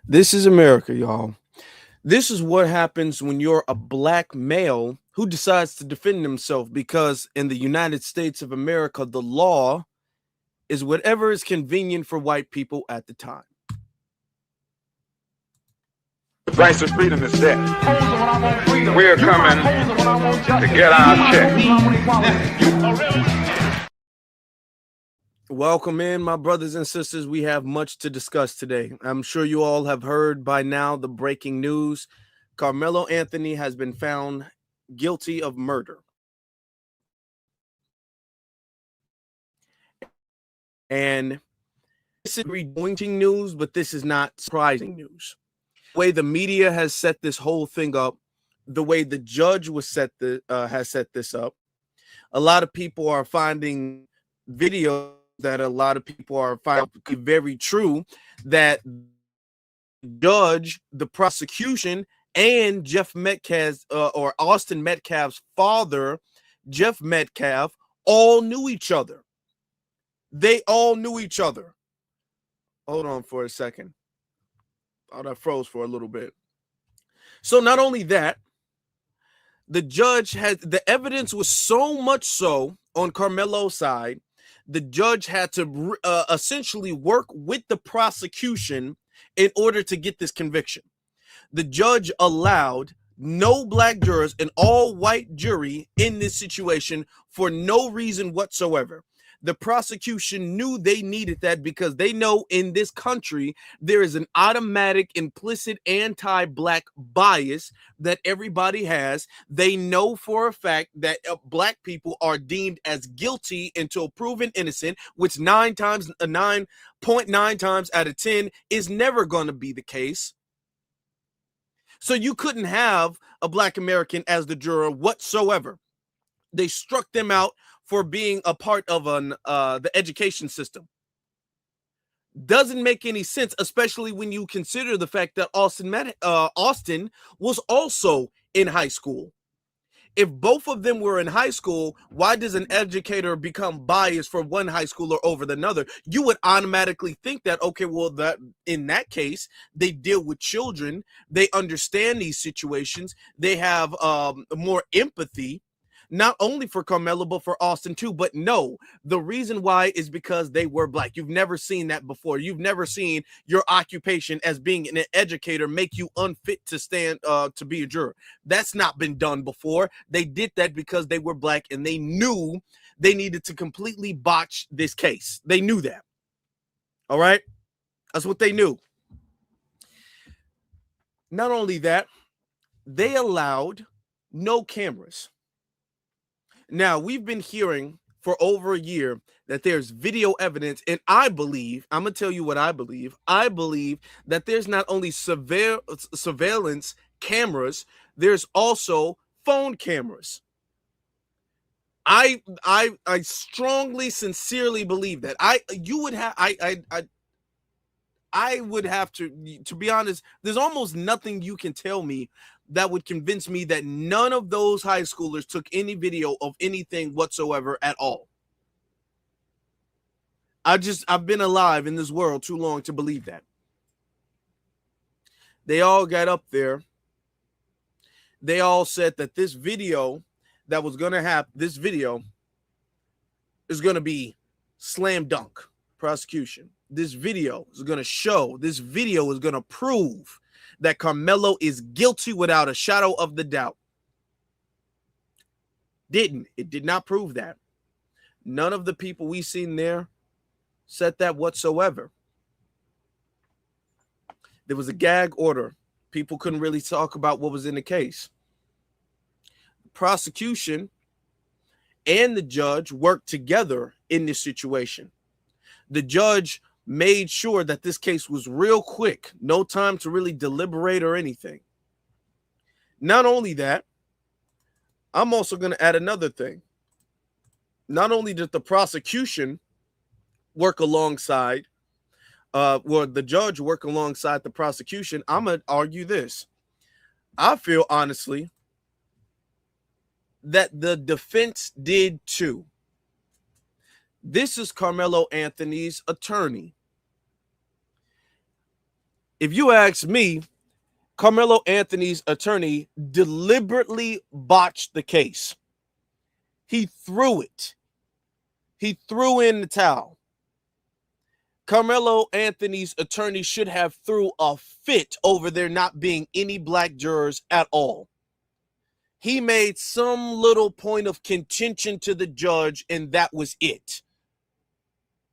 This is America, y'all. This is what happens when you're a black male who decides to defend himself because in the United States of America, the law is whatever is convenient for white people at the time. The price of freedom is death. We're coming to get our check. Welcome in, my brothers and sisters. We have much to discuss today. I'm sure you all have heard by now the breaking news. Karmelo Anthony has been found guilty of murder. And this is disappointing news, but this is not surprising news. The way the media has set this whole thing up, the way the judge has set this up, a lot of people are finding videos that a lot of people are finding very true, that the judge, the prosecution, and Jeff Metcalf's or Austin Metcalf's father, Jeff Metcalf, all knew each other. They all knew each other. Hold on for a second. Oh, that froze for a little bit. So not only that, the judge had, the evidence was so much so on Karmelo's side, the judge had to essentially work with the prosecution in order to get this conviction. The judge allowed no black jurors, an all-white jury in this situation for no reason whatsoever. The prosecution knew they needed that because they know in this country there is an automatic implicit anti-black bias that everybody has. They know for a fact that black people are deemed as guilty until proven innocent, which 9.9 times out of 10 is never going to be the case. So you couldn't have a black American as the juror whatsoever. They struck them out for being a part of the education system. Doesn't make any sense, especially when you consider the fact that Austin was also in high school. If both of them were in high school, why does an educator become biased for one high schooler over another? You would automatically think that, okay, well, that in that case, they deal with children, they understand these situations, they have more empathy, not only for Karmelo, but for Austin too. But no, the reason why is because they were black. You've never seen that before. You've never seen your occupation as being an educator make you unfit to stand to be a juror. That's not been done before. They did that because they were black and they knew they needed to completely botch this case. They knew that. All right? That's what they knew. Not only that, they allowed no cameras. Now, we've been hearing for over a year that there's video evidence, and I believe, I'm going to tell you what I believe. I believe that there's not only surveillance cameras, there's also phone cameras. I strongly, sincerely believe that. I would have to be honest, there's almost nothing you can tell me that would convince me that none of those high schoolers took any video of anything whatsoever at all. I've been alive in this world too long to believe that. They all got up there. They all said that this video that was going to happen, this video is going to be slam dunk prosecution. This video is going to show, this video is going to prove that Karmelo is guilty without a shadow of the doubt. It did not prove that. None of the people we seen there said that whatsoever. There was a gag order. People couldn't really talk about what was in the case. The prosecution and the judge worked together in this situation. The judge made sure that this case was real quick, no time to really deliberate or anything. Not only that, I'm also going to add another thing. Not only did the prosecution work alongside, the judge work alongside the prosecution, I'm going to argue this. I feel honestly that the defense did too. This is Karmelo Anthony's attorney. If you ask me, Karmelo Anthony's attorney deliberately botched the case. He threw it. He threw in the towel. Karmelo Anthony's attorney should have threw a fit over there not being any black jurors at all. He made some little point of contention to the judge, and that was it.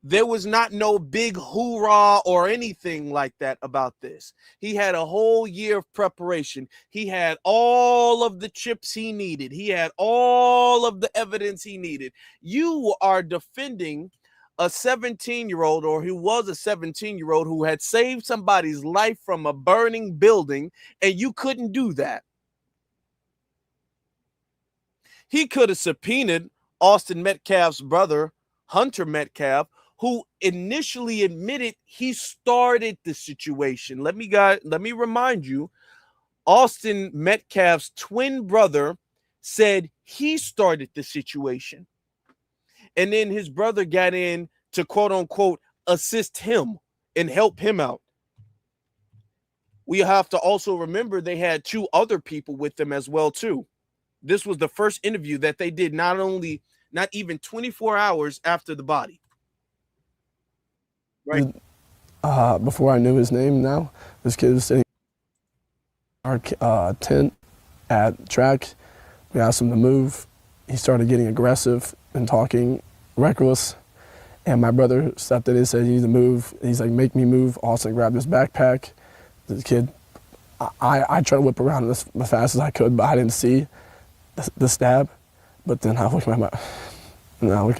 There was not no big hoorah or anything like that about this. He had a whole year of preparation. He had all of the chips he needed. He had all of the evidence he needed. You are defending a 17-year-old, or who was a 17-year-old who had saved somebody's life from a burning building, and you couldn't do that. He could have subpoenaed Austin Metcalf's brother, Hunter Metcalf, who initially admitted he started the situation. Let me remind you, Austin Metcalf's twin brother said he started the situation. And then his brother got in to quote unquote assist him and help him out. We have to also remember they had two other people with them as well too. This was the first interview that they did not even 24 hours after the body. Right. Before I knew his name now, this kid was sitting in our tent at track. We asked him to move. He started getting aggressive and talking reckless. And my brother stepped in and said, "You need to move." He's like, "Make me move." Austin grabbed his backpack. The kid, I tried to whip around as fast as I could, but I didn't see the stab. But then I look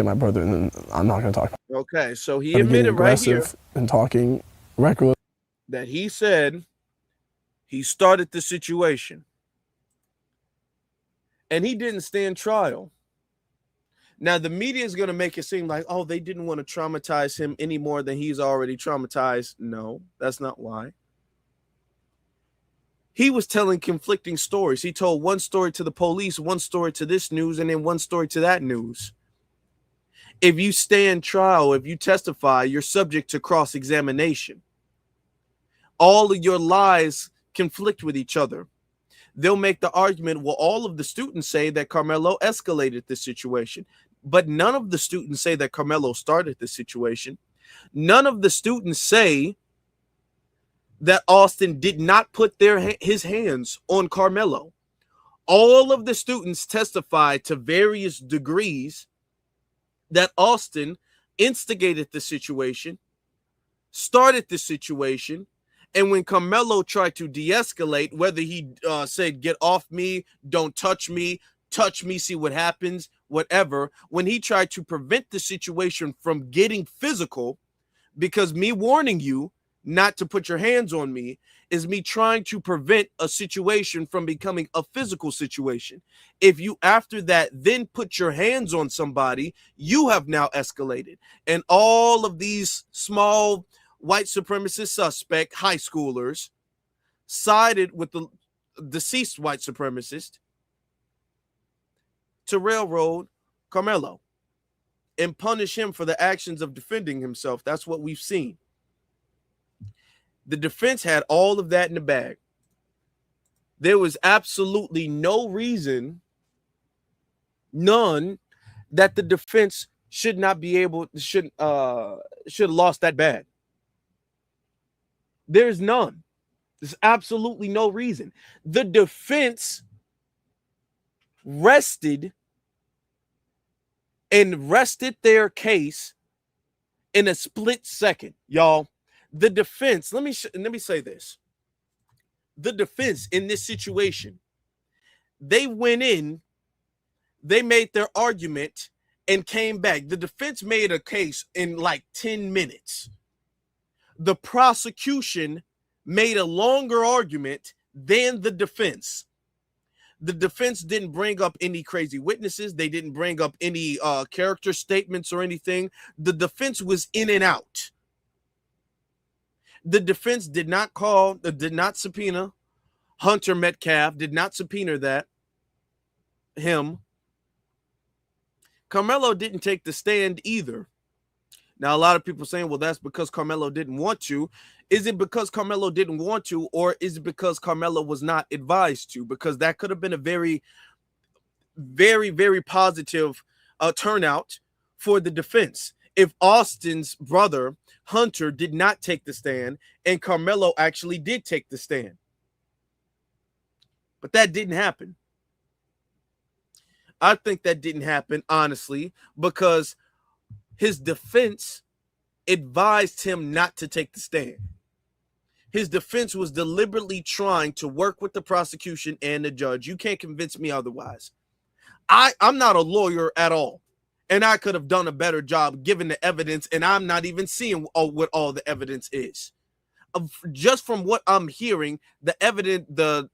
at my brother, and then I'm not going to talk. Okay, so he admitted right here and talking reckless that he said he started the situation, and he didn't stand trial. Now the media is going to make it seem like, oh, they didn't want to traumatize him any more than he's already traumatized. No, that's not why. He was telling conflicting stories. He told one story to the police, one story to this news, and then one story to that news. If you stand trial, if you testify, you're subject to cross-examination. All of your lies conflict with each other. They'll make the argument, well, all of the students say that Karmelo escalated the situation, but none of the students say that Karmelo started the situation. None of the students say that Austin did not put his hands on Karmelo. All of the students testified to various degrees that Austin instigated the situation, started the situation, and when Karmelo tried to de-escalate, whether he said, "Get off me, don't touch me, see what happens," whatever, when he tried to prevent the situation from getting physical, because me warning you not to put your hands on me is me trying to prevent a situation from becoming a physical situation. If you, after that, then put your hands on somebody, you have now escalated. And all of these small white supremacist suspect high schoolers sided with the deceased white supremacist to railroad Karmelo and punish him for the actions of defending himself. That's what we've seen. The defense had all of that in the bag. There was absolutely no reason, none, that the defense should have lost that bag. There's none. There's absolutely no reason. The defense rested their case in a split second, y'all. The defense, let me say this. The defense in this situation, they went in, they made their argument and came back. The defense made a case in like 10 minutes. The prosecution made a longer argument than the defense. The defense didn't bring up any crazy witnesses. They didn't bring up any character statements or anything. The defense was in and out. The defense did not subpoena Hunter Metcalf, did not subpoena him. Karmelo didn't take the stand either. Now, a lot of people saying, well, that's because Karmelo didn't want to. Is it because Karmelo didn't want to, or is it because Karmelo was not advised to? Because that could have been a very, very, very positive turnout for the defense. If Austin's brother, Hunter, did not take the stand and Karmelo actually did take the stand. But that didn't happen. I think that didn't happen, honestly, because his defense advised him not to take the stand. His defense was deliberately trying to work with the prosecution and the judge. You can't convince me otherwise. I'm not a lawyer at all, and I could have done a better job given the evidence, and I'm not even seeing what all the evidence is. Just from what I'm hearing, the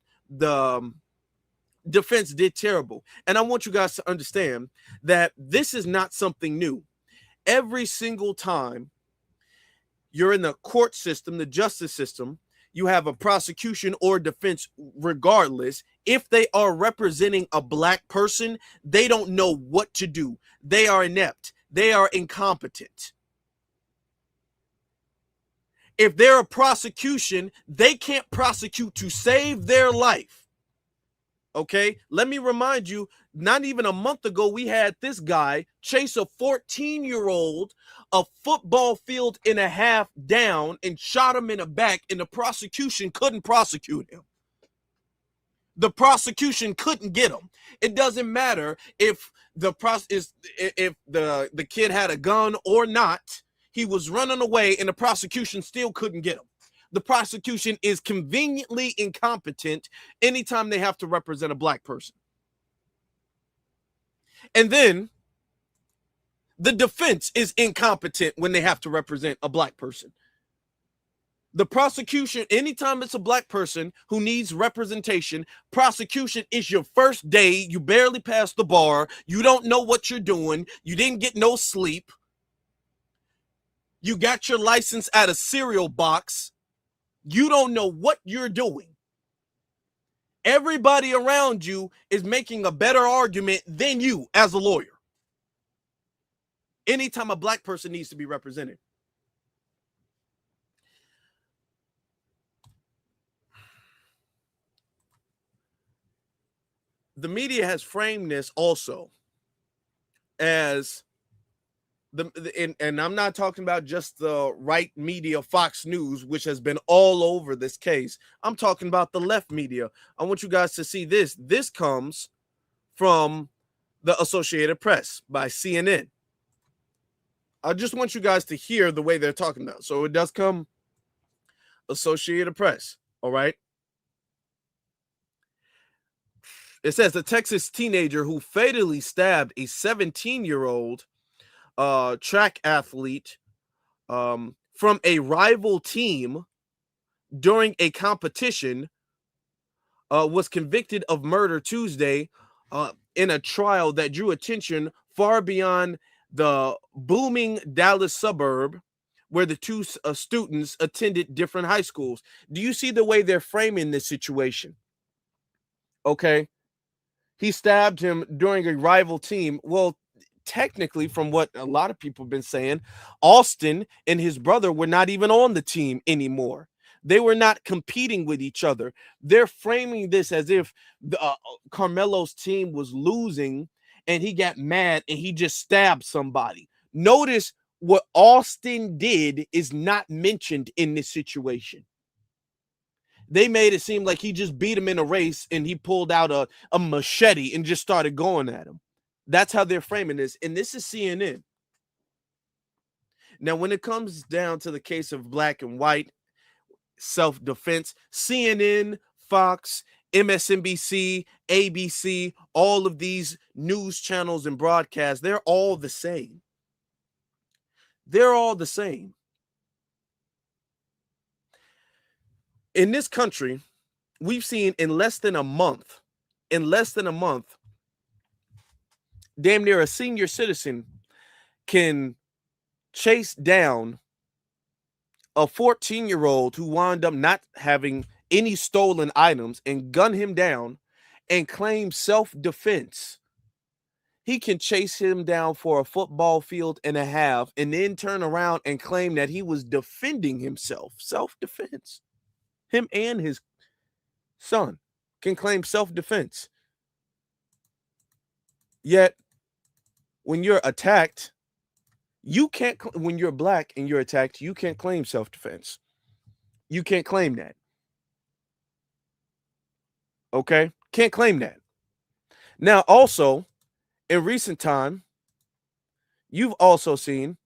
defense did terrible. And I want you guys to understand that this is not something new. Every single time you're in the court system, the justice system, you have a prosecution or defense, regardless. If they are representing a black person, they don't know what to do. They are inept. They are incompetent. If they're a prosecution, they can't prosecute to save their life. Okay, let me remind you, not even a month ago, we had this guy chase a 14-year-old a football field and a half down and shot him in the back, and the prosecution couldn't prosecute him. The prosecution couldn't get him. It doesn't matter if the kid had a gun or not. He was running away, and the prosecution still couldn't get him. The prosecution is conveniently incompetent anytime they have to represent a black person. And then the defense is incompetent when they have to represent a black person. The prosecution, anytime it's a black person who needs representation, prosecution is your first day. You barely passed the bar. You don't know what you're doing. You didn't get no sleep. You got your license at a cereal box. You don't know what you're doing. Everybody around you is making a better argument than you as a lawyer. Anytime a black person needs to be represented. The media has framed this also as and I'm not talking about just the right media, Fox News, which has been all over this case. I'm talking about the left media. I want you guys to see this. This comes from the Associated Press by CNN. I just want you guys to hear the way they're talking about. So it does come Associated Press, all right? It says the Texas teenager who fatally stabbed a 17-year-old track athlete from a rival team during a competition was convicted of murder Tuesday in a trial that drew attention far beyond the booming Dallas suburb where the two students attended different high schools. Do you see the way they're framing this situation? Okay. He stabbed him during a rival team. Well, technically, from what a lot of people have been saying, Austin and his brother were not even on the team anymore. They were not competing with each other. They're framing this as if Karmelo's team was losing and he got mad and he just stabbed somebody. Notice what Austin did is not mentioned in this situation. They made it seem like he just beat him in a race and he pulled out a machete and just started going at him. That's how they're framing this. And this is CNN. Now, when it comes down to the case of black and white self-defense, CNN, Fox, MSNBC, ABC, all of these news channels and broadcasts, they're all the same. They're all the same. In this country, we've seen in less than a month, damn near a senior citizen can chase down a 14-year-old who wound up not having any stolen items and gun him down and claim self-defense. he can chase him down for a football field and a half and then turn around and claim that he was defending himself. Self-defense. Him and his son can claim self-defense. Yet, when you're attacked, you can't, when you're black and you're attacked, you can't claim self-defense. You can't claim that. Okay? Can't claim that. Now, also, in recent time, you've also seen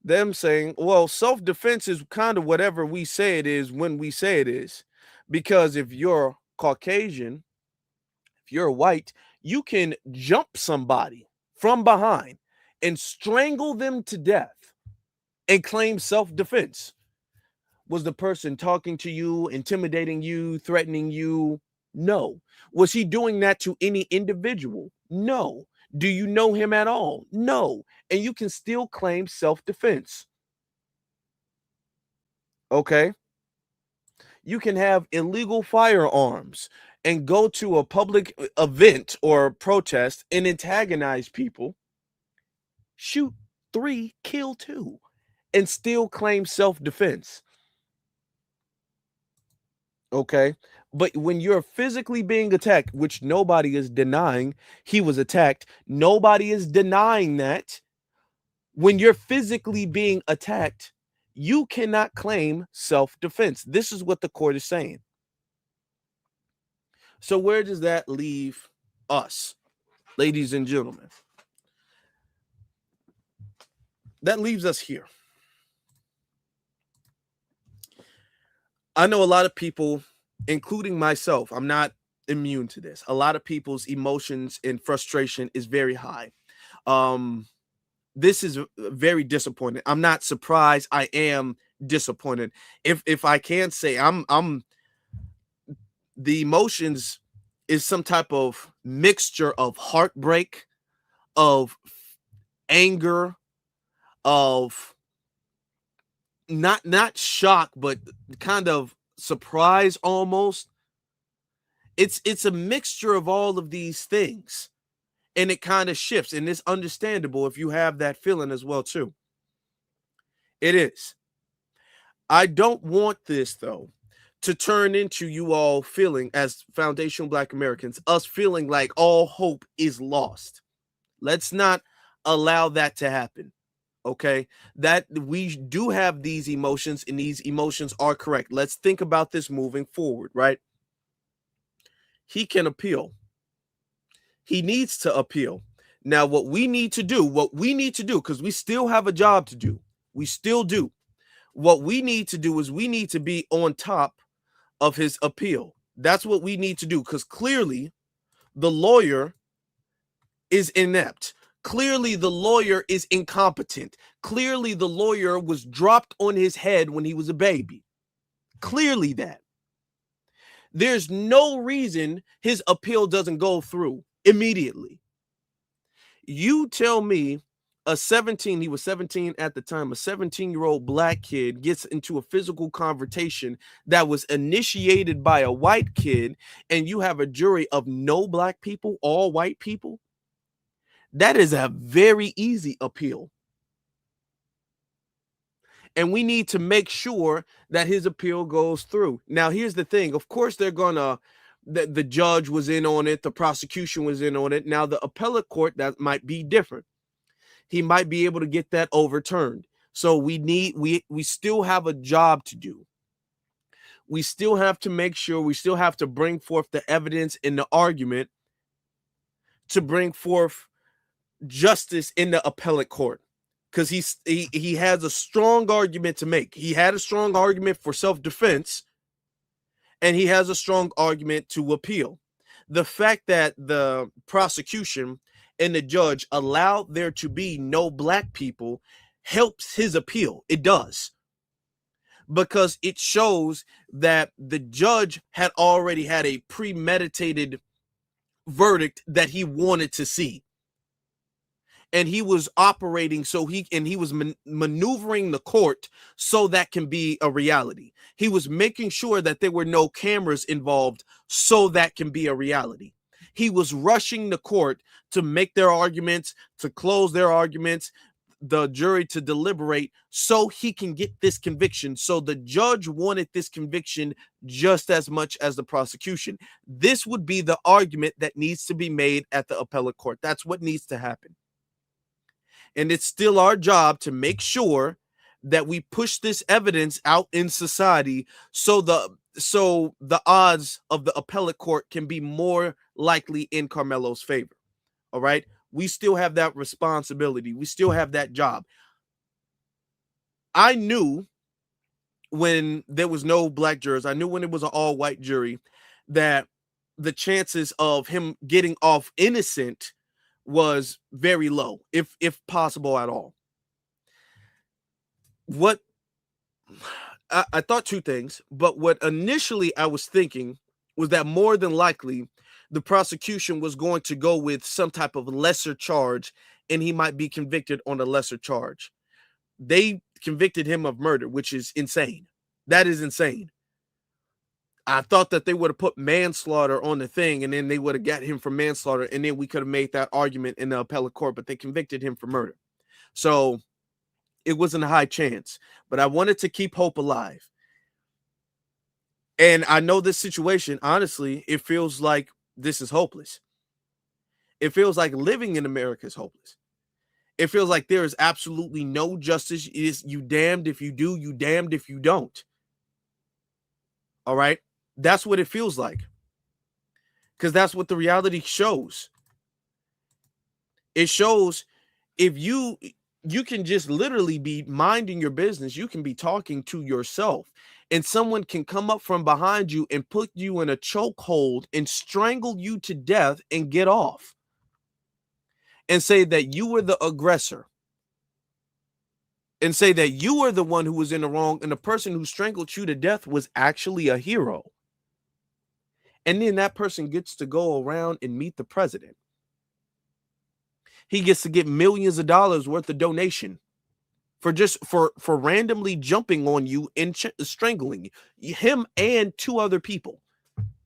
them saying, well, self-defense is kind of whatever we say it is when we say it is. Because if you're Caucasian, if you're white, you can jump somebody from behind and strangle them to death and claim self-defense. Was the person talking to you, intimidating you, threatening you? No. Was he doing that to any individual? No. Do you know him at all? No. And you can still claim self-defense. Okay? You can have illegal firearms and go to a public event or protest and antagonize people, shoot 3, kill 2, and still claim self-defense. Okay? But when you're physically being attacked, which nobody is denying, he was attacked. Nobody is denying that. When you're physically being attacked, you cannot claim self-defense. This is what the court is saying. So where does that leave us, ladies and gentlemen? That leaves us here. I know a lot of people, including myself, I'm not immune to this. A lot of people's emotions and frustration is very high. This is very disappointing. I'm not surprised. I am disappointed. If I can say I'm the emotions is some type of mixture of heartbreak, of anger, of not shock, but kind of surprise almost. It's a mixture of all of these things, and it kind of shifts, and it's understandable if you have that feeling as well too. It is. I don't want this though to turn into you all feeling, as foundational Black Americans, us feeling like all hope is lost. Let's not allow that to happen. Okay, that we do have these emotions, and these emotions are correct. Let's think about this moving forward, right? He can appeal. He needs to appeal. Now, what we need to do, because we still have a job to do. We still do. What we need to do is we need to be on top of his appeal. That's what we need to do, because clearly the lawyer is inept. Clearly, the lawyer is incompetent. Clearly, the lawyer was dropped on his head when he was a baby. Clearly that. There's no reason his appeal doesn't go through immediately. You tell me he was 17 at the time, a 17-year-old black kid gets into a physical confrontation that was initiated by a white kid, and you have a jury of no black people, all white people. That is a very easy appeal. And we need to make sure that his appeal goes through. Now, here's the thing. Of course, they're going to, the judge was in on it. The prosecution was in on it. Now, the appellate court, that might be different. He might be able to get that overturned. So we still have a job to do. We still have to make sure, we still have to bring forth the evidence in the argument to bring forth justice in the appellate court, because he has a strong argument to make. He had a strong argument for self-defense, and he has a strong argument to appeal. The fact that the prosecution and the judge allowed there to be no black people helps his appeal. It does, because it shows that the judge had already had a premeditated verdict that he wanted to see. And he was operating he was maneuvering the court so that can be a reality. He was making sure that there were no cameras involved so that can be a reality. He was rushing the court to make their arguments, to close their arguments, the jury to deliberate so he can get this conviction. So the judge wanted this conviction just as much as the prosecution. This would be the argument that needs to be made at the appellate court. That's what needs to happen. And it's still our job to make sure that we push this evidence out in society so the odds of the appellate court can be more likely in Karmelo's favor. All right? We still have that responsibility. We still have that job. I knew when there was no black jurors, I knew when it was an all-white jury, that the chances of him getting off innocent was very low, if possible at all. What I thought two things, but what initially I was thinking was that more than likely the prosecution was going to go with some type of lesser charge and he might be convicted on a lesser charge. They convicted him of murder, which is insane. That is insane. I thought that they would have put manslaughter on the thing and then they would have got him for manslaughter and then we could have made that argument in the appellate court, but they convicted him for murder. So it wasn't a high chance, but I wanted to keep hope alive. And I know this situation, honestly, it feels like this is hopeless. It feels like living in America is hopeless. It feels like there is absolutely no justice. It is you damned if you do, you damned if you don't. All right? That's what it feels like. Because that's what the reality shows. It shows if you can just literally be minding your business. You can be talking to yourself and someone can come up from behind you and put you in a chokehold and strangle you to death and get off and say that you were the aggressor and say that you were the one who was in the wrong and the person who strangled you to death was actually a hero. And then that person gets to go around and meet the president. He gets to get millions of dollars worth of donation for randomly jumping on you and strangling you. Him and two other people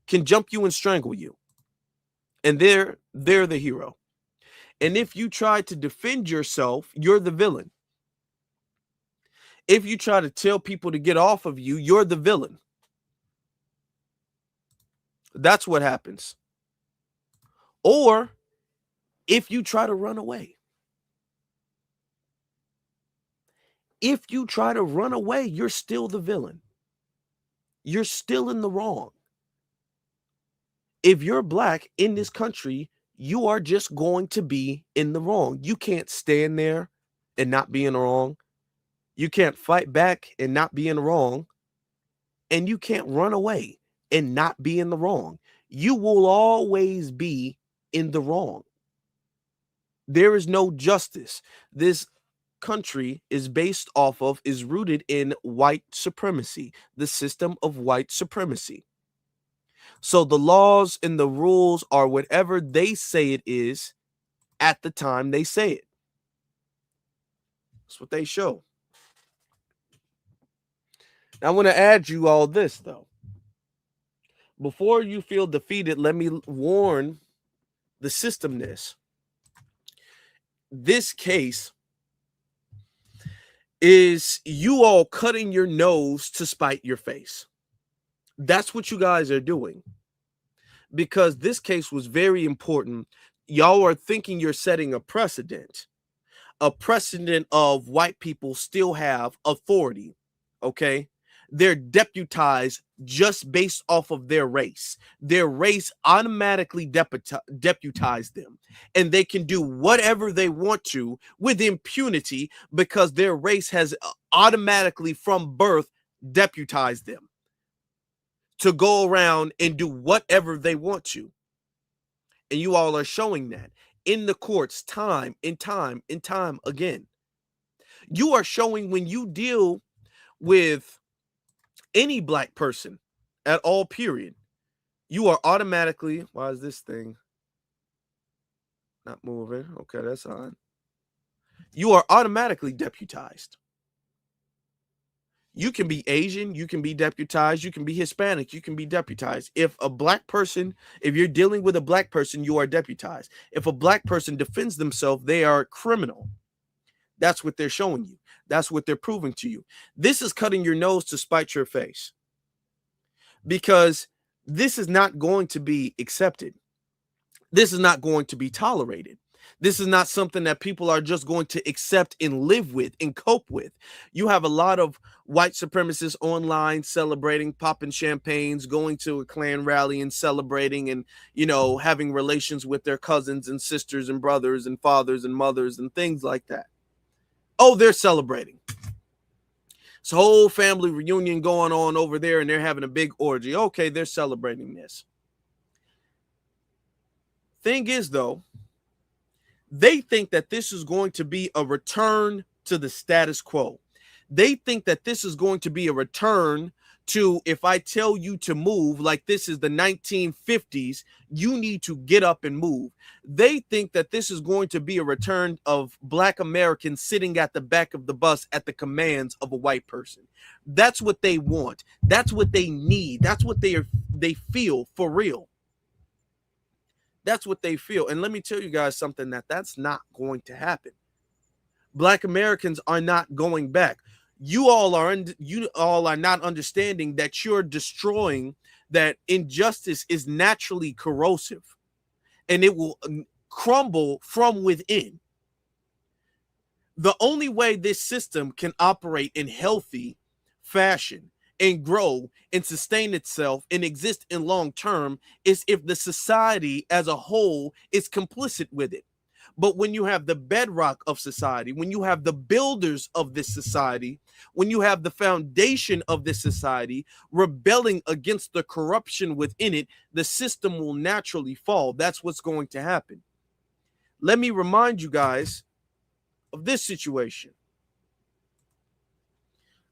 can jump you and strangle you. And they're the hero. And if you try to defend yourself, you're the villain. If you try to tell people to get off of you, you're the villain. That's what happens. Or if you try to run away. If you try to run away, you're still the villain. You're still in the wrong. If you're black in this country, you are just going to be in the wrong. You can't stand there and not be in the wrong. You can't fight back and not be in the wrong. And you can't run away and not be in the wrong. You will always be in the wrong. There is no justice. This country is rooted in white supremacy, the system of white supremacy. So the laws and the rules are whatever they say it is at the time they say it. That's what they show. Now, I want to add you all this, though. Before you feel defeated, let me warn the system this. This case is you all cutting your nose to spite your face. That's what you guys are doing. Because this case was very important. Y'all are thinking you're setting a precedent of white people still have authority. Okay? They're deputized just based off of their race. Their race automatically deputized them. And they can do whatever they want to with impunity because their race has automatically from birth deputized them to go around and do whatever they want to. And you all are showing that in the courts time and time and time again. You are showing when you deal with any black person at all, period, you are automatically, why is this thing not moving? Okay, that's on. You are automatically deputized. You can be Asian, you can be deputized, you can be Hispanic, you can be deputized. If a black person, if you're dealing with a black person, you are deputized. If a black person defends themselves, they are criminal. That's what they're showing you. That's what they're proving to you. This is cutting your nose to spite your face, because this is not going to be accepted. This is not going to be tolerated. This is not something that people are just going to accept and live with and cope with. You have a lot of white supremacists online celebrating, popping champagnes, going to a Klan rally and celebrating, and, you know, having relations with their cousins and sisters and brothers and fathers and mothers and things like that. Oh, they're celebrating. It's a whole family reunion going on over there, and they're having a big orgy. Okay, they're celebrating this. Thing is, though, they think that this is going to be a return to the status quo. They think that this is going to be a return to, if I tell you to move, like this is the 1950s, you need to get up and move. They think that this is going to be a return of black Americans sitting at the back of the bus at the commands of a white person. That's what they want. That's what they need. That's what they feel for real. That's what they feel. And let me tell you guys something, that's not going to happen. Black Americans are not going back. You all are not understanding that you're destroying, that injustice is naturally corrosive and it will crumble from within. The only way this system can operate in healthy fashion and grow and sustain itself and exist in long term is if the society as a whole is complicit with it. But when you have the bedrock of society, when you have the builders of this society, when you have the foundation of this society rebelling against the corruption within it, the system will naturally fall. That's what's going to happen. Let me remind you guys of this situation.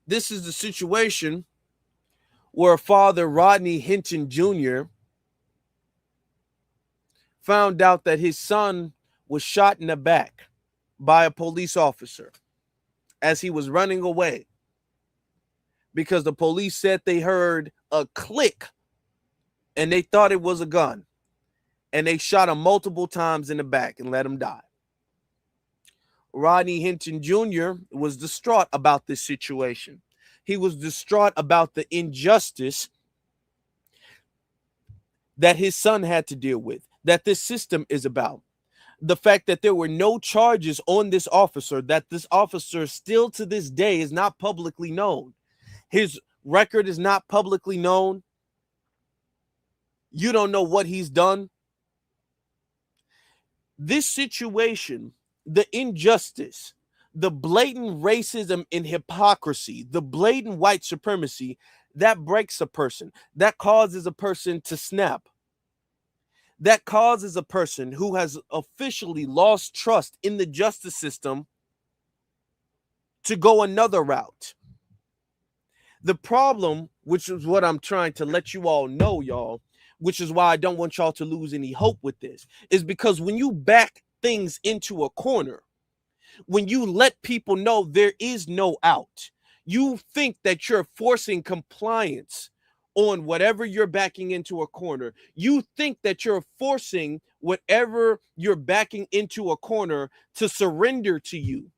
This is the situation where Father Rodney Hinton Jr. found out that his son was shot in the back by a police officer as he was running away, because the police said they heard a click and they thought it was a gun, and they shot him multiple times in the back and let him die. Rodney Hinton Jr. was distraught about this situation. He was distraught about the injustice that his son had to deal with, that this system is about. The fact that there were no charges on this officer, that this officer still to this day is not publicly known. His record is not publicly known. You don't know what he's done. This situation, the injustice, the blatant racism and hypocrisy, the blatant white supremacy, that breaks a person. That causes a person to snap. That causes a person who has officially lost trust in the justice system to go another route. The problem, which is what I'm trying to let you all know, y'all, which is why I don't want y'all to lose any hope with this, is because when you back things into a corner, when you let people know there is no out, you think that you're forcing compliance on whatever you're backing into a corner. You think that you're forcing whatever you're backing into a corner to surrender to you.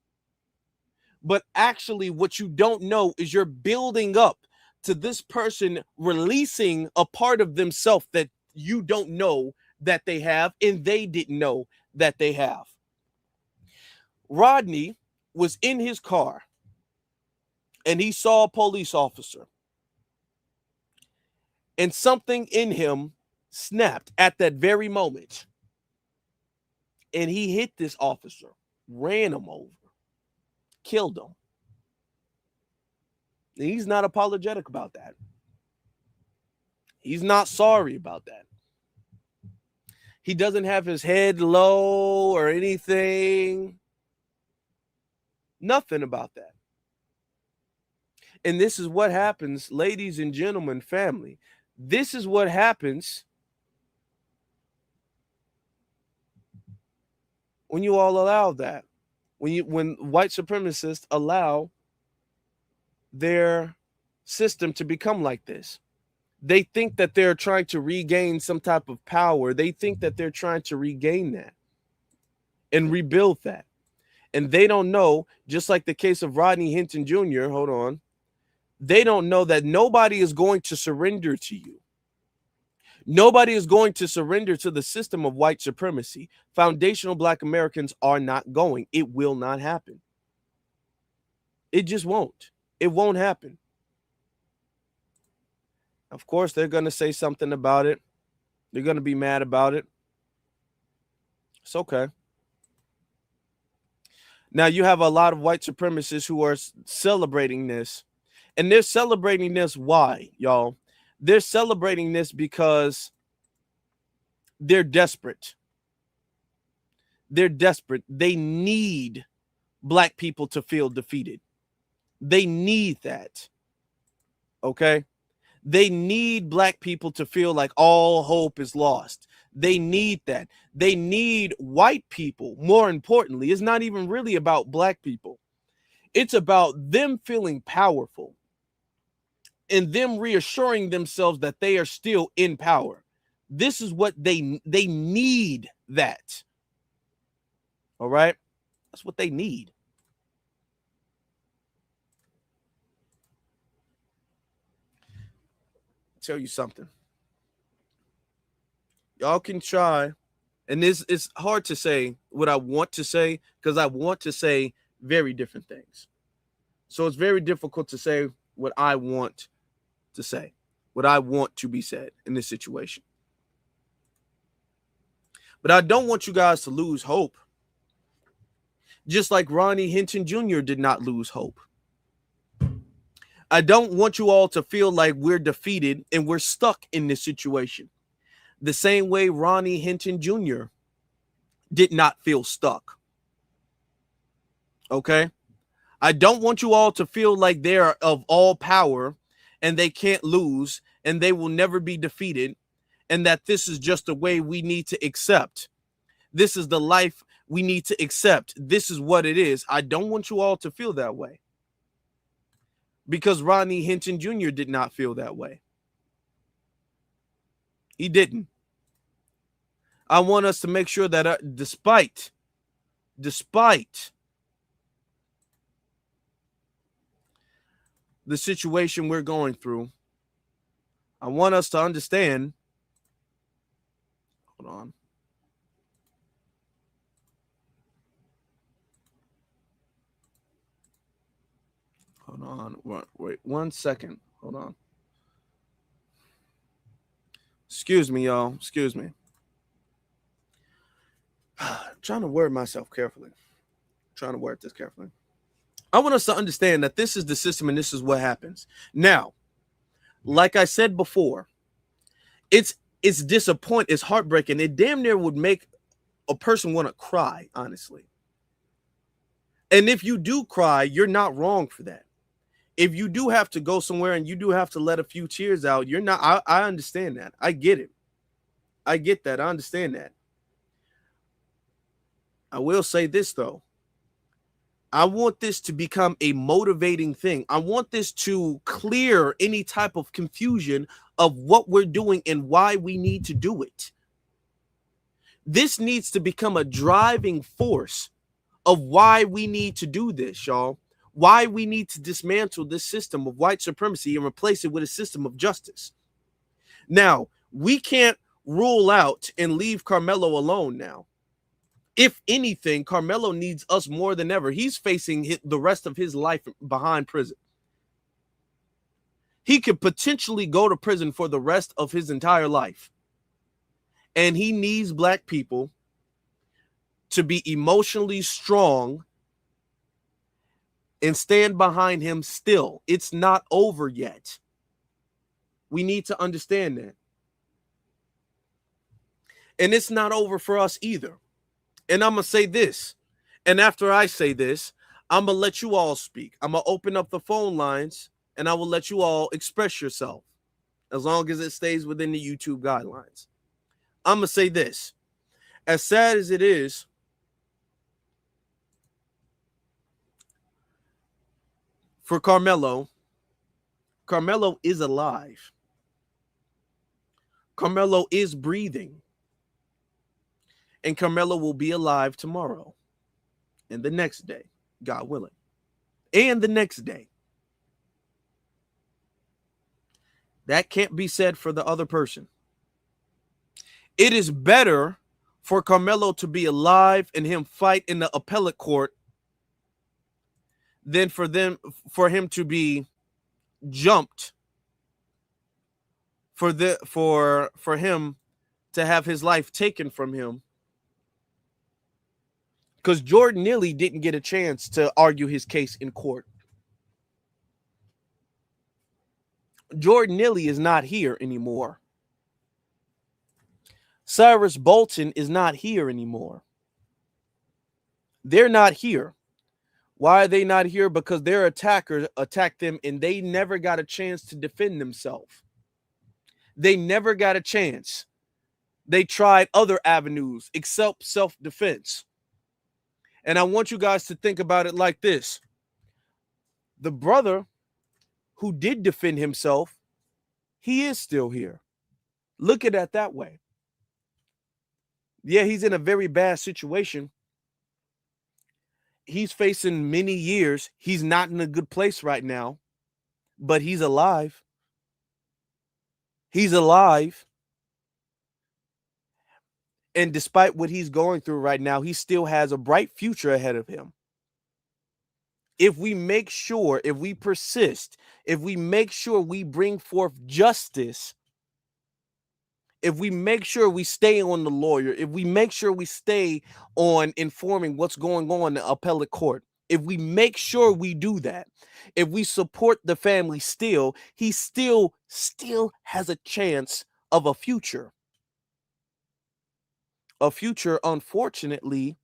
But actually, what you don't know is you're building up to this person releasing a part of themselves that you don't know that they have, and they didn't know that they have. Rodney was in his car and he saw a police officer, and something in him snapped at that very moment, and he hit this officer, ran him over, killed him. And he's not apologetic about that. He's not sorry about that. He doesn't have his head low or anything. Nothing about that. And this is what happens, ladies and gentlemen, family. This is what happens when you all allow that. When white supremacists allow their system to become like this. They think that they're trying to regain some type of power. They think that they're trying to regain that and rebuild that. And they don't know, just like the case of Rodney Hinton Jr., hold on, they don't know that nobody is going to surrender to you. Nobody is going to surrender to the system of white supremacy. Foundational Black Americans are not going. It will not happen. It just won't. It won't happen. Of course, they're going to say something about it. They're going to be mad about it. It's okay. Now, you have a lot of white supremacists who are celebrating this. And they're celebrating this. Why, y'all? They're celebrating this because they're desperate. They're desperate. They need Black people to feel defeated. They need that. Okay? They need Black people to feel like all hope is lost. They need that. They need white people. More importantly, it's not even really about Black people. It's about them feeling powerful and them reassuring themselves that they are still in power. This is what they need that. All right? That's what they need. Tell you something. Y'all can try, and this is hard to say what I want to say because I want to say very different things. So it's very difficult to say what I want to say, what I want to be said in this situation. But I don't want you guys to lose hope. Just like Ronnie Hinton Jr. did not lose hope. I don't want you all to feel like we're defeated and we're stuck in this situation. The same way Ronnie Hinton Jr. did not feel stuck. Okay? I don't want you all to feel like they're of all power and they can't lose and they will never be defeated and that this is just a way we need to accept. This is the life we need to accept. This is what it is. I don't want you all to feel that way. Because Rodney Hinton Jr. did not feel that way. He didn't. I want us to make sure that despite the situation we're going through, I want us to understand. Hold on. Hold on. Wait 1 second. Hold on. Excuse me, y'all. Excuse me. I'm trying to word myself carefully. Trying to word this carefully. I want us to understand that this is the system and this is what happens. Now, like I said before, it's disappointing. It's heartbreaking. It damn near would make a person want to cry, honestly. And if you do cry, you're not wrong for that. If you do have to go somewhere and you do have to let a few tears out, you're not. I understand that. I get it. I get that. I understand that. I will say this, though. I want this to become a motivating thing. I want this to clear any type of confusion of what we're doing and why we need to do it. This needs to become a driving force of why we need to do this, y'all. Why we need to dismantle this system of white supremacy and replace it with a system of justice. Now, we can't rule out and leave Karmelo alone now. If anything, Karmelo needs us more than ever. He's facing the rest of his life behind prison. He could potentially go to prison for the rest of his entire life. And he needs Black people to be emotionally strong and stand behind him still. It's not over yet. We need to understand that. And it's not over for us either. And I'm going to say this. And after I say this, I'm going to let you all speak. I'm going to open up the phone lines and I will let you all express yourself as long as it stays within the YouTube guidelines. I'm going to say this. As sad as it is, for Karmelo, Karmelo is alive. Karmelo is breathing. And Karmelo will be alive tomorrow and the next day, God willing, and the next day. That can't be said for the other person. It is better for Karmelo to be alive and him fight in the appellate court than for him to be jumped, for him to have his life taken from him. Because Jordan Neely didn't get a chance to argue his case in court. Jordan Neely is not here anymore. Cyrus Bolton is not here anymore. They're not here. Why are they not here? Because their attacker attacked them and they never got a chance to defend themselves. They never got a chance. They tried other avenues except self-defense. And I want you guys to think about it like this. The brother who did defend himself, he is still here. Look at it that way. Yeah, he's in a very bad situation. He's facing many years. He's not in a good place right now, but he's alive. He's alive. And despite what he's going through right now, he still has a bright future ahead of him. If we make sure, if we persist, if we make sure we bring forth justice, if we make sure we stay on the lawyer, if we make sure we stay on informing what's going on in the appellate court, if we make sure we do that, if we support the family still, he still has a chance of a future. A future, unfortunately,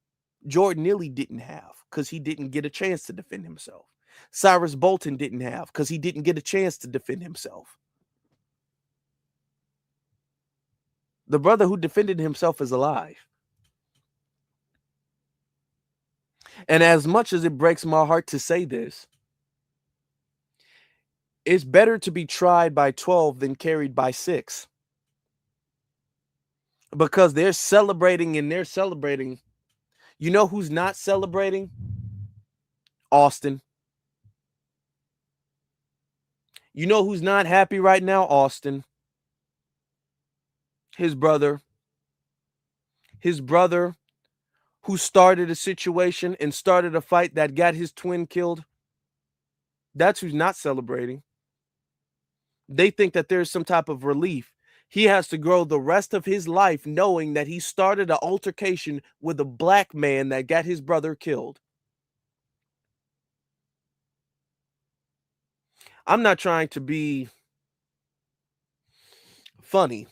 Jordan Neely didn't have because he didn't get a chance to defend himself. Cyrus Bolton didn't have because he didn't get a chance to defend himself. The brother who defended himself is alive. And as much as it breaks my heart to say this, it's better to be tried by 12 than carried by 6. Because they're celebrating and they're celebrating. You know who's not celebrating? Austin. You know who's not happy right now? Austin. His brother. His brother who started a situation and started a fight that got his twin killed. That's who's not celebrating. They think that there's some type of relief. He has to grow the rest of his life knowing that he started an altercation with a black man that got his brother killed. I'm not trying to be funny.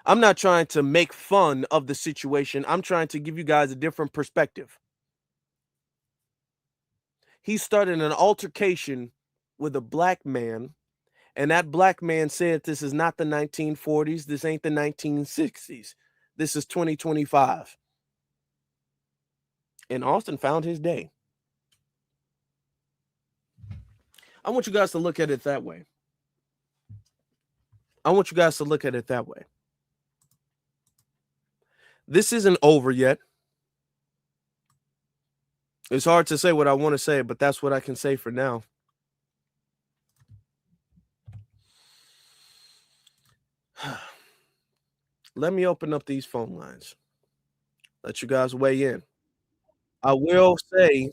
I'm not trying to make fun of the situation. I'm trying to give you guys a different perspective. He started an altercation with a black man, and that black man said this is not the 1940s. This ain't the 1960s. This is 2025. And Austin found his day. I want you guys to look at it that way. I want you guys to look at it that way. This isn't over yet. It's hard to say what I want to say, but that's what I can say for now. Let me open up these phone lines. Let you guys weigh in. I will say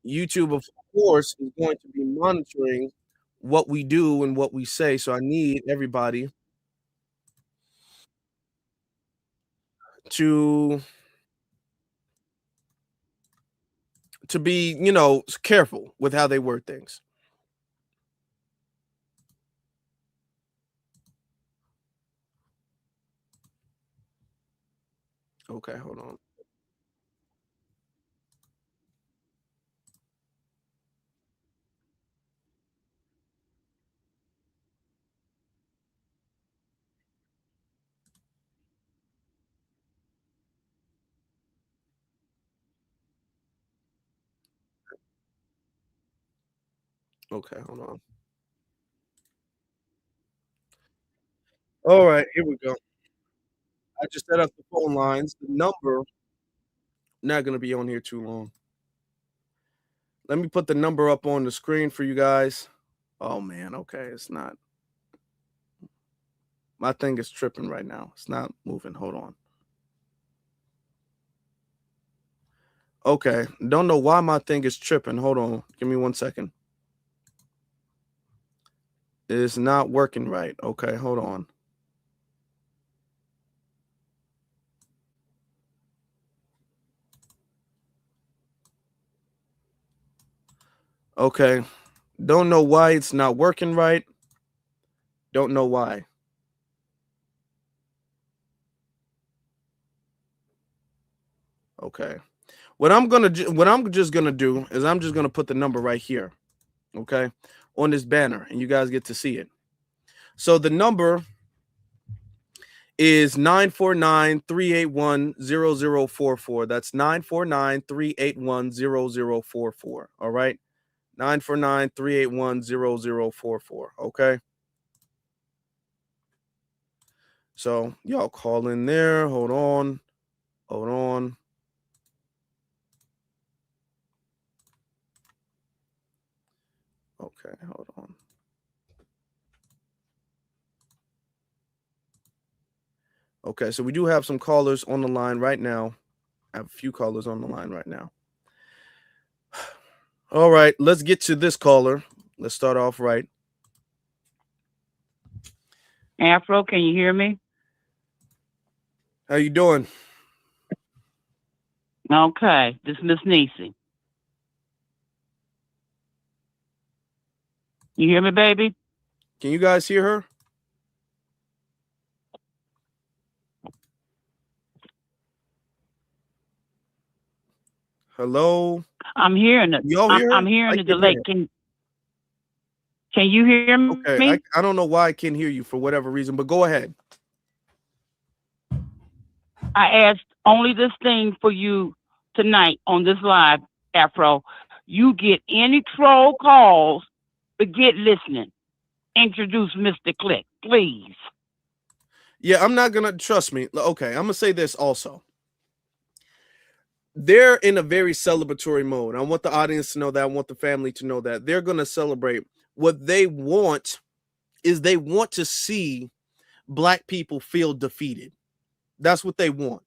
YouTube, of course, is going to be monitoring what we do and what we say. So I need everybody to be, careful with how they word things. Okay, hold on. Okay, hold on. All right, here we go. I just set up the phone lines. The number not gonna be on here too long. Let me put the number up on the screen for you guys. Oh man, okay, it's not. My thing is tripping right now. It's not moving. Hold on. Okay, don't know why my thing is tripping. Hold on. Give me 1 second. It's not working right. Okay, hold on. Okay. Don't know why it's not working right. Don't know why. Okay. What I'm just gonna do is I'm just gonna put the number right here, okay, on this banner, and you guys get to see it. So the number is 949-381-0044. That's 949-381-0044. All right. 949-381-0044. Okay. So y'all call in there. Hold on. Hold on. Okay, hold on. Okay, so we do have some callers on the line right now. I have a few callers on the line right now. All right, let's get to this caller. Let's start off right. Afro, can you hear me? How you doing? Okay, this is Miss Niecy. You hear me, baby? Can you guys hear her? Hello? I'm hearing it. Y'all hear her? I'm hearing the can't hear delay. her. Can you hear me? Okay, I don't know why I can't hear you for whatever reason, but go ahead. I asked only this thing for you tonight on this live, Afro. You get any troll calls, forget listening. Introduce Mr. Click, please. Yeah, I'm not gonna trust me. Okay, I'm gonna say this also. They're in a very celebratory mode. I want the audience to know that. I want the family to know that they're gonna celebrate. What they want is they want to see Black people feel defeated. That's what they want.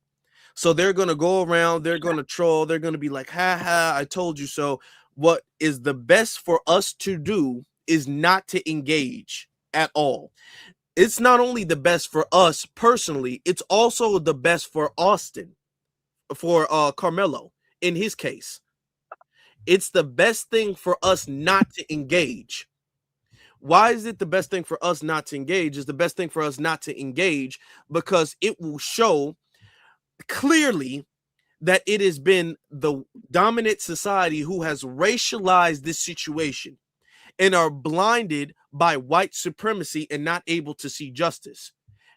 So they're gonna go around, they're gonna troll, they're gonna be like, ha ha, I told you so. What is the best for us to do is not to engage at all. It's not only the best for us personally, it's also the best for Austin, for Karmelo in his case. It's the best thing for us not to engage. Why is it the best thing for us not to engage? Is the best thing for us not to engage because it will show clearly that it has been the dominant society who has racialized this situation and are blinded by white supremacy and not able to see justice.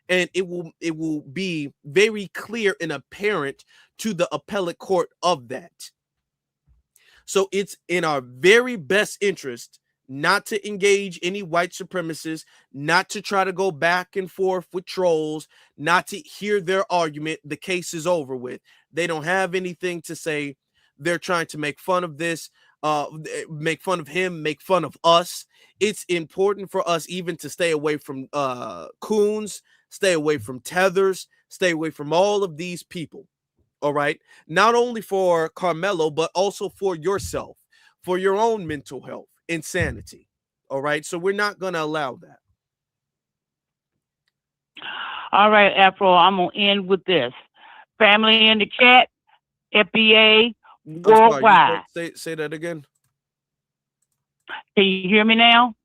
And it will be very clear and apparent to the appellate court of that. So it's in our very best interest not to engage any white supremacists, not to try to go back and forth with trolls, not to hear their argument. The case is over with. They don't have anything to say. They're trying to make fun of this, make fun of him, make fun of us. It's important for us even to stay away from coons, stay away from tethers, stay away from all of these people. All right. Not only for Karmelo, but also for yourself, for your own mental health, insanity. All right. So we're not going to allow that. All right, Afro, I'm going to end with this. Family in the chat, FBA, worldwide. Say that again. Can you hear me now?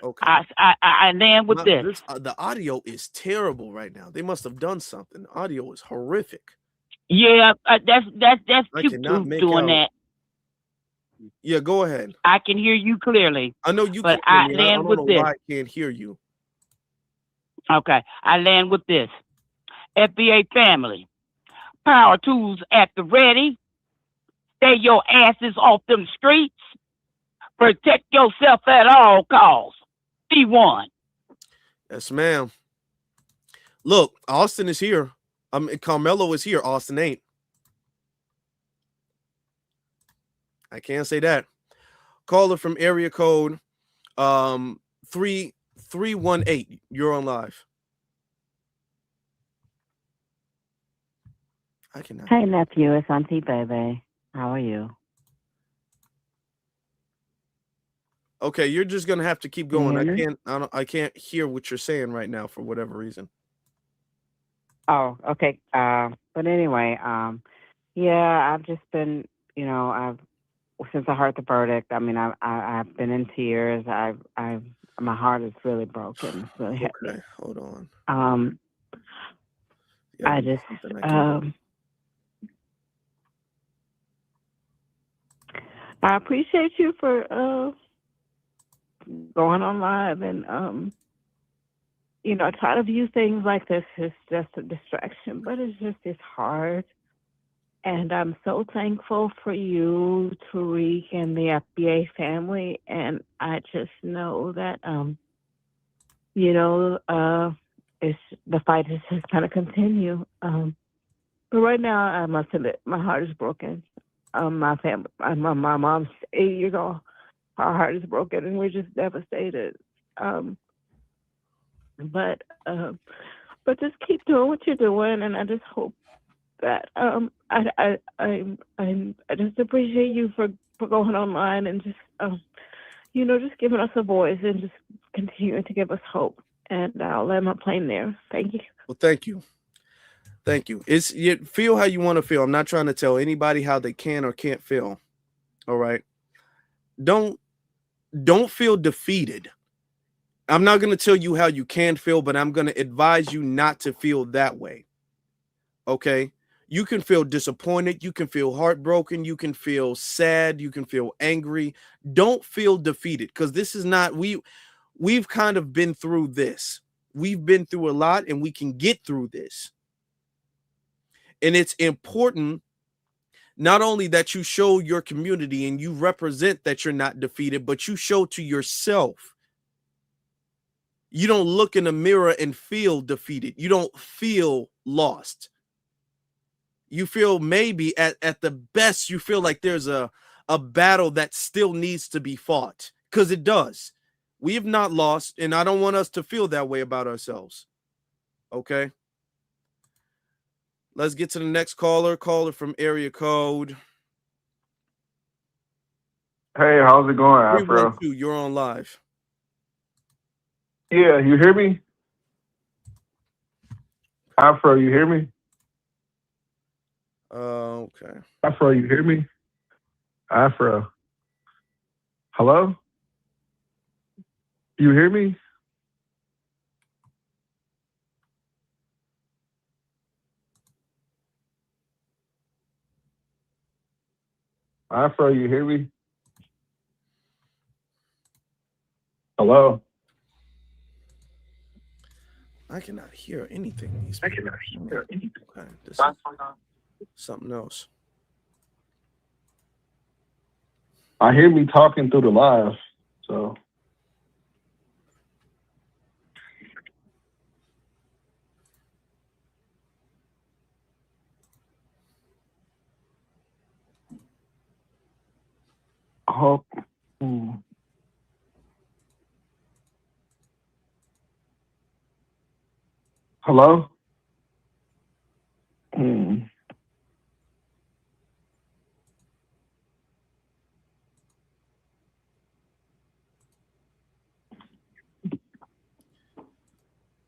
Okay. I land with this. The audio is terrible right now. They must have done something. The audio is horrific. Yeah, that's YouTube doing that. Yeah, go ahead. I can hear you clearly. I know you but can hear me. I land with this. Why I can't hear you. Okay, I land with this. FBA family, power tools at the ready. Stay your asses off them streets. Protect yourself at all costs. Be one. Yes, ma'am. Look, Austin is here. Karmelo is here. Austin ain't. I can't say that. Caller from area code 3318. You're on live. I cannot. Hey, nephew, it's Auntie Baby. How are you? Okay, you're just gonna have to keep Can you going. hear me? I can't hear what you're saying right now for whatever reason. Oh, okay. But anyway, yeah, I've just been, since I heard the verdict, I mean, I've been in tears. My heart is really broken. It's really heavy. Okay, hold on. I just, I appreciate you for going on live and I try to view things like this as just a distraction, but it's hard. And I'm so thankful for you, Tariq, and the FBA family. And I just know that it's the fight is just gonna continue. But right now, I must admit, my heart is broken. My family, my mom's 8 years old. Our heart is broken, and we're just devastated. But just keep doing what you're doing, and I just hope that I just appreciate you for going online and just just giving us a voice and just continuing to give us hope. And I'll let my plane there. Thank you. Well, thank you. Thank you. You feel how you want to feel. I'm not trying to tell anybody how they can or can't feel. All right. Don't feel defeated. I'm not going to tell you how you can feel, but I'm going to advise you not to feel that way. Okay. You can feel disappointed. You can feel heartbroken. You can feel sad. You can feel angry. Don't feel defeated, because this is not, we've kind of been through this. We've been through a lot, and we can get through this. And it's important not only that you show your community and you represent that you're not defeated, but you show to yourself. You don't look in the mirror and feel defeated. You don't feel lost. You feel maybe at the best, you feel like there's a battle that still needs to be fought, because it does. We have not lost, and I don't want us to feel that way about ourselves. Okay? Let's get to the next caller. Caller from area code. Hey, how's it going, Afro? 312, you're on live. Yeah, you hear me? Afro, you hear me? Okay. Afro, you hear me? Afro. Hello? You hear me? Afro, you hear me? Hello? I cannot hear anything. I cannot hear anything. Okay, this is something else. I hear me talking through the live, so. Oh. Hello?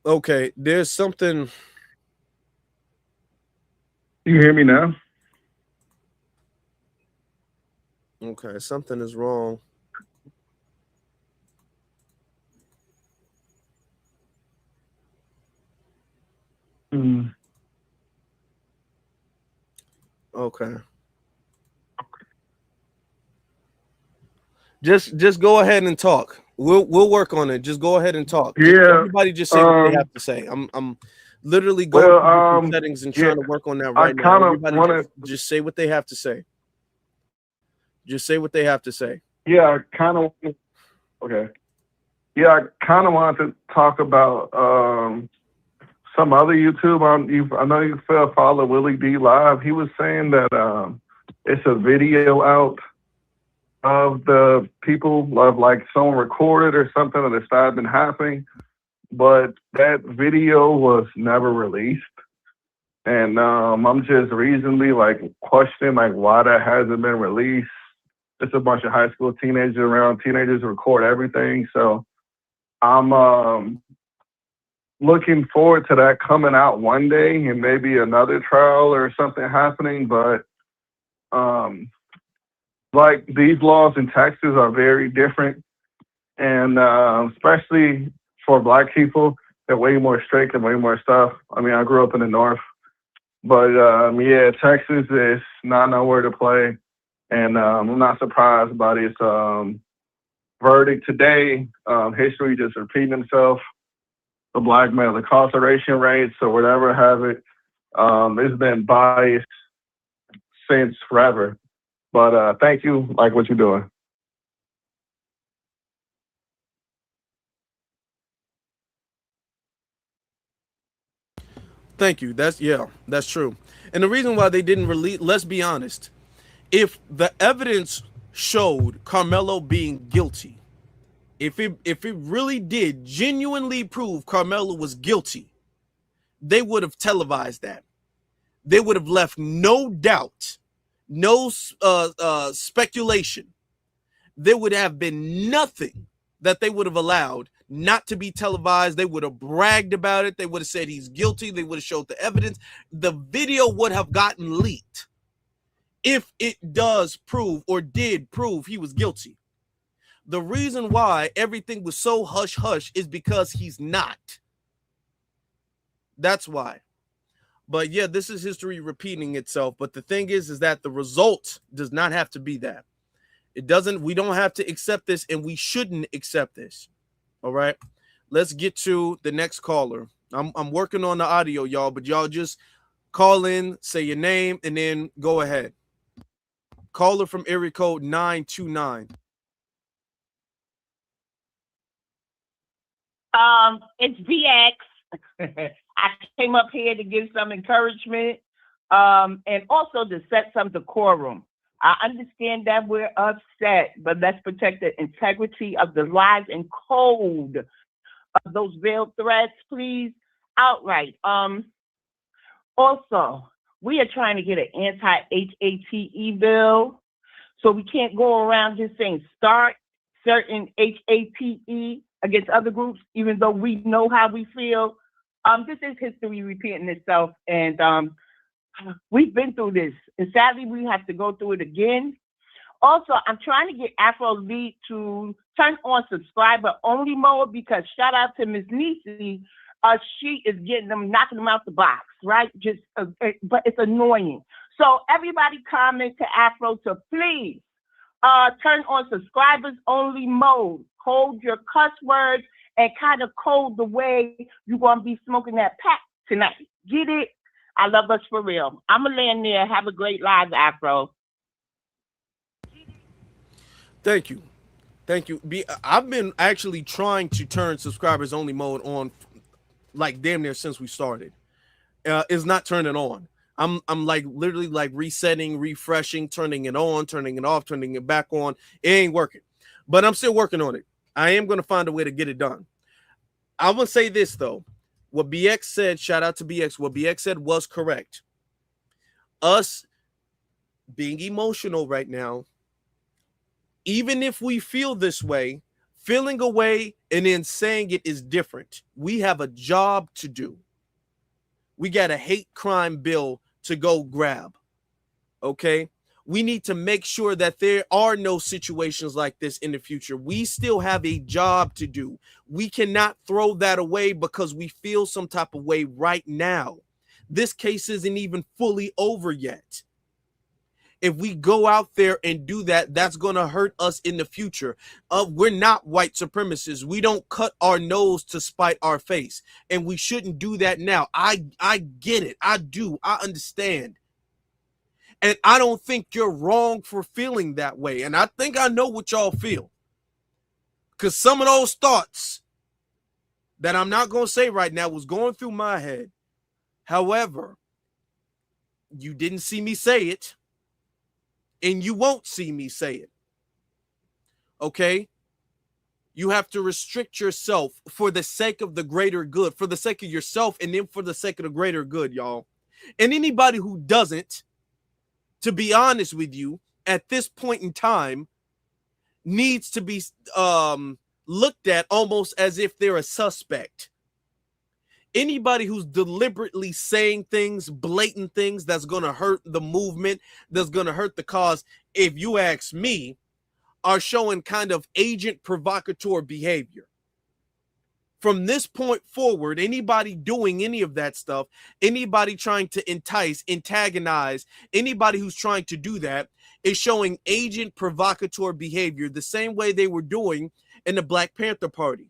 Okay, there's something. You hear me now? Okay, something is wrong. Okay. Just go ahead and talk. We'll work on it. Just go ahead and talk. Yeah. Everybody just say what they have to say. I'm literally going through settings and trying to work on that right now. Everybody just say what they have to say. Just say what they have to say. Yeah, I kind of. Okay. Yeah, I kind of wanted to talk about some other YouTube. I know you follow Willie D Live. He was saying that it's a video out of the people of like someone recorded or something that started been happening, but that video was never released. And I'm just reasonably like questioning like why that hasn't been released. It's a bunch of high school teenagers around. Teenagers record everything, so I'm looking forward to that coming out one day and maybe another trial or something happening. But like these laws in Texas are very different, and especially for Black people, they're way more strict and way more stuff. I mean, I grew up in the North, but yeah, Texas is not nowhere to play, and I'm not surprised by this verdict today. History just repeating itself. The Black male incarceration rates or whatever have it, it's been biased since forever. But thank you, like what you're doing. Thank you. That's true. And the reason why they didn't release, let's be honest, if the evidence showed Karmelo being guilty, if it really did genuinely prove Karmelo was guilty, they would have televised that. They would have left no doubt, no speculation. There would have been nothing that they would have allowed not to be televised. They would have bragged about it. They would have said he's guilty. They would have showed the evidence. The video would have gotten leaked if it does prove or did prove he was guilty. The reason why everything was so hush-hush is because he's not. That's why. But yeah, this is history repeating itself. But the thing is that the result does not have to be that. It doesn't. We don't have to accept this, and we shouldn't accept this. All right. Let's get to the next caller. I'm working on the audio, y'all, but y'all just call in, say your name, and then go ahead. Caller from area code 929. It's VX. I came up here to give some encouragement and also to set some decorum. I understand that we're upset, but let's protect the integrity of the lives and code of those veiled threats, please, outright. Also, we are trying to get an anti-HATE bill, so we can't go around just saying start certain HATE against other groups, even though we know how we feel. This is history repeating itself, and we've been through this, and sadly, we have to go through it again. Also, I'm trying to get Afro Lead to turn on subscriber only mode because shout out to Miss Nisi, she is getting them, knocking them out the box, right? Just, but it's annoying. So everybody comment to Afro to please turn on subscribers only mode. Hold your cuss words and kind of code the way you're gonna be smoking that pack tonight. Get it? I love us for real. I'm gonna land there. Have a great live, Afro. Thank you. I've been actually trying to turn subscribers only mode on like damn near since we started. It's not turning on. I'm like literally like resetting, refreshing, turning it on, turning it off, turning it back on. It ain't working, but I'm still working on it. I am going to find a way to get it done. I'm going to say this though. What BX said, shout out to BX. What BX said was correct. Us being emotional right now, even if we feel this way, feeling a way and then saying it is different. We have a job to do. We got a hate crime bill to go grab. Okay? We need to make sure that there are no situations like this in the future. We still have a job to do. We cannot throw that away because we feel some type of way right now. This case isn't even fully over yet. If we go out there and do that, that's going to hurt us in the future. We're not white supremacists. We don't cut our nose to spite our face. And we shouldn't do that now. I get it. I do. I understand. And I don't think you're wrong for feeling that way. And I think I know what y'all feel. Because some of those thoughts that I'm not going to say right now was going through my head. However, you didn't see me say it, and you won't see me say it. Okay? You have to restrict yourself for the sake of the greater good, for the sake of yourself, and then for the sake of the greater good, y'all. And anybody who doesn't, to be honest with you, at this point in time, needs to be looked at almost as if they're a suspect. Anybody who's deliberately saying things, blatant things that's going to hurt the movement, that's going to hurt the cause, if you ask me, are showing kind of agent provocateur behavior. From this point forward, anybody doing any of that stuff, anybody trying to entice, antagonize, anybody who's trying to do that is showing agent provocateur behavior the same way they were doing in the Black Panther Party.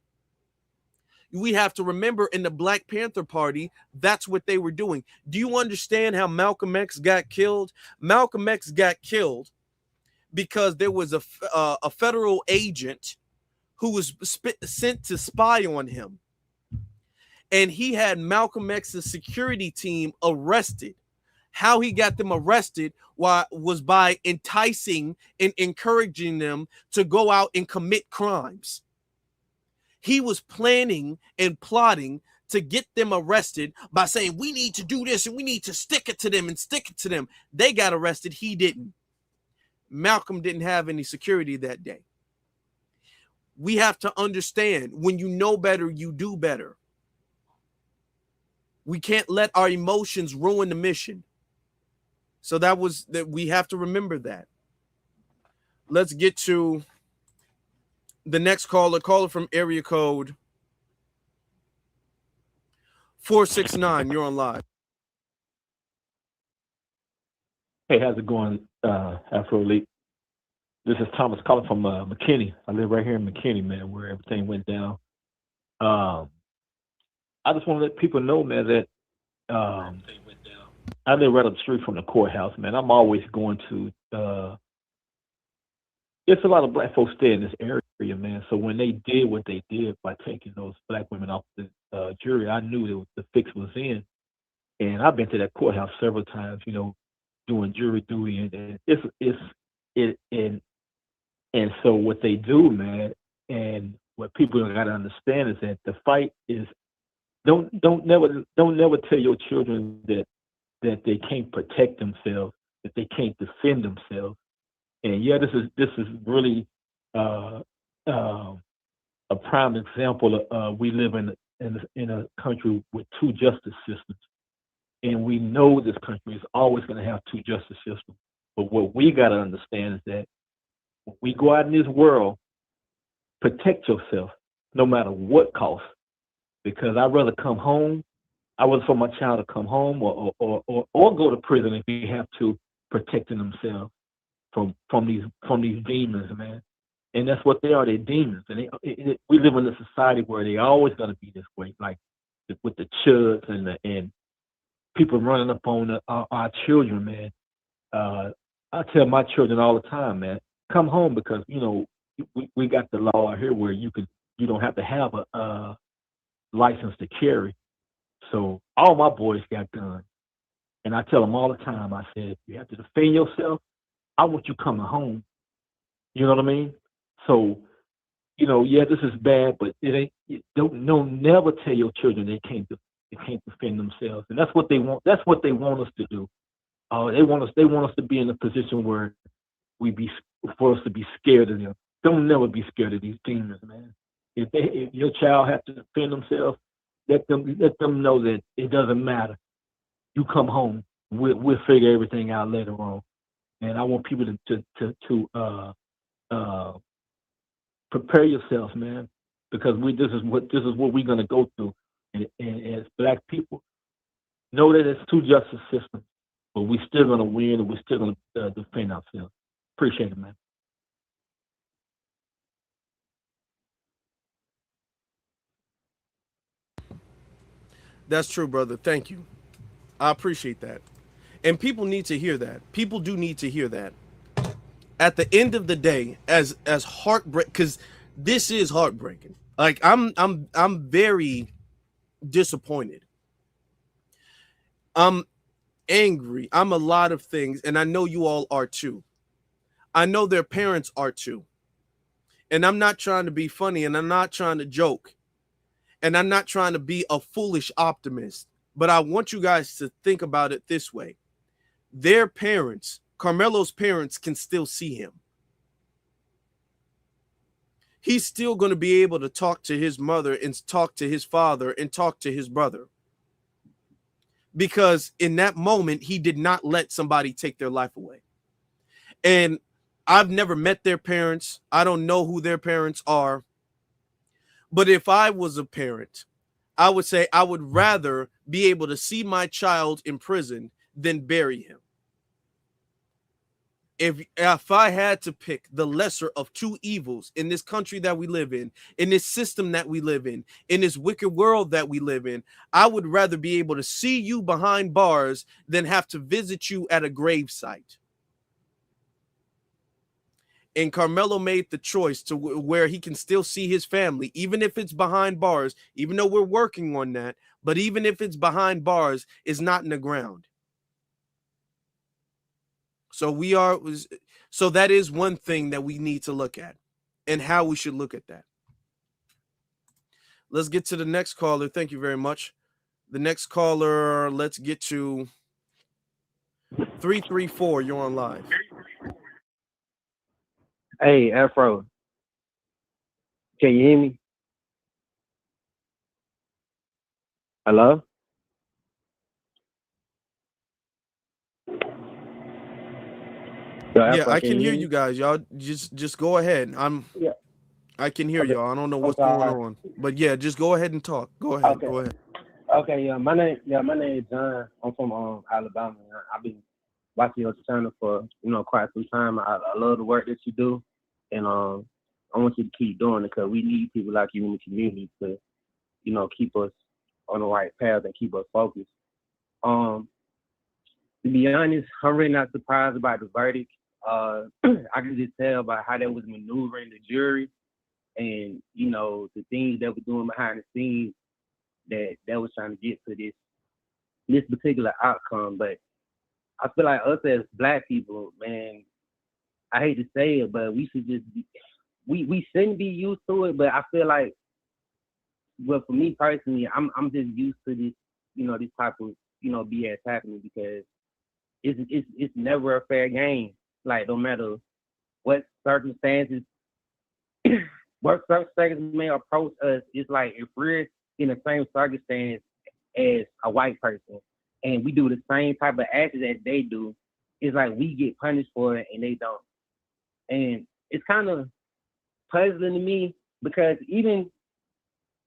We have to remember in the Black Panther Party, that's what they were doing. Do you understand how Malcolm X got killed? Malcolm X got killed because there was a federal agent who was sent to spy on him. And he had Malcolm X's security team arrested. How he got them arrested was by enticing and encouraging them to go out and commit crimes. He was planning and plotting to get them arrested by saying, we need to do this and we need to stick it to them and stick it to them. They got arrested. He didn't. Malcolm didn't have any security that day. We have to understand, when you know better, you do better. We can't let our emotions ruin the mission. So that we have to remember that. Let's get to the next caller from area code 469. You're on live. Hey, how's it going, Afro Elite? This is Thomas calling from McKinney. I live right here in McKinney, man, where everything went down. I just want to let people know, man, that I live right up the street from the courthouse, man. I'm always going to. There's a lot of black folks stay in this area, man. So when they did what they did by taking those black women off the jury, I knew that the fix was in. And I've been to that courthouse several times, you know, doing jury duty, and so what they do, man, and what people got to understand is that the fight is don't never tell your children that they can't protect themselves, that they can't defend themselves. And yeah, this is really a prime example of we live in a country with two justice systems, and we know this country is always going to have two justice systems. But what we got to understand is that when we go out in this world, protect yourself no matter what cost. Because I'd rather come home. I would for my child to come home or go to prison if we have to, protecting themselves from these demons, man. And that's what they are. They're demons. And we live in a society where they're always going to be this way, like with the chuds and people running up on our children, man. I tell my children all the time, man, come home, because you know we got the law out here where you don't have to have a license to carry. So all my boys got guns, and I tell them all the time. I said, you have to defend yourself. I want you coming home. You know what I mean? So, you know, yeah, this is bad, but it ain't. Don't never tell your children they can't defend themselves, and that's what they want. That's what they want us to do. They want us to be in a position where for us to be scared of them. Don't never be scared of these demons, man. If your child has to defend themselves, let them know that it doesn't matter. You come home, we'll figure everything out later on. And I want people to prepare yourselves, man, because this is what we're gonna go through. And as black people, know that it's two justice systems, but we're still gonna win, and we're still gonna defend ourselves. Appreciate it, man. That's true, brother. Thank you. I appreciate that. And people need to hear that. People do need to hear that. At the end of the day, as heartbreak, because this is heartbreaking. Like I'm very disappointed. I'm angry. I'm a lot of things, and I know you all are too. I know their parents are too. And I'm not trying to be funny, and I'm not trying to joke, and I'm not trying to be a foolish optimist, but I want you guys to think about it this way. Their parents, Karmelo's parents, can still see him. He's still going to be able to talk to his mother and talk to his father and talk to his brother. Because in that moment, he did not let somebody take their life away. And I've never met their parents. I don't know who their parents are. But if I was a parent, I would say I would rather be able to see my child in prison than bury him. If I had to pick the lesser of two evils in this country that we live in this system that we live in this wicked world that we live in, I would rather be able to see you behind bars than have to visit you at a gravesite. And Karmelo made the choice to where he can still see his family, even if it's behind bars, even though we're working on that. But even if it's behind bars, it's not in the ground. So that is one thing that we need to look at and how we should look at that. Let's get to the next caller. Thank you very much. The next caller, let's get to 334. You're on live. Hey, Afro. Can you hear me? Hello? Yo, Yeah, Afro, I can hear me? you guys. Y'all just go ahead. Yeah. I can hear Okay. y'all. I don't know what's going on. But yeah, just go ahead and talk. Go ahead. Okay. Go ahead. Okay, my name is John. I'm from Alabama. I've been watching your channel for quite some time. I love the work that you do, and I want you to keep doing it because we need people like you in the community to keep us on the right path and keep us focused. To be honest, I'm really not surprised about the verdict. I can just tell by how they was maneuvering the jury and the things they were doing behind the scenes that was trying to get to this particular outcome. But I feel like us as Black people, man, I hate to say it, but we should just we shouldn't be used to it. But I feel like, well, for me personally, I'm just used to this, this type of BS happening because it's never a fair game. Like no matter what circumstances, may approach us, it's like if we're in the same circumstance as a white person and we do the same type of actions that they do, it's like we get punished for it and they don't. And it's kind of puzzling to me because even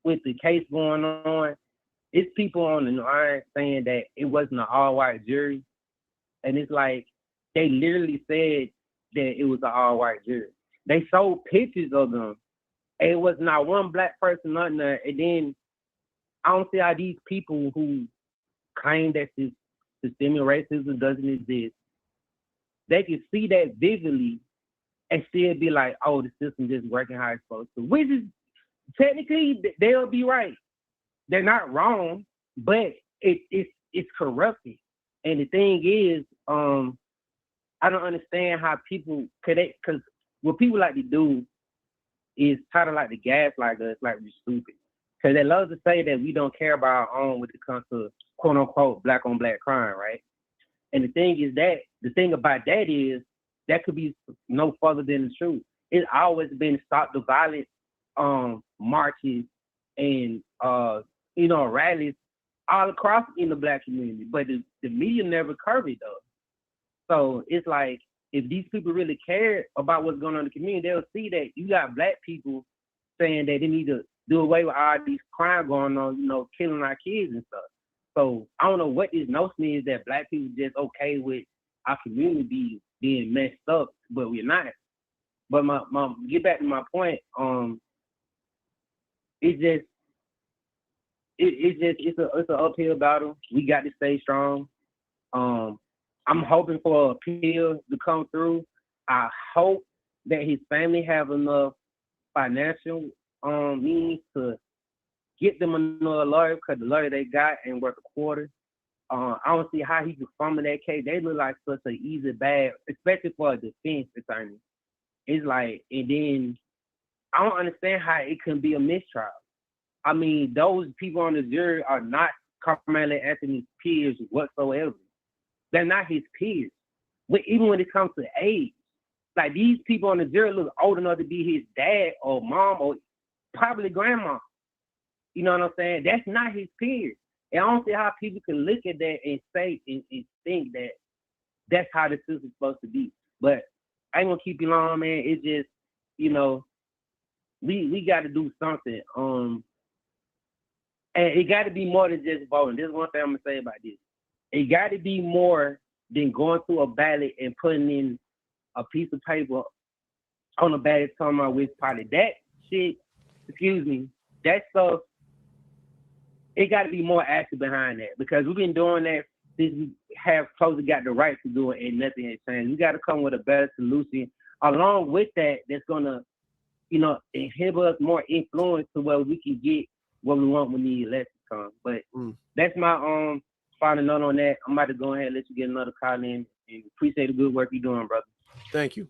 with the case going on, it's people on the line saying that it wasn't an all-white jury. And it's like they literally said that it was an all-white jury. They showed pictures of them. And it was not one Black person on there. And then I don't see how these people who claim that this systemic racism doesn't exist, they can see that visually and still be like, oh, the system just working how it's supposed to. Which is technically they'll be right. They're not wrong, but it's corrupted. And the thing is, I don't understand how people because what people like to do is kind of like to gaslight us like we're stupid. Because they love to say that we don't care about our own when it comes to quote unquote Black on Black crime, right? And the thing about that is that could be no further than the truth. It's always been stop the violence marches and rallies all across in the Black community, but the media never covered it though. So it's like if these people really cared about what's going on in the community, they'll see that you got Black people saying that they need to do away with all these crimes going on, killing our kids and stuff. So I don't know what this notion is that Black people just okay with our community being messed up, but we're not. But my get back to my point, it's an uphill battle. We got to stay strong. I'm hoping for an appeal to come through. I hope that his family have enough financial means to get them another lawyer because the lawyer they got ain't worth a quarter. I don't see how he could fumble that case. They look like such an easy bag, especially for a defense attorney. It's like, and then I don't understand how it can be a mistrial. I mean, those people on the jury are not Karmelo Anthony's peers whatsoever. They're not his peers. Even when it comes to age, like these people on the jury look old enough to be his dad or mom or probably grandma. You know what I'm saying? That's not his peers. And I don't see how people can look at that and say and think that that's how the system's supposed to be. But I ain't gonna keep you long, man. It's just, you know, we got to do something. And it got to be more than just voting. This is one thing I'm gonna say about this. It got to be more than going through a ballot and putting in a piece of paper on a ballot talking about which party. That shit, that stuff. It got to be more action behind that because we've been doing that since we have closely got the right to do it and nothing has changed. We got to come with a better solution along with that that's going to, you know, inhibit us more influence to where we can get what we want when the election comes. But that's my final note on that. I'm about to go ahead and let you get another call in and appreciate the good work you're doing, brother. Thank you.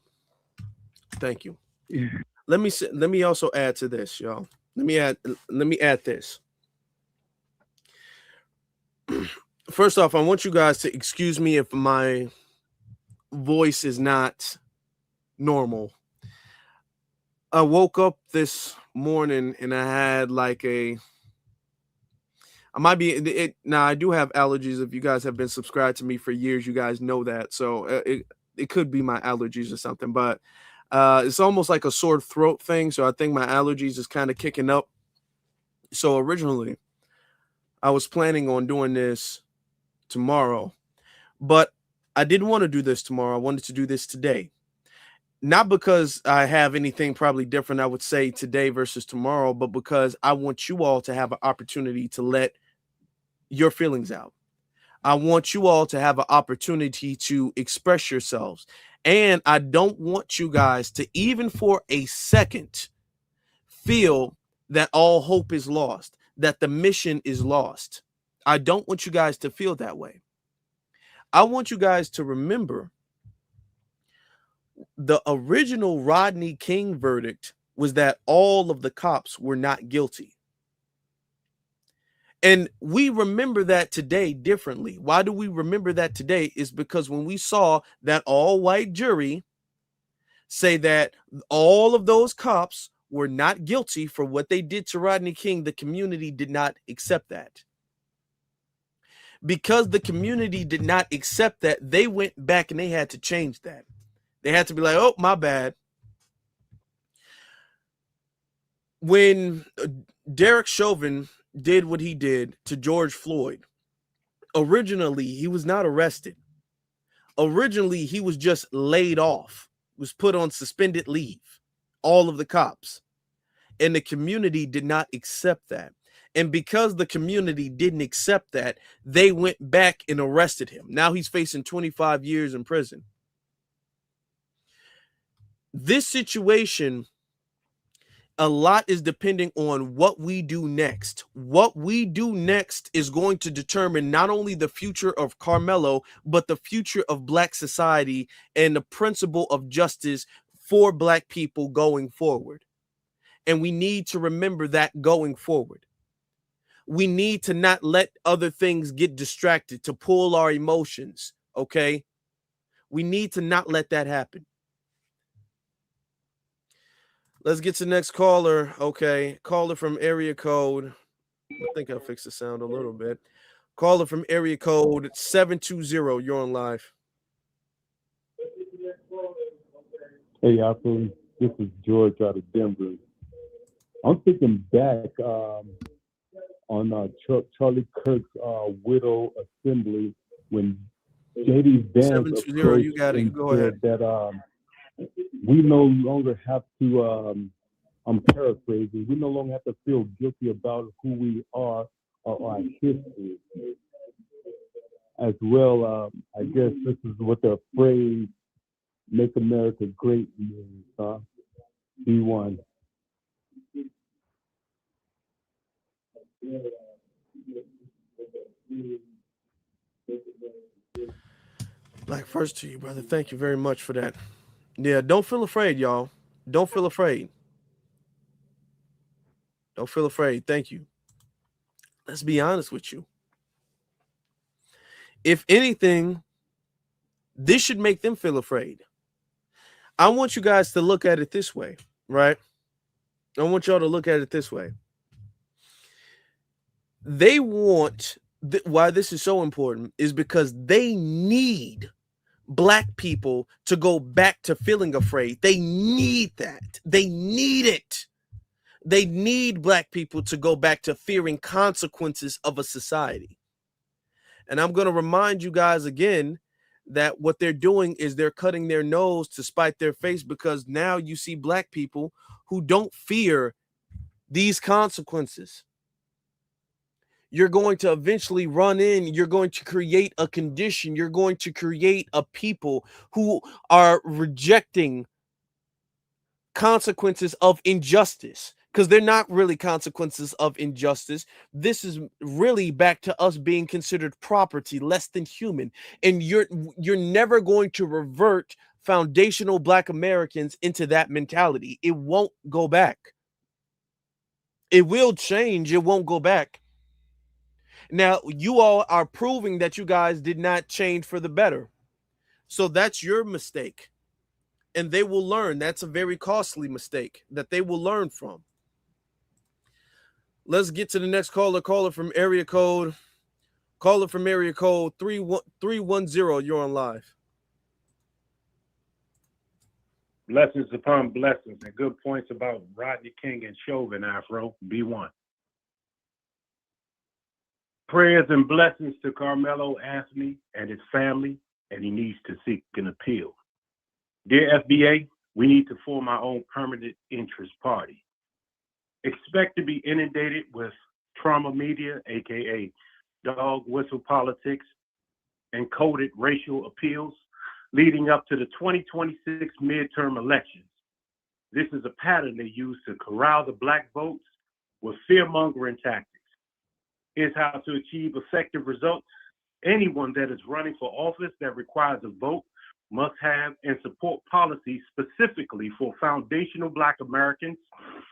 Let me also add to this, y'all. Let me add this. First off, I want you guys to excuse me if my voice is not normal. I woke up this morning and I had like I do have allergies. If you guys have been subscribed to me for years, you guys know that. So it could be my allergies or something, but it's almost like a sore throat thing. So I think my allergies is kind of kicking up. So originally I was planning on doing this tomorrow, but I didn't want to do this tomorrow. I wanted to do this today. Not because I have anything probably different I would say today versus tomorrow, but because I want you all to have an opportunity to let your feelings out. I want you all to have an opportunity to express yourselves. And I don't want you guys to even for a second feel that all hope is lost, that the mission is lost. I don't want you guys to feel that way. I want you guys to remember the original Rodney King verdict was that all of the cops were not guilty. And we remember that today differently. Why do we remember that today? Is because when we saw that all-white jury say that all of those cops were not guilty for what they did to Rodney King, the community did not accept that. Because the community did not accept that, they went back and they had to change that. They had to be like, oh, my bad. When Derek Chauvin did what he did to George Floyd, originally he was not arrested. Originally he was just laid off, was put on suspended leave, all of the cops. And the community did not accept that. And because the community didn't accept that, they went back and arrested him. Now he's facing 25 years in prison. This situation, a lot is depending on what we do next. What we do next is going to determine not only the future of Karmelo, but the future of Black society and the principle of justice for Black people going forward. And we need to remember that going forward. We need to not let other things get distracted, to pull our emotions, okay? We need to not let that happen. Let's get to the next caller. Okay, caller from area code. I think I'll fix the sound a little bit. Caller from area code 720. You're on live. Hey, Afro. This is George out of Denver. I'm thinking back on Charlie Kirk's widow assembly when J.D. Vance 720. You got it. You go ahead. That we no longer have to, I'm paraphrasing, we no longer have to feel guilty about who we are or our history. As well, I guess this is what the phrase, make America great means, huh? Be one. Black first to you, brother. Thank you very much for that. Yeah, don't feel afraid, y'all. Don't feel afraid. Don't feel afraid. Thank you. Let's be honest with you. If anything, this should make them feel afraid. I want you guys to look at it this way, right? I want y'all to look at it this way. They want, why this is so important is because they need Black people to go back to feeling afraid. They need that. They need it. They need Black people to go back to fearing consequences of a society. And I'm going to remind you guys again that what they're doing is they're cutting their nose to spite their face, because now you see Black people who don't fear these consequences. You're going to eventually run in, you're going to create a condition, you're going to create a people who are rejecting consequences of injustice, because they're not really consequences of injustice. This is really back to us being considered property, less than human. And you're never going to revert foundational Black Americans into that mentality. It won't go back. It will change, it won't go back. Now, you all are proving that you guys did not change for the better. So that's your mistake. And they will learn. That's a very costly mistake that they will learn from. Let's get to the next caller. Caller from area code 310. You're on live. Blessings upon blessings and good points about Rodney King and Chauvin, Afro. B1. Prayers and blessings to Karmelo Anthony and his family, and he needs to seek an appeal. Dear FBA, we need to form our own permanent interest party. Expect to be inundated with trauma media, aka dog whistle politics, and coded racial appeals leading up to the 2026 midterm elections. This is a pattern they use to corral the Black votes with fear-mongering tactics. Here's how to achieve effective results. Anyone that is running for office that requires a vote must have and support policies specifically for foundational Black Americans,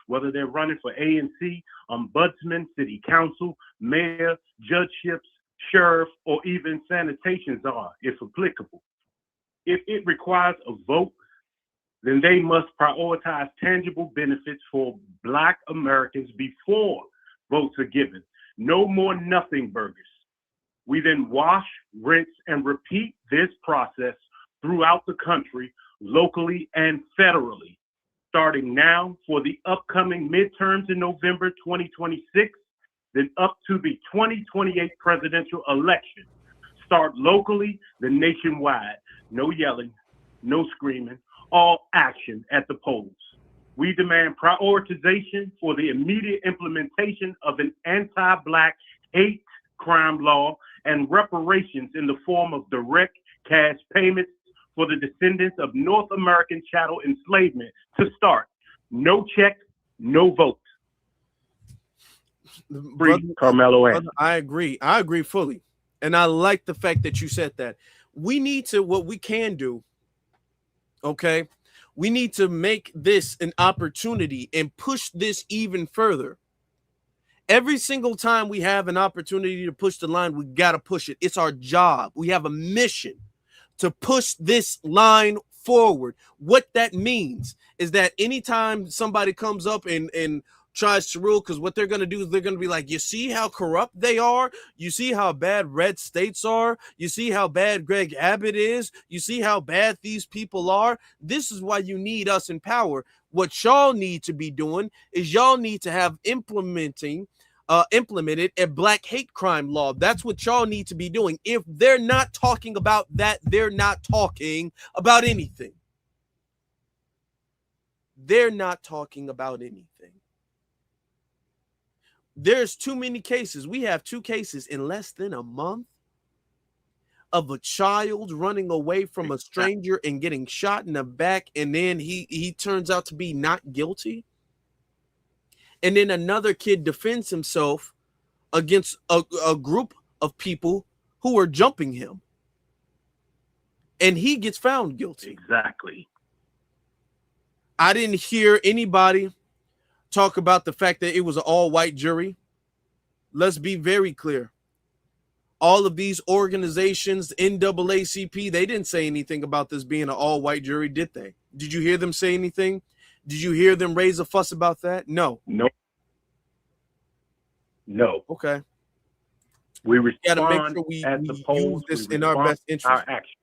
whether they're running for ANC, ombudsman, city council, mayor, judgeships, sheriff, or even sanitation czar, if applicable. If it requires a vote, then they must prioritize tangible benefits for Black Americans before votes are given. No more nothing burgers. We then wash, rinse, and repeat this process throughout the country, locally and federally, starting now for the upcoming midterms in November 2026, then up to the 2028 presidential election. Start locally, then nationwide. No yelling, no screaming, all action at the polls. We demand prioritization for the immediate implementation of an anti-Black hate crime law and reparations in the form of direct cash payments for the descendants of North American chattel enslavement to start. No check, no vote. Free Karmelo Anthony. I agree fully. And I like the fact that you said that. We need to, what we can do, okay? We need to make this an opportunity and push this even further. Every single time we have an opportunity to push the line, we got to push it. It's our job. We have a mission to push this line forward. What that means is that anytime somebody comes up and tries to rule, because what they're going to do is they're going to be like, you see how corrupt they are? You see how bad red states are? You see how bad Greg Abbott is? You see how bad these people are? This is why you need us in power. What y'all need to be doing is y'all need to have implemented a Black hate crime law. That's what y'all need to be doing. If they're not talking about that, they're not talking about anything. They're not talking about anything. There's too many cases. We have 2 cases in less than a month of a child running away from a stranger and getting shot in the back, and then he turns out to be not guilty. And then another kid defends himself against a group of people who are jumping him. And he gets found guilty. Exactly. I didn't hear anybody talk about the fact that it was an all-white jury. Let's be very clear. All of these organizations, NAACP, they didn't say anything about this being an all-white jury, did they? Did you hear them say anything? Did you hear them raise a fuss about that? No. No. Okay. We gotta make respond sure we at the use polls. this We in our respond best to interest. our action.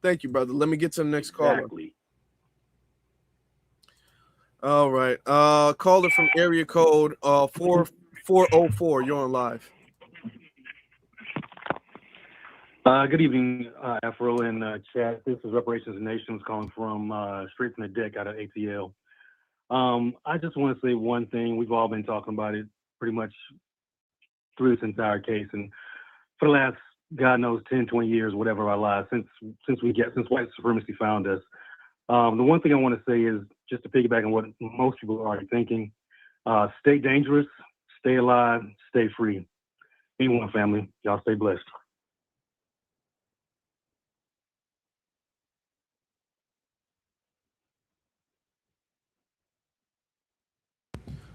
Thank you, brother. Let me get to the next caller. Exactly. All right. Caller from area code 4404. You're on live. Good evening, Afro and chat. This is Reparations Nations calling from straight from the deck out of ATL. I just want to say one thing. We've all been talking about it pretty much through this entire case, and for the last, God knows, 10, 20 years, whatever of our lives, since white supremacy found us. The one thing I want to say is, just to piggyback on what most people are already thinking, stay dangerous, stay alive, stay free. Be one, family. Y'all stay blessed.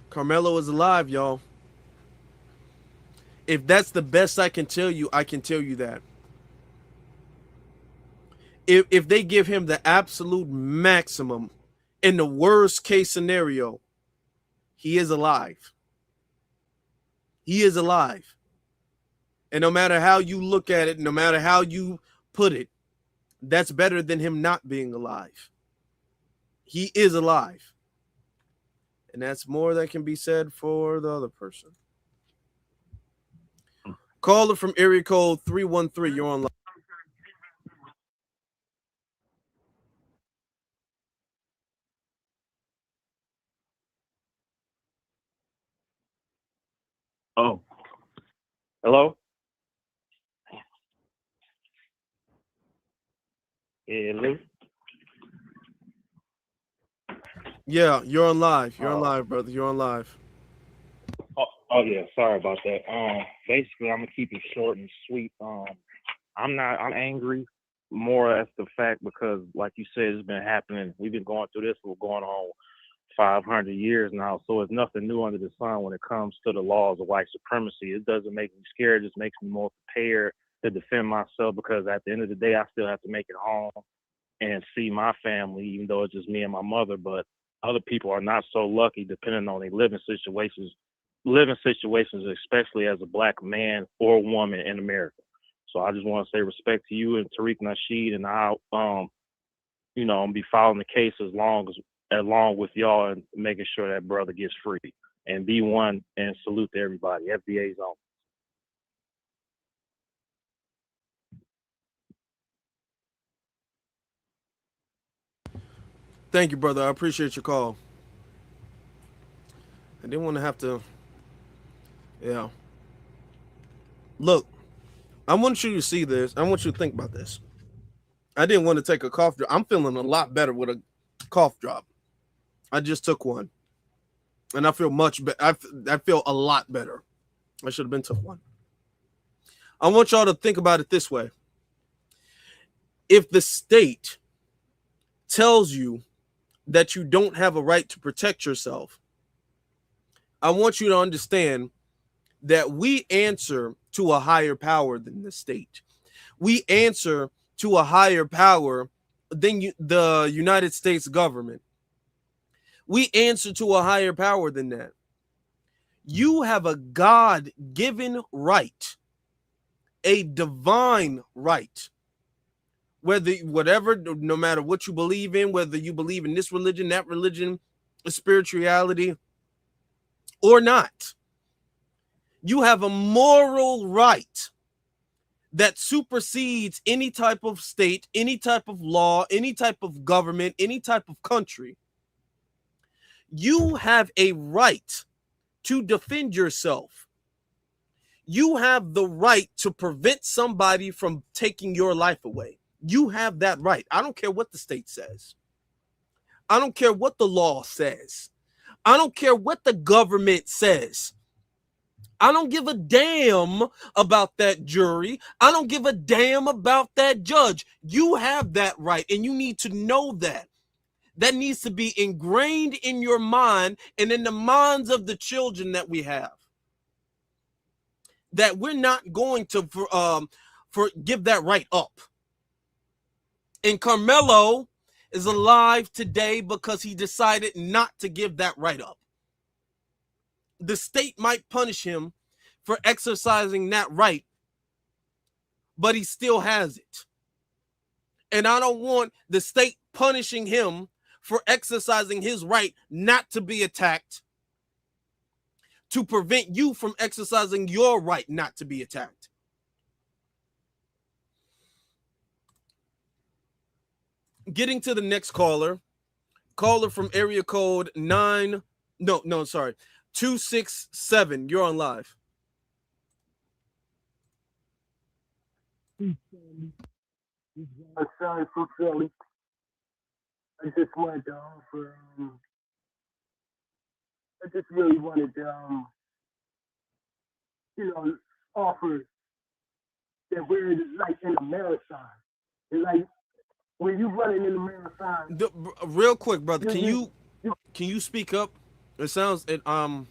Karmelo is alive, y'all. If that's the best I can tell you, I can tell you that. If they give him the absolute maximum in the worst case scenario, he is alive. He is alive. And no matter how you look at it, no matter how you put it, that's better than him not being alive. He is alive. And that's more that can be said for the other person. Caller from area code 313. You're on live. Oh. Hello? Hello? Yeah, you're on live. You're on live, brother. You're on live. Oh yeah, sorry about that. Basically, I'm gonna keep it short and sweet. I'm angry more at the fact because, like you said, it's been happening. We've been going through this for going on 500 years now, so it's nothing new under the sun when it comes to the laws of white supremacy. It doesn't make me scared; it just makes me more prepared to defend myself, because at the end of the day, I still have to make it home and see my family, even though it's just me and my mother. But other people are not so lucky, depending on their living situations, especially as a black man or woman in America. So I just want to say respect to you and Tariq Nasheed, and I'll be following the case along with y'all and making sure that brother gets free. And be one, and salute to everybody. FBA's on. Thank you, brother. I appreciate your call. I didn't want to have to. Yeah. Look, I want you to see this. I want you to think about this. I didn't want to take a cough drop. I'm feeling a lot better with a cough drop. I just took one, and I feel much better. I feel a lot better. I should have been took one. I want y'all to think about it this way. If the state tells you that you don't have a right to protect yourself, I want you to understand that we answer to a higher power than the state. We answer to a higher power than the United States government. We answer to a higher power than that. You have a God-given right, a divine right. No matter what you believe in, whether you believe in this religion, that religion, spirituality, or not, you have a moral right that supersedes any type of state, any type of law, any type of government, any type of country. You have a right to defend yourself. You have the right to prevent somebody from taking your life away. You have that right. I don't care what the state says. I don't care what the law says. I don't care what the government says. I don't give a damn about that jury. I don't give a damn about that judge. You have that right, and you need to know that. That needs to be ingrained in your mind and in the minds of the children that we have. That we're not going to give that right up. And Karmelo is alive today because he decided not to give that right up. The state might punish him for exercising that right, but he still has it. And I don't want the state punishing him for exercising his right not to be attacked to prevent you from exercising your right not to be attacked. Getting to the next caller from area code 267. You're on live. Sorry for Philly. I just wanted to offer. I just really wanted to, offer that we're like in a marathon. It's like when you're running in a marathon. Real quick, brother, can you speak up? It sounds I'm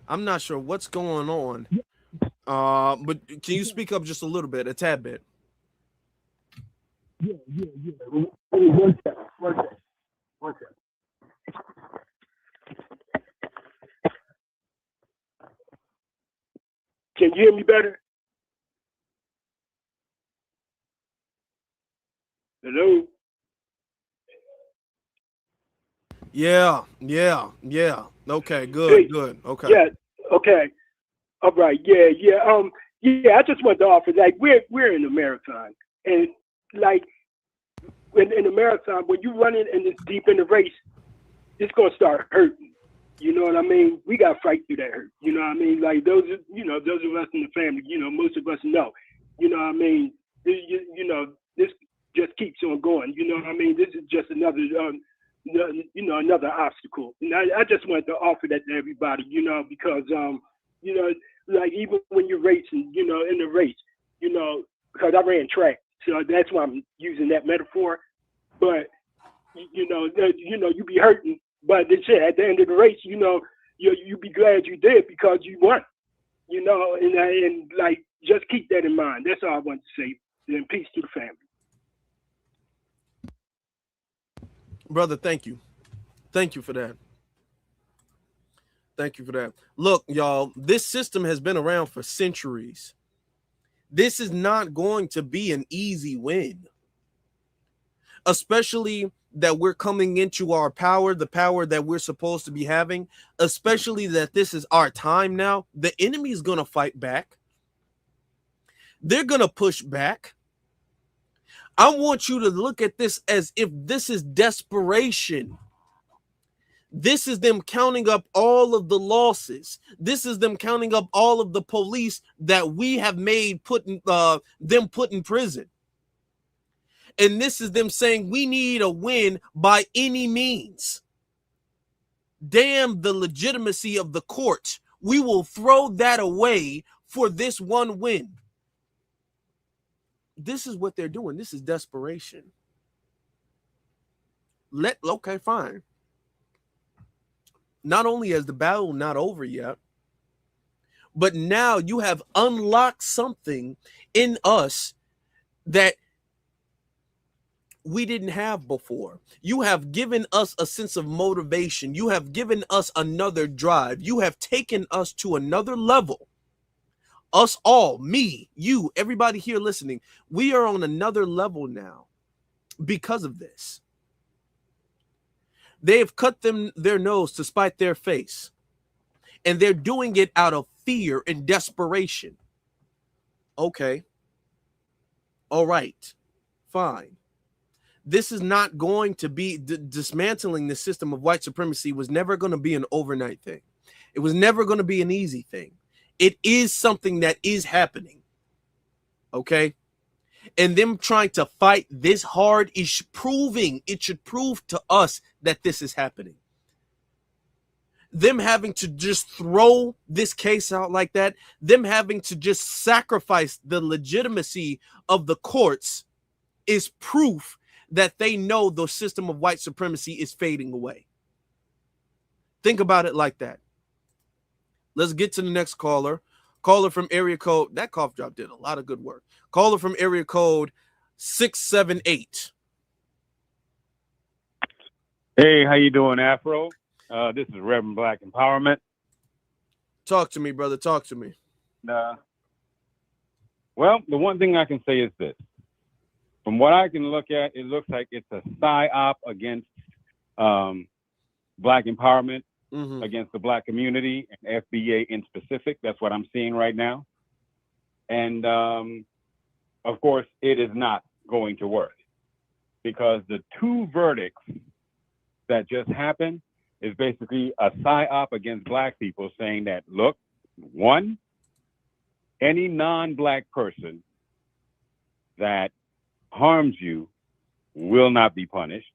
not sure what's going on. But can you speak up just a little bit, a tad bit? Yeah. One second. Can you hear me better? Hello? Yeah. Okay, good. Okay. Yeah, okay. All right, yeah. I just want to offer, like, we're in a marathon. And, like, in the marathon, when you're running and it's deep in the race, it's going to start hurting. You know what I mean? We got to fight through that hurt. You know what I mean? Like, those of us in the family, most of us know. You know what I mean? This just keeps on going. You know what I mean? This is just another, another obstacle. And I just wanted to offer that to everybody, because, like, even when you're racing, in the race, because I ran track. So that's why I'm using that metaphor. But, you be hurting. But at the end of the race, you be glad you did because you won. And like, just keep that in mind. That's all I want to say. And peace to the family. Brother, thank you. Thank you for that. Look, y'all, this system has been around for centuries. This is not going to be an easy win. Especially that we're coming into our power, the power that we're supposed to be having, especially that this is our time now. The enemy is going to fight back. They're going to push back. I want you to look at this as if this is desperation. This is them counting up all of the losses. This is them counting up all of the police that we have made put in prison. And this is them saying we need a win by any means. Damn the legitimacy of the court. We will throw that away for this one win. This is what they're doing. This is desperation. Okay, fine. Not only is the battle not over yet, but now you have unlocked something in us that we didn't have before. You have given us a sense of motivation. You have given us another drive. You have taken us to another level. Us all, me, you, everybody here listening, we are on another level now because of this. They have cut their nose to spite their face. And they're doing it out of fear and desperation. Okay. All right. Fine. This is not going to be dismantling the system of white supremacy was never going to be an overnight thing. It was never going to be an easy thing. It is something that is happening. Okay. And them trying to fight this hard is proving, it should prove to us that this is happening. them having to just throw this case out like that, them having to just sacrifice the legitimacy of the courts is proof that they know the system of white supremacy is fading away. Think about it like that. Let's get to the next caller. Caller from area code, that cough drop did a lot of good work. Caller from area code 678. Hey, how you doing, Afro? This is Reverend Black Empowerment. Talk to me, brother. Talk to me. Well, the one thing I can say is this. From what I can look at, it looks like it's a psyop against Black empowerment, against the Black community and FBA in specific. That's what I'm seeing right now. And of course, it is not going to work because the two verdicts that just happened is basically a psyop against Black people saying that, look, one, any non-Black person that harms you will not be punished.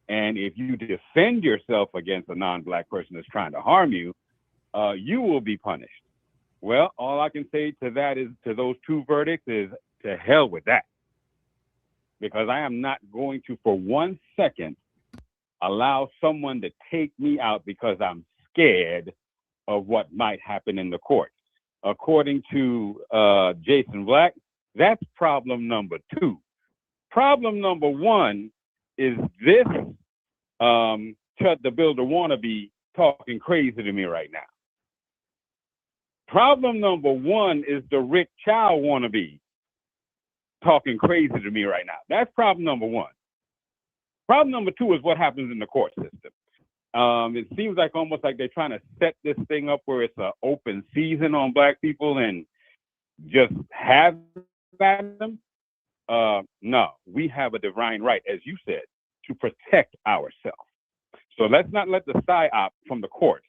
And if you defend yourself against a non-Black person that's trying to harm you, you will be punished. Well, all I can say to that is, to those two verdicts, is to hell with that. Because I am not going to, for 1 second, allow someone to take me out because I'm scared of what might happen in the court. According to Jason Black, that's problem number 2. Problem number 1 is this Chud the Builder wannabe talking crazy to me right now. Problem number 1 is the Rick Chow wannabe talking crazy to me right now. That's problem number 1. Problem number 2 is what happens in the court system. It seems like almost like they're trying to set this thing up where it's an open season on Black people and just have at them. No, we have a divine right, as you said, to protect ourselves. So let's not let the psyop from the courts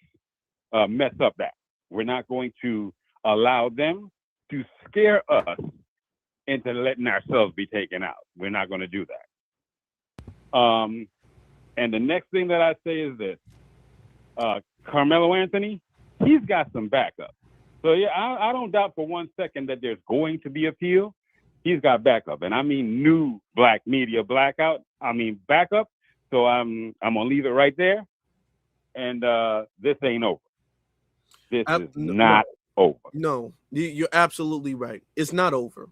mess up that. We're not going to allow them to scare us into letting ourselves be taken out. We're not going to do that. And the next thing that I say is this. Karmelo Anthony, he's got some backup. So yeah, I don't doubt for 1 second that there's going to be appeal. He's got backup, and I mean new Black media backup. So I'm gonna leave it right there. And this ain't over. This is not over. No, you're absolutely right. It's not over.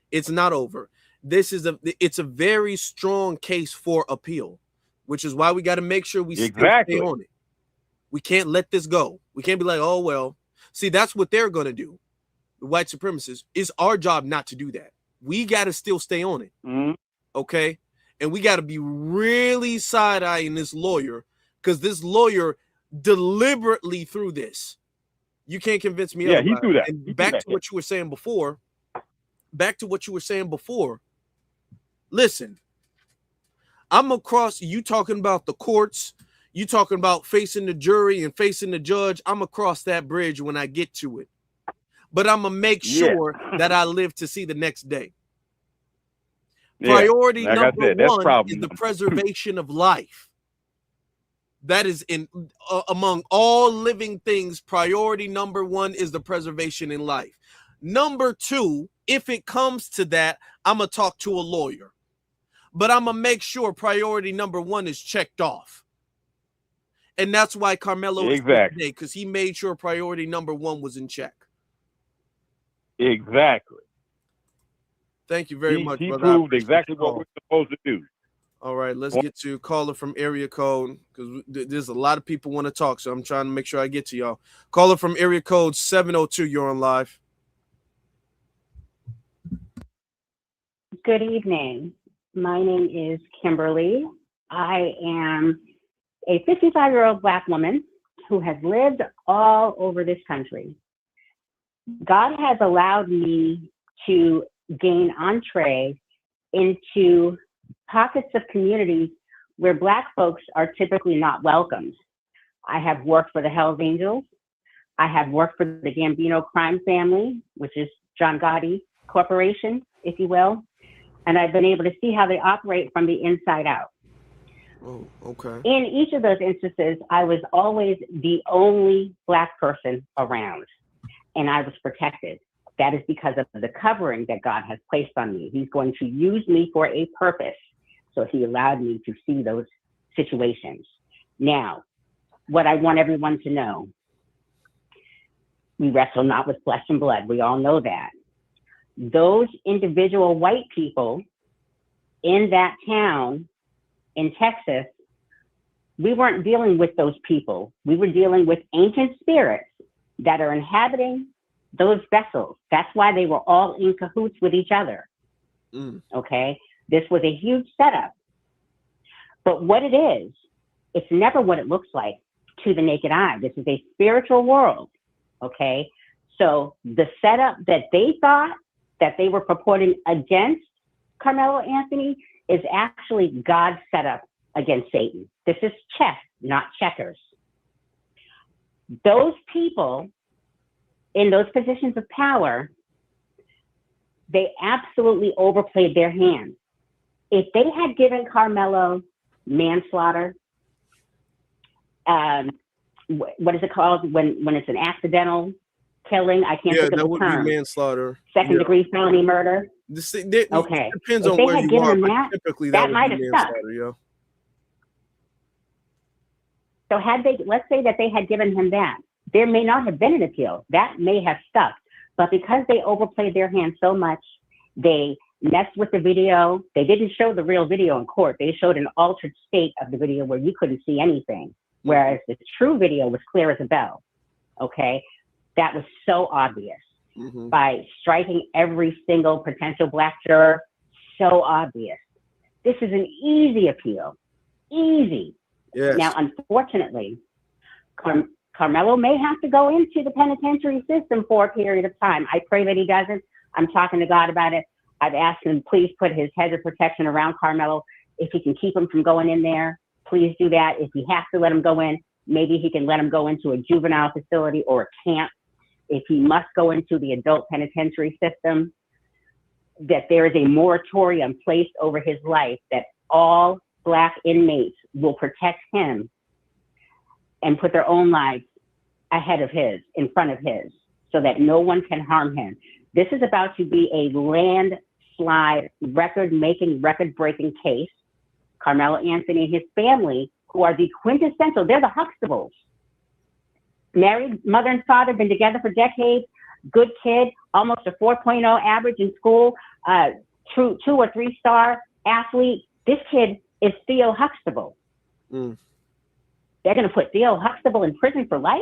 It's not over. It's a very strong case for appeal, which is why we got to make sure we stay on it. We can't let this go. We can't be like, oh, well, see, that's what they're going to do. The white supremacists. It's our job not to do that. We got to still stay on it. Okay. And we got to be really side-eyeing this lawyer, because this lawyer deliberately threw this. You can't convince me. Yeah, he threw that. And back to what you were saying before. Listen, I'm across, you talking about the courts, you talking about facing the jury and facing the judge. I'm across that bridge when I get to it. But I'm going to make sure that I live to see the next day. Priority number 1 is the preservation of life. That is among all living things, priority number 1 is the preservation in life. Number 2, if it comes to that, I'm going to talk to a lawyer. But I'm going to make sure priority number 1 is checked off. And that's why Karmelo is here today, because he made sure priority number 1 was in check. Exactly. Thank you very much, he brother. proved exactly what we're supposed to do. All right, let's get to caller from area code, because there's a lot of people want to talk, so I'm trying to make sure I get to y'all. Caller from area code 702, you're on live. Good evening. My name is Kimberly. I am a 55-year-old Black woman who has lived all over this country. God has allowed me to gain entree into pockets of communities where Black folks are typically not welcomed. I have worked for the Hells Angels. I have worked for the Gambino crime family, which is John Gotti Corporation, if you will. And I've been able to see how they operate from the inside out. Oh, okay. In each of those instances, I was always the only Black person around, and I was protected. That is because of the covering that God has placed on me. He's going to use me for a purpose. So he allowed me to see those situations. Now, what I want everyone to know, we wrestle not with flesh and blood. We all know that. Those individual white people in that town in Texas, we weren't dealing with those people. We were dealing with ancient spirits that are inhabiting those vessels. That's why they were all in cahoots with each other. Okay? This was a huge setup. But what it is, it's never what it looks like to the naked eye. This is a spiritual world. Okay? So the setup that they thought that they were purporting against Karmelo Anthony is actually God's setup against Satan. This is chess, not checkers. Those people in those positions of power, they absolutely overplayed their hand. If they had given Karmelo manslaughter, what is it called when it's an accidental killing? I can't think of the term. Yeah, that would be manslaughter. Second degree felony murder. Okay. It depends if on they where had you given are, him but that, typically that that might would be have stuck. manslaughter, yeah. So had they, let's say that they had given him that, there may not have been an appeal. That may have stuck. But because they overplayed their hand so much, they messed with the video. They didn't show the real video in court. They showed an altered state of the video where you couldn't see anything, whereas the true video was clear as a bell. Okay? That was so obvious. By striking every single potential Black juror, so obvious. This is an easy appeal. Easy. Yes. Now, unfortunately, Karmelo may have to go into the penitentiary system for a period of time. I pray that he doesn't. I'm talking to God about it. I've asked him, please put his hedge of protection around Karmelo. If he can keep him from going in there, please do that. If he has to let him go in, maybe he can let him go into a juvenile facility or a camp. If he must go into the adult penitentiary system, that there is a moratorium placed over his life, that all Black inmates will protect him and put their own lives ahead of his, in front of his, so that no one can harm him. This is about to be a landslide, record-making, record-breaking case. Karmelo Anthony and his family, who are the quintessential, they're the Huxtables. Married, mother and father, been together for decades, good kid, almost a 4.0 average in school, 2 or 3 star athlete. This kid is Theo Huxtable. They're going to put Theo Huxtable in prison for life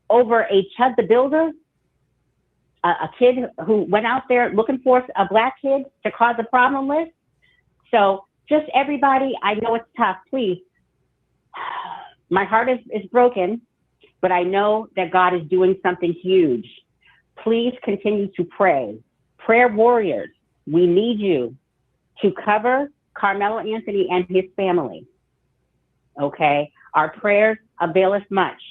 over a Chud the Builder, a kid who went out there looking for a Black kid to cause a problem with. So just everybody, I know it's tough, please. My heart is broken, but I know that God is doing something huge. Please continue to pray. Prayer warriors, we need you to cover Karmelo Anthony and his family. Okay? Our prayers avail us much.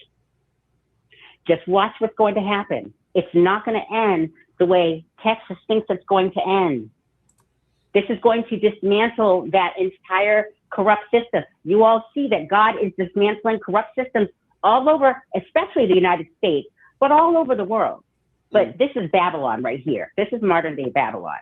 Just watch what's going to happen. It's not going to end the way Texas thinks it's going to end. This is going to dismantle that entire corrupt system. You all see that God is dismantling corrupt systems all over, especially the United States, but all over the world. But this is Babylon right here. This is modern day Babylon.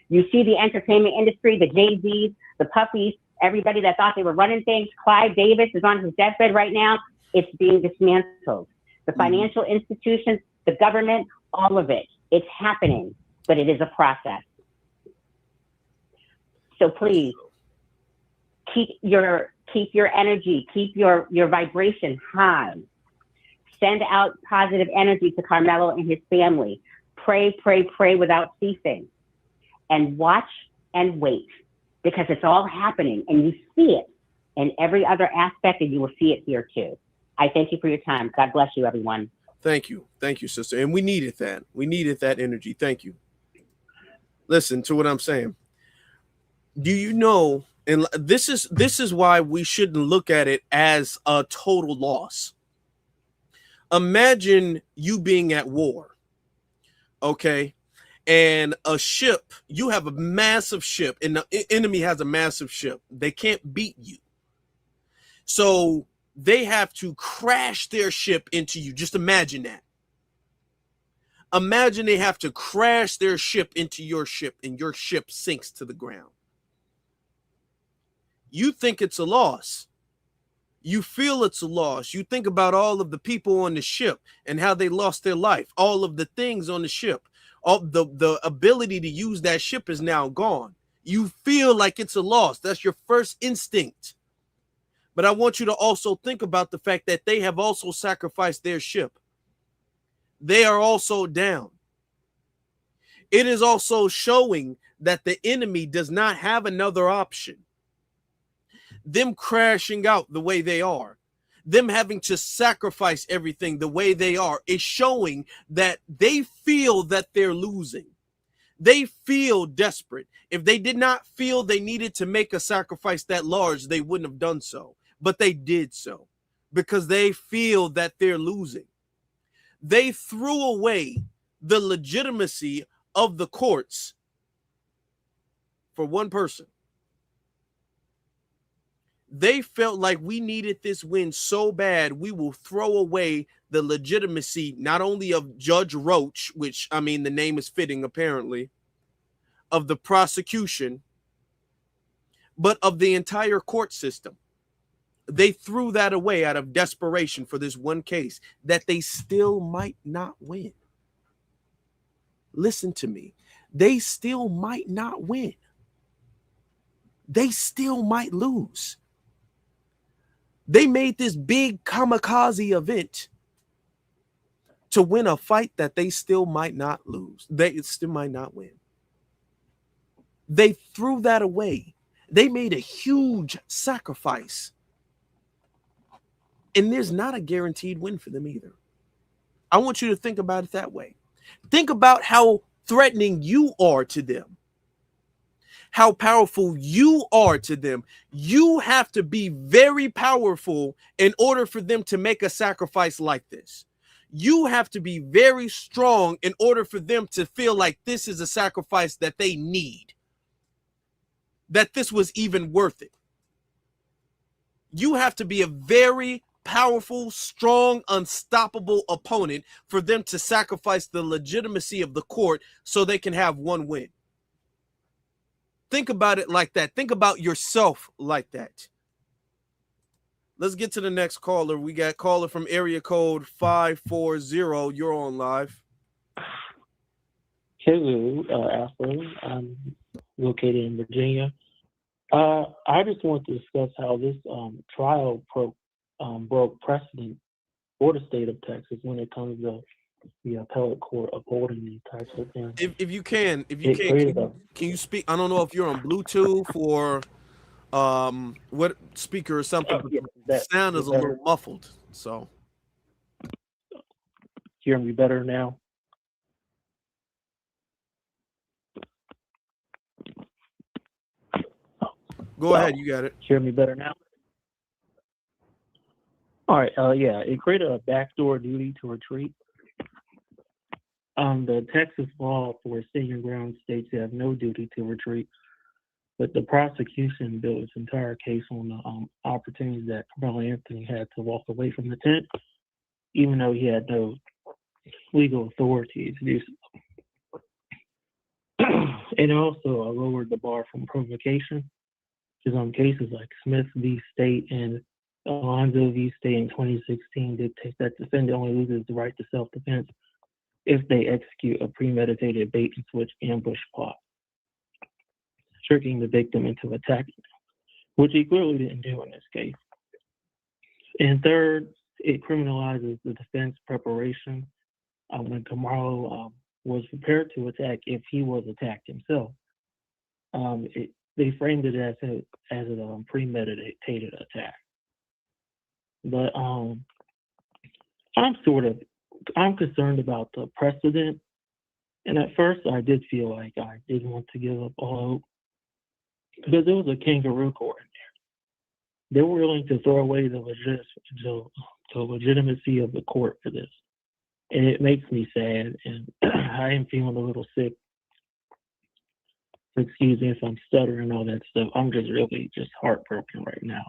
You see the entertainment industry, the Jay-Z's, the Puppies, everybody that thought they were running things. Clive Davis is on his deathbed right now. It's being dismantled. The financial institutions, the government, all of it. It's happening, but it is a process. So please keep your energy, keep your vibration high. Send out positive energy to Karmelo and his family. Pray, pray, pray without ceasing. And watch and wait, because it's all happening and you see it in every other aspect, and you will see it here too. I thank you for your time. God bless you, everyone. Thank you. Thank you, sister. And we needed that. We needed that energy. Thank you. Listen to what I'm saying. Do you know, and this is why we shouldn't look at it as a total loss. Imagine you being at war, okay? and a ship, you have a massive ship, and the enemy has a massive ship. They can't beat you. So they have to crash their ship into you. Just imagine that. Imagine they have to crash their ship into your ship, and your ship sinks to the ground. You think it's a loss. You feel it's a loss. You think about all of the people on the ship and how they lost their life, all of the things on the ship. All the ability to use that ship is now gone. You feel like it's a loss. That's your first instinct. But I want you to also think about the fact that they have also sacrificed their ship. They are also down. It is also showing that the enemy does not have another option. Them crashing out the way they are, them having to sacrifice everything the way they are, is showing that they feel that they're losing. They feel desperate. If they did not feel they needed to make a sacrifice that large, they wouldn't have done so. But they did so because they feel that they're losing. They threw away the legitimacy of the courts for one person. They felt like we needed this win so bad, we will throw away the legitimacy not only of Judge Roach, which, I mean, the name is fitting apparently, of the prosecution, but of the entire court system. They threw that away out of desperation for this one case that they still might not win. Listen to me. They still might not win. They still might lose. They made this big kamikaze event to win a fight that they still might not lose. They still might not win. They threw that away. They made a huge sacrifice. And there's not a guaranteed win for them either. I want you to think about it that way. Think about how threatening you are to them. How powerful you are to them. You have to be very powerful in order for them to make a sacrifice like this. You have to be very strong in order for them to feel like this is a sacrifice that they need, that this was even worth it. You have to be a very powerful, strong, unstoppable opponent for them to sacrifice the legitimacy of the court so they can have one win. Think about it like that. Think about yourself like that. Let's get to the next caller. We got caller from area code 540. You're on live. Hello, Afro. I'm located in Virginia. I just want to discuss how this trial broke precedent for the state of Texas when it comes to the appellate court upholding these types of things. If you can you speak? I don't know if you're on Bluetooth or what speaker or something. The sound is a little muffled. So hear me better now? Go ahead, you got it. Hear me better now? All right. Yeah, it created a backdoor duty to retreat. The Texas law for senior ground states they have no duty to retreat, but the prosecution built its entire case on the opportunities that Karmelo Anthony had to walk away from the tent, even though he had no legal authority to do so. It also lowered the bar from provocation, because on cases like Smith v. State and Alonzo v. State in 2016 dictate that defendant only loses the right to self-defense if they execute a premeditated bait and switch ambush plot, tricking the victim into attacking them, which he clearly didn't do in this case. And third, it criminalizes the defense preparation when Karmelo was prepared to attack if he was attacked himself. They framed it as a premeditated attack. But I'm concerned about the precedent. And at first I did feel like I didn't want to give up all hope, because there was a kangaroo court in there. They were willing to throw away the legitimacy of the court for this. And it makes me sad, and I am feeling a little sick excuse me if I'm stuttering, all that stuff. I'm just really just heartbroken right now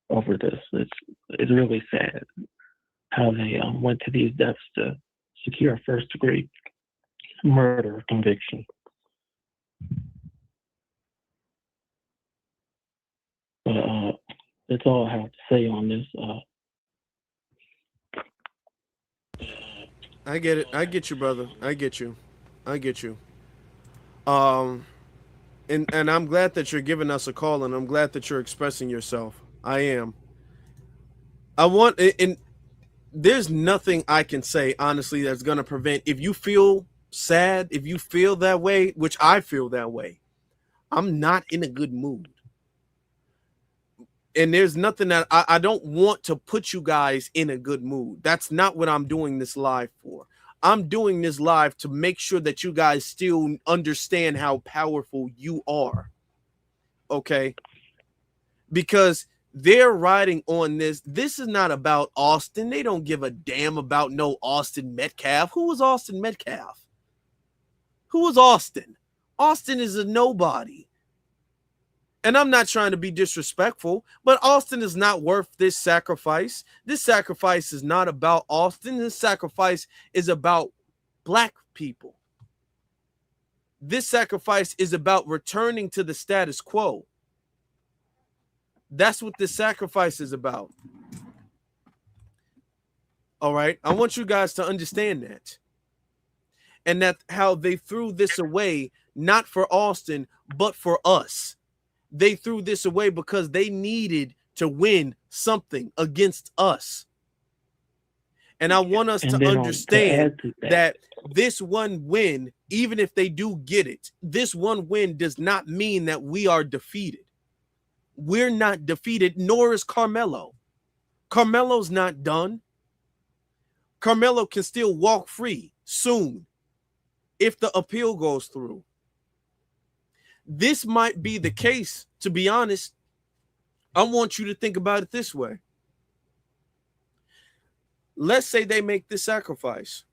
over this. It's really sad how they went to these depths to secure a first degree murder conviction. But that's all I have to say on this. I get it. I get you, brother. I get you. And I'm glad that you're giving us a call, and I'm glad that you're expressing yourself. I am. And there's nothing I can say honestly that's gonna prevent. If you feel sad, if you feel that way, which I feel that way, I'm not in a good mood. And there's nothing that I don't want to put you guys in a good mood. That's not what I'm doing this live for. I'm doing this live to make sure that you guys still understand how powerful you are. Okay? Because they're riding on this. This is not about Austin. They don't give a damn about no Austin Metcalf. Who was Austin Metcalf? Who was Austin? Austin is a nobody. And I'm not trying to be disrespectful, but Austin is not worth this sacrifice. This sacrifice is not about Austin. This sacrifice is about black people. This sacrifice is about returning to the status quo. That's what this sacrifice is about. All right. I want you guys to understand that. And that how they threw this away, not for Austin, but for us. They threw this away because they needed to win something against us. And I want us to understand that this one win, even if they do get it, this one win does not mean that we are defeated. We're not defeated, nor is Karmelo. Carmelo's not done. Karmelo can still walk free soon if the appeal goes through. This might be the case, to be honest. I want you to think about it this way. Let's say they make this sacrifice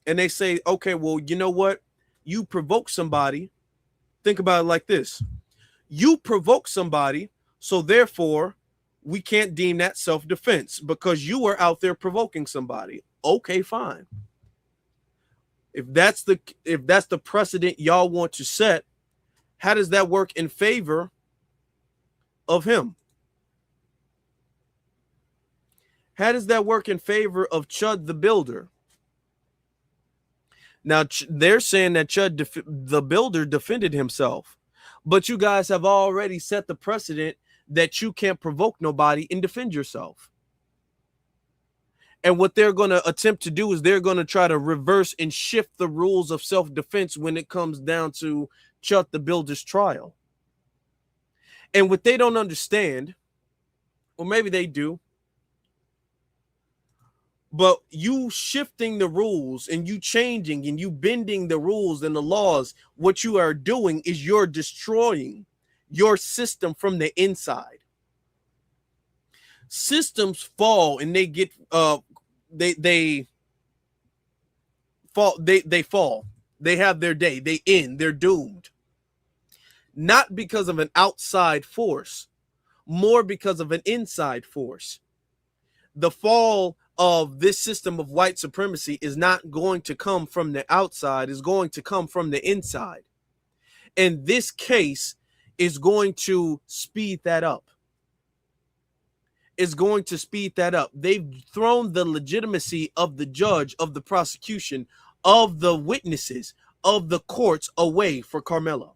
and they say, okay, well, you know what? You provoke somebody. Think about it like this. You provoke somebody, so therefore we can't deem that self-defense because you were out there provoking somebody. Okay, fine. If that's the precedent y'all want to set, how does that work in favor of him? How does that work in favor of Chud the Builder? Now, they're saying that Chud the Builder defended himself, but you guys have already set the precedent that you can't provoke nobody and defend yourself. And what they're going to attempt to do is they're going to try to reverse and shift the rules of self-defense when it comes down to Chud the Builder's trial. And what they don't understand, or maybe they do, but you shifting the rules and you changing and you bending the rules and the laws, what you are doing is you're destroying your system from the inside. Systems fall and they get they fall, they fall. They have their day, they end, they're doomed. Not because of an outside force, more because of an inside force. The fall of this system of white supremacy is not going to come from the outside, it's going to come from the inside. And this case is going to speed that up. Is going to speed that up. They've thrown the legitimacy of the judge, of the prosecution, of the witnesses, of the courts away for Karmelo.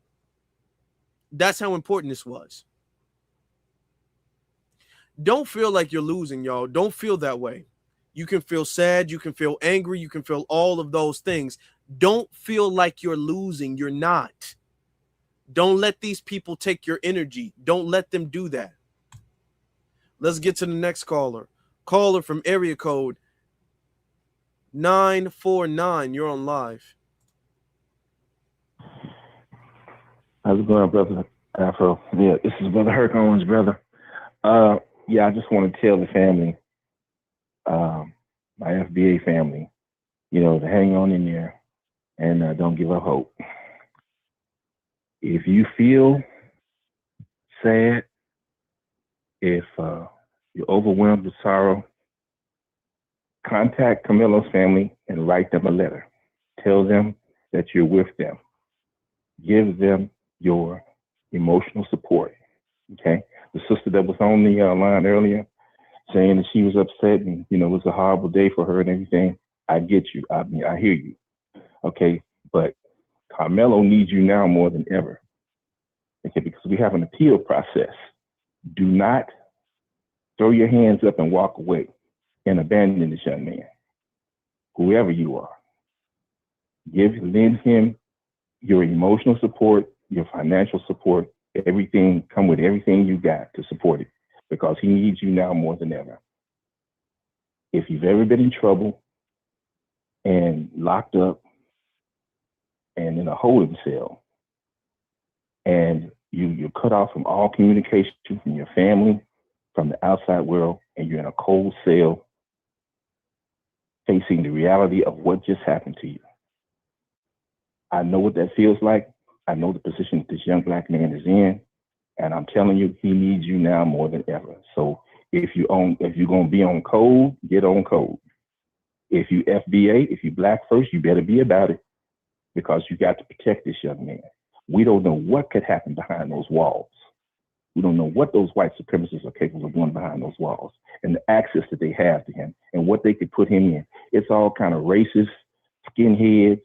That's how important this was. Don't feel like you're losing, y'all. Don't feel that way. You can feel sad. You can feel angry. You can feel all of those things. Don't feel like you're losing. You're not. Don't let these people take your energy. Don't let them do that. Let's get to the next caller. Caller from area code 949. You're on live. How's it going, brother Afro? Yeah, this is Brother Herc Owens, brother. Yeah, I just want to tell the family, my FBA family, to hang on in there and don't give up hope. If you feel sad, if you're overwhelmed with sorrow, contact Karmelo's family and write them a letter. Tell them that you're with them. Give them your emotional support. Okay? The sister that was on the line earlier saying that she was upset and, it was a horrible day for her and everything. I get you. I hear you. Okay? But Karmelo needs you now more than ever. Okay? Because we have an appeal process. Do not throw your hands up and walk away and abandon this young man, whoever you are. Lend him your emotional support, your financial support, everything, come with everything you got to support it, because he needs you now more than ever. If you've ever been in trouble and locked up and in a holding cell, and you're cut off from all communication from your family, from the outside world, and you're in a cold cell facing the reality of what just happened to you. I know what that feels like. I know the position that this young Black man is in, and I'm telling you, he needs you now more than ever. So if you're gonna be on code, get on code. If you FBA, if you Black first, you better be about it, because you got to protect this young man. We don't know what could happen behind those walls. We don't know what those white supremacists are capable of doing behind those walls, and the access that they have to him and what they could put him in. It's all kind of racist, skinheads.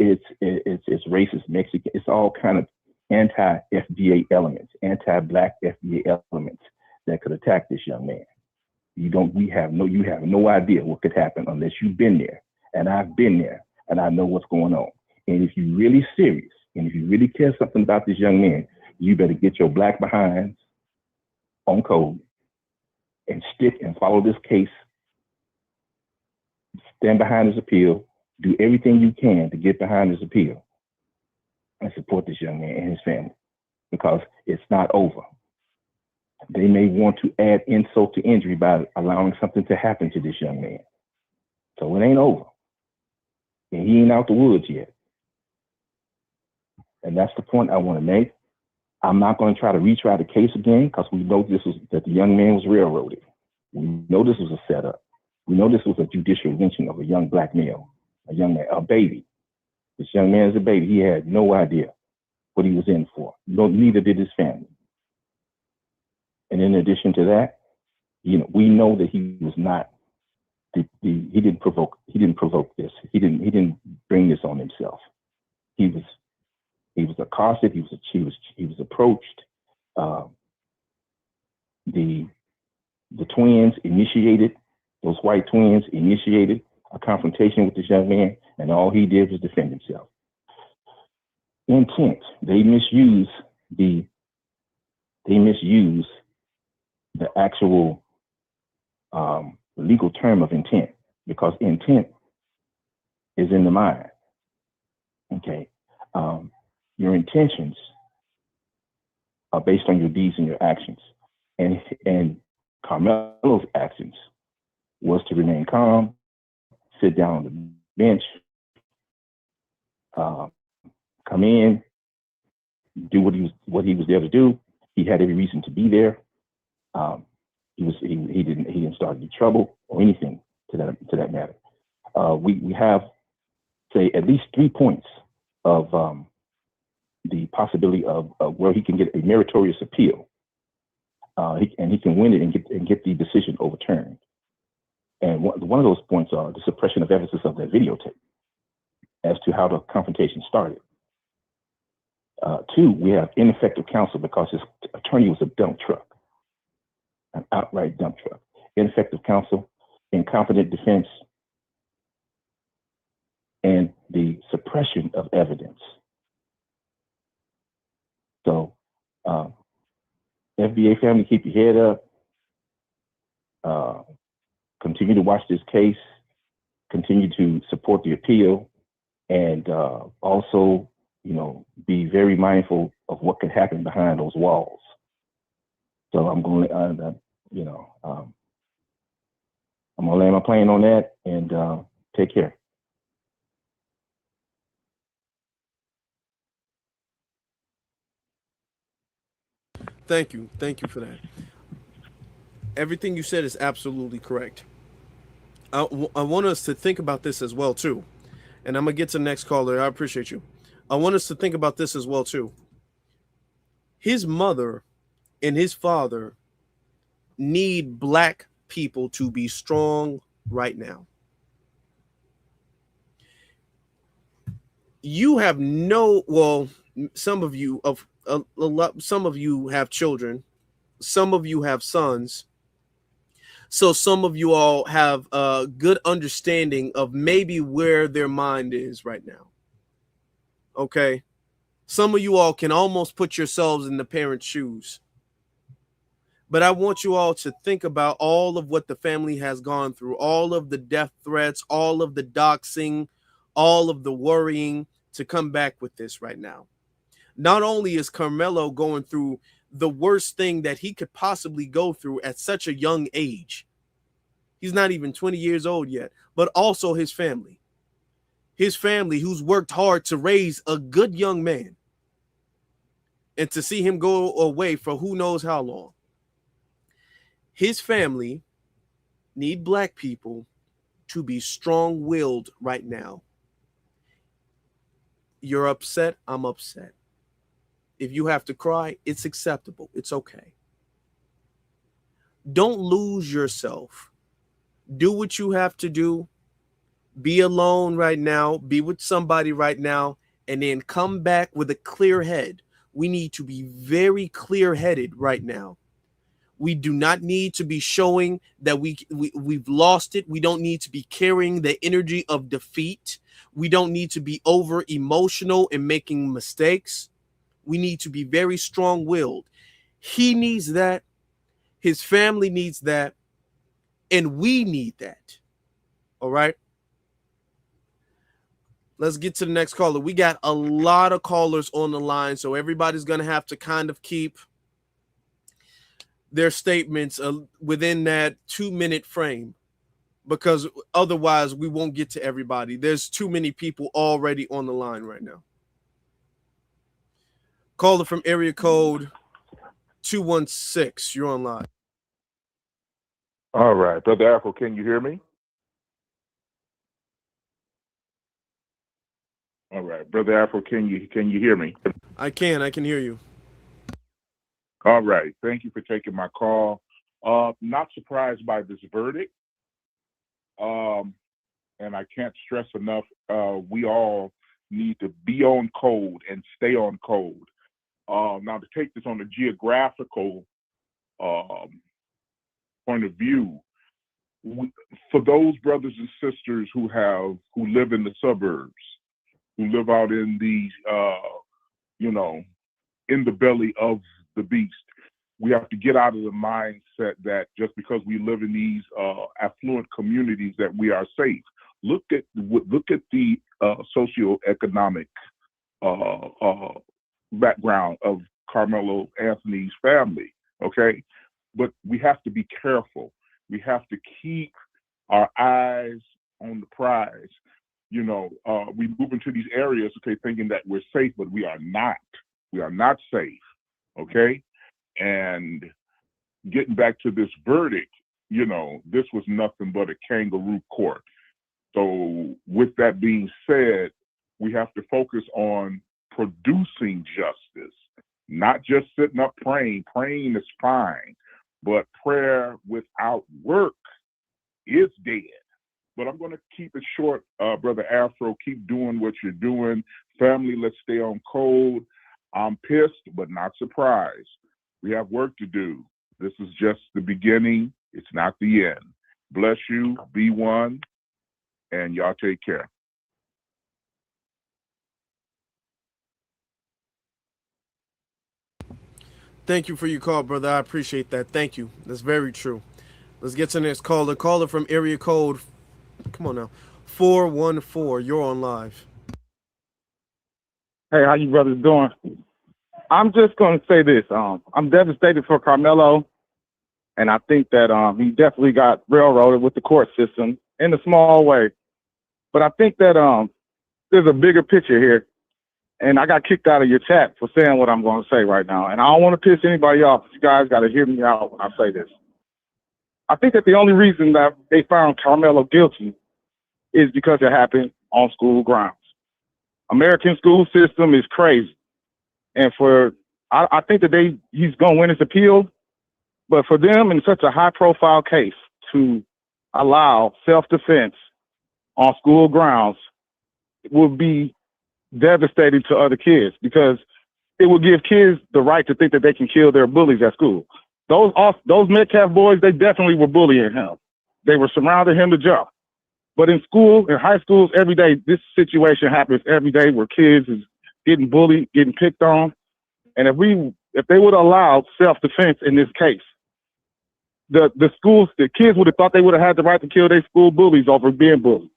It's racist Mexican. It's all kind of anti-FBA elements, anti-Black FBA elements that could attack this young man. You have no idea what could happen unless you've been there. And I've been there, and I know what's going on. And if you're really serious, and if you really care something about this young man, you better get your Black behinds on code and stick and follow this case. Stand behind his appeal. Do everything you can to get behind his appeal and support this young man and his family, because it's not over. They may want to add insult to injury by allowing something to happen to this young man. So it ain't over. And he ain't out the woods yet. And that's the point I want to make. I'm not going to try to retry the case again, because we know that the young man was railroaded. We know this was a setup. We know this was a judicial lynching of a young Black male, a young man, a baby. This young man is a baby. He had no idea what he was in for. Neither did his family. And in addition to that, we know that he was not. He didn't provoke this. He didn't bring this on himself. He was accosted. He was approached. The twins initiated. Those white twins initiated a confrontation with this young man, and all he did was defend himself. Intent. They misuse the actual legal term of intent, because intent is in the mind. Okay, your intentions are based on your deeds and your actions, and Karmelo's actions was to remain calm, sit down on the bench, come in, do what he was there to do. He had every reason to be there. He didn't start any trouble or anything to that matter. We have, say, at least 3 points of the possibility of where he can get a meritorious appeal, and he can win it and get the decision overturned. And one of those points are the suppression of evidence of that videotape as to how the confrontation started. 2, we have ineffective counsel because his attorney was a dump truck, an outright dump truck. Ineffective counsel, incompetent defense, and the suppression of evidence. So, FBA family, keep your head up. Continue to watch this case. Continue to support the appeal, and also, be very mindful of what could happen behind those walls. So I'm going to, I'm going to land my plane on that, and take care. Thank you for that. Everything you said is absolutely correct. I want us to think about this as well too, and I'm gonna get to the next caller. I appreciate you. I want us to think about this as well too. His mother and his father need black people to be strong right now. You have some of you some of you have children, some of you have sons, so some of you all have a good understanding of maybe where their mind is right now. Okay, some of you all can almost put yourselves in the parents' shoes. But I want you all to think about all of what the family has gone through, all of the death threats, all of the doxing, all of the worrying to come back with this right now. Not only is Karmelo going through the worst thing that he could possibly go through at such a young age. He's not even 20 years old yet, but also his family. His family who's worked hard to raise a good young man. And to see him go away for who knows how long. His family need black people to be strong-willed right now. You're upset, I'm upset. If you have to cry, it's acceptable. It's okay. Don't lose yourself. Do what you have to do. Be alone right now. Be with somebody right now. And then come back with a clear head. We need to be very clear-headed right now. We do not need to be showing that we've lost it. We don't need to be carrying the energy of defeat. We don't need to be over emotional and making mistakes. We need to be very strong-willed. He needs that. His family needs that. And we need that. All right. Let's get to the next caller. We got a lot of callers on the line, so everybody's going to have to kind of keep their statements within that 2-minute frame, because otherwise we won't get to everybody. There's too many people already on the line right now. Caller from area code 216. You're on live. All right, Brother Afro, can you hear me? All right, Brother Afro, can you hear me? I can hear you. All right, thank you for taking my call. Not surprised by this verdict. And I can't stress enough, we all need to be on code and stay on code. Now, to take this on a geographical point of view, for those brothers and sisters who live in the suburbs, who live out in these, in the belly of the beast, we have to get out of the mindset that just because we live in these affluent communities that we are safe. Look at the socioeconomic background of Karmelo Anthony's family. Okay, but we have to be careful. We have to keep our eyes on the prize. We move into these areas, okay, thinking that we're safe, but we are not. We are not safe. Okay. And getting back to this verdict, this was nothing but a kangaroo court. So with that being said, we have to focus on producing justice, not just sitting up praying. Praying is fine, but prayer without work is dead. But I'm going to keep it short, Brother Afro. Keep doing what you're doing. Family, let's stay on code. I'm pissed, but not surprised. We have work to do. This is just the beginning. It's not the end. Bless you. Be one. And y'all take care. Thank you for your call, brother. I appreciate that. Thank you. That's very true. Let's get to the next caller. Caller from area code, come on now, 414. You're on live. Hey, how you brothers doing? I'm just going to say this. I'm devastated for Karmelo, and I think that he definitely got railroaded with the court system in a small way. But I think that there's a bigger picture here. and I got kicked out of your chat for saying what I'm going to say right now. And I don't want to piss anybody off. You guys got to hear me out when I say this. I think that the only reason that they found Karmelo guilty is because it happened on school grounds. American school system is crazy. And I think that he's going to win his appeal, but for them in such a high profile case to allow self-defense on school grounds will be devastating to other kids, because it will give kids the right to think that they can kill their bullies at school. Those Metcalf boys, they definitely were bullying him. They were surrounding him to jump. But in school, in high schools, every day, this situation happens every day where kids is getting bullied, getting picked on. And if they would have allowed self-defense in this case, the kids would have thought they would have had the right to kill their school bullies over being bullied.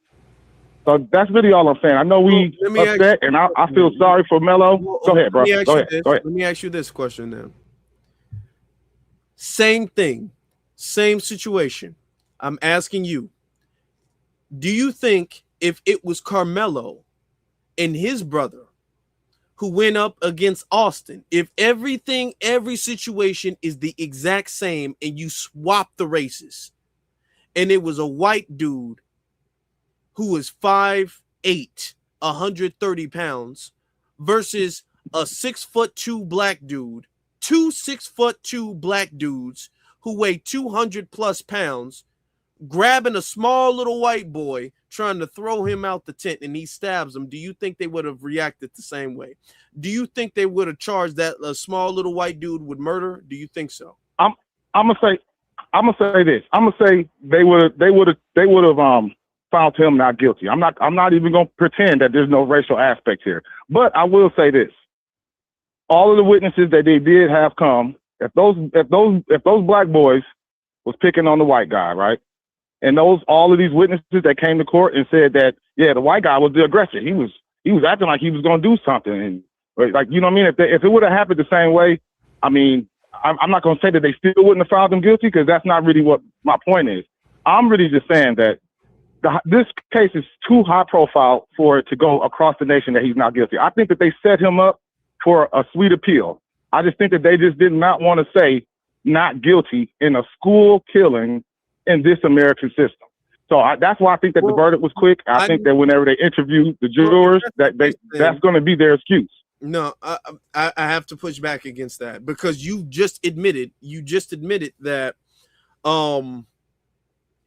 So that's really all I'm saying. I know we upset, and I feel sorry for Melo. Go ahead, bro. Go ahead. Let me ask you this question then. Same thing, same situation. I'm asking you, do you think if it was Karmelo and his brother who went up against Austin, if every situation is the exact same and you swap the races, and it was a white dude who was 5'8", 130 pounds versus a 6'2" black dude, two 6'2" black dudes who weigh 200 plus pounds, grabbing a small little white boy, trying to throw him out the tent, and he stabs him, do you think they would have reacted the same way? Do you think they would have charged that small little white dude with murder? Do you think so? I'm gonna say this. I'm gonna say they would have found him not guilty. I'm not even gonna pretend that there's no racial aspect here. But I will say this: all of the witnesses that they did have come, if those black boys was picking on the white guy, right? And all of these witnesses that came to court and said that, yeah, the white guy was the aggressor. He was acting like he was going to do something, and like, you know what I mean? If it would have happened the same way, I mean, I'm not going to say that they still wouldn't have found him guilty, because that's not really what my point is. I'm really just saying that this case is too high profile for it to go across the nation that he's not guilty. I think that they set him up for a sweet appeal. I just think that they just did not want to say not guilty in a school killing in this American system. So that's why I think that the verdict was quick. I think that whenever they interview the jurors, that's going to be their excuse. No, I have to push back against that, because you just admitted that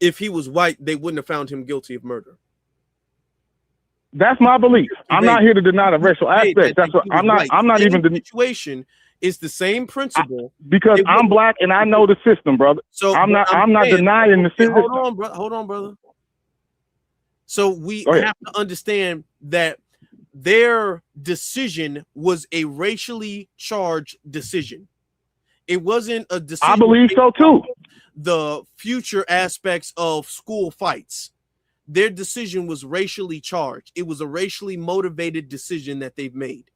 if he was white, they wouldn't have found him guilty of murder. That's my belief. I'm not here to deny the racial aspect. That's what I'm not even the situation. It's the same principle. Because I'm black and I know the system, brother. So I'm not denying the system. Hold on, brother. So we have to understand that their decision was a racially charged decision. It wasn't a decision. I believe so too. The future aspects of school fights. Their decision was racially charged. It was a racially motivated decision that they've made.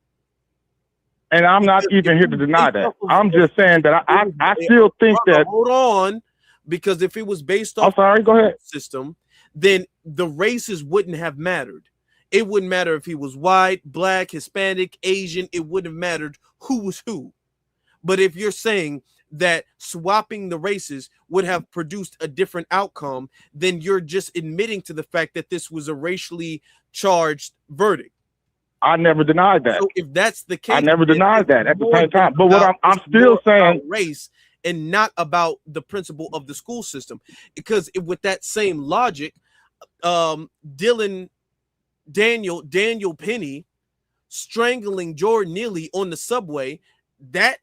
And I'm not even here to deny that. I'm just saying that I still think that. Hold on, because if it was based off go ahead. System, then the races wouldn't have mattered. It wouldn't matter if he was white, black, Hispanic, Asian. It wouldn't have mattered who was who. But if you're saying that swapping the races would have produced a different outcome, then you're just admitting to the fact that this was a racially charged verdict. I never denied that. So if that's the case, I never denied that at the same time. But what I'm still saying, race and not about the principle of the school system, because with that same logic, Daniel Penny strangling Jordan Neely on the subway, that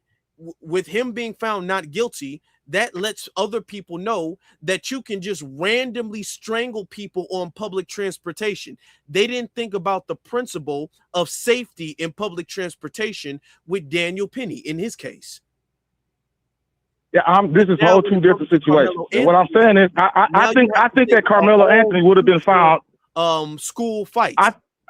with him being found not guilty, that lets other people know that you can just randomly strangle people on public transportation. They didn't think about the principle of safety in public transportation with Daniel Penny in his case. Yeah, this is a whole two different situations. What I'm saying is, I think that Karmelo Anthony would have been found. School fights.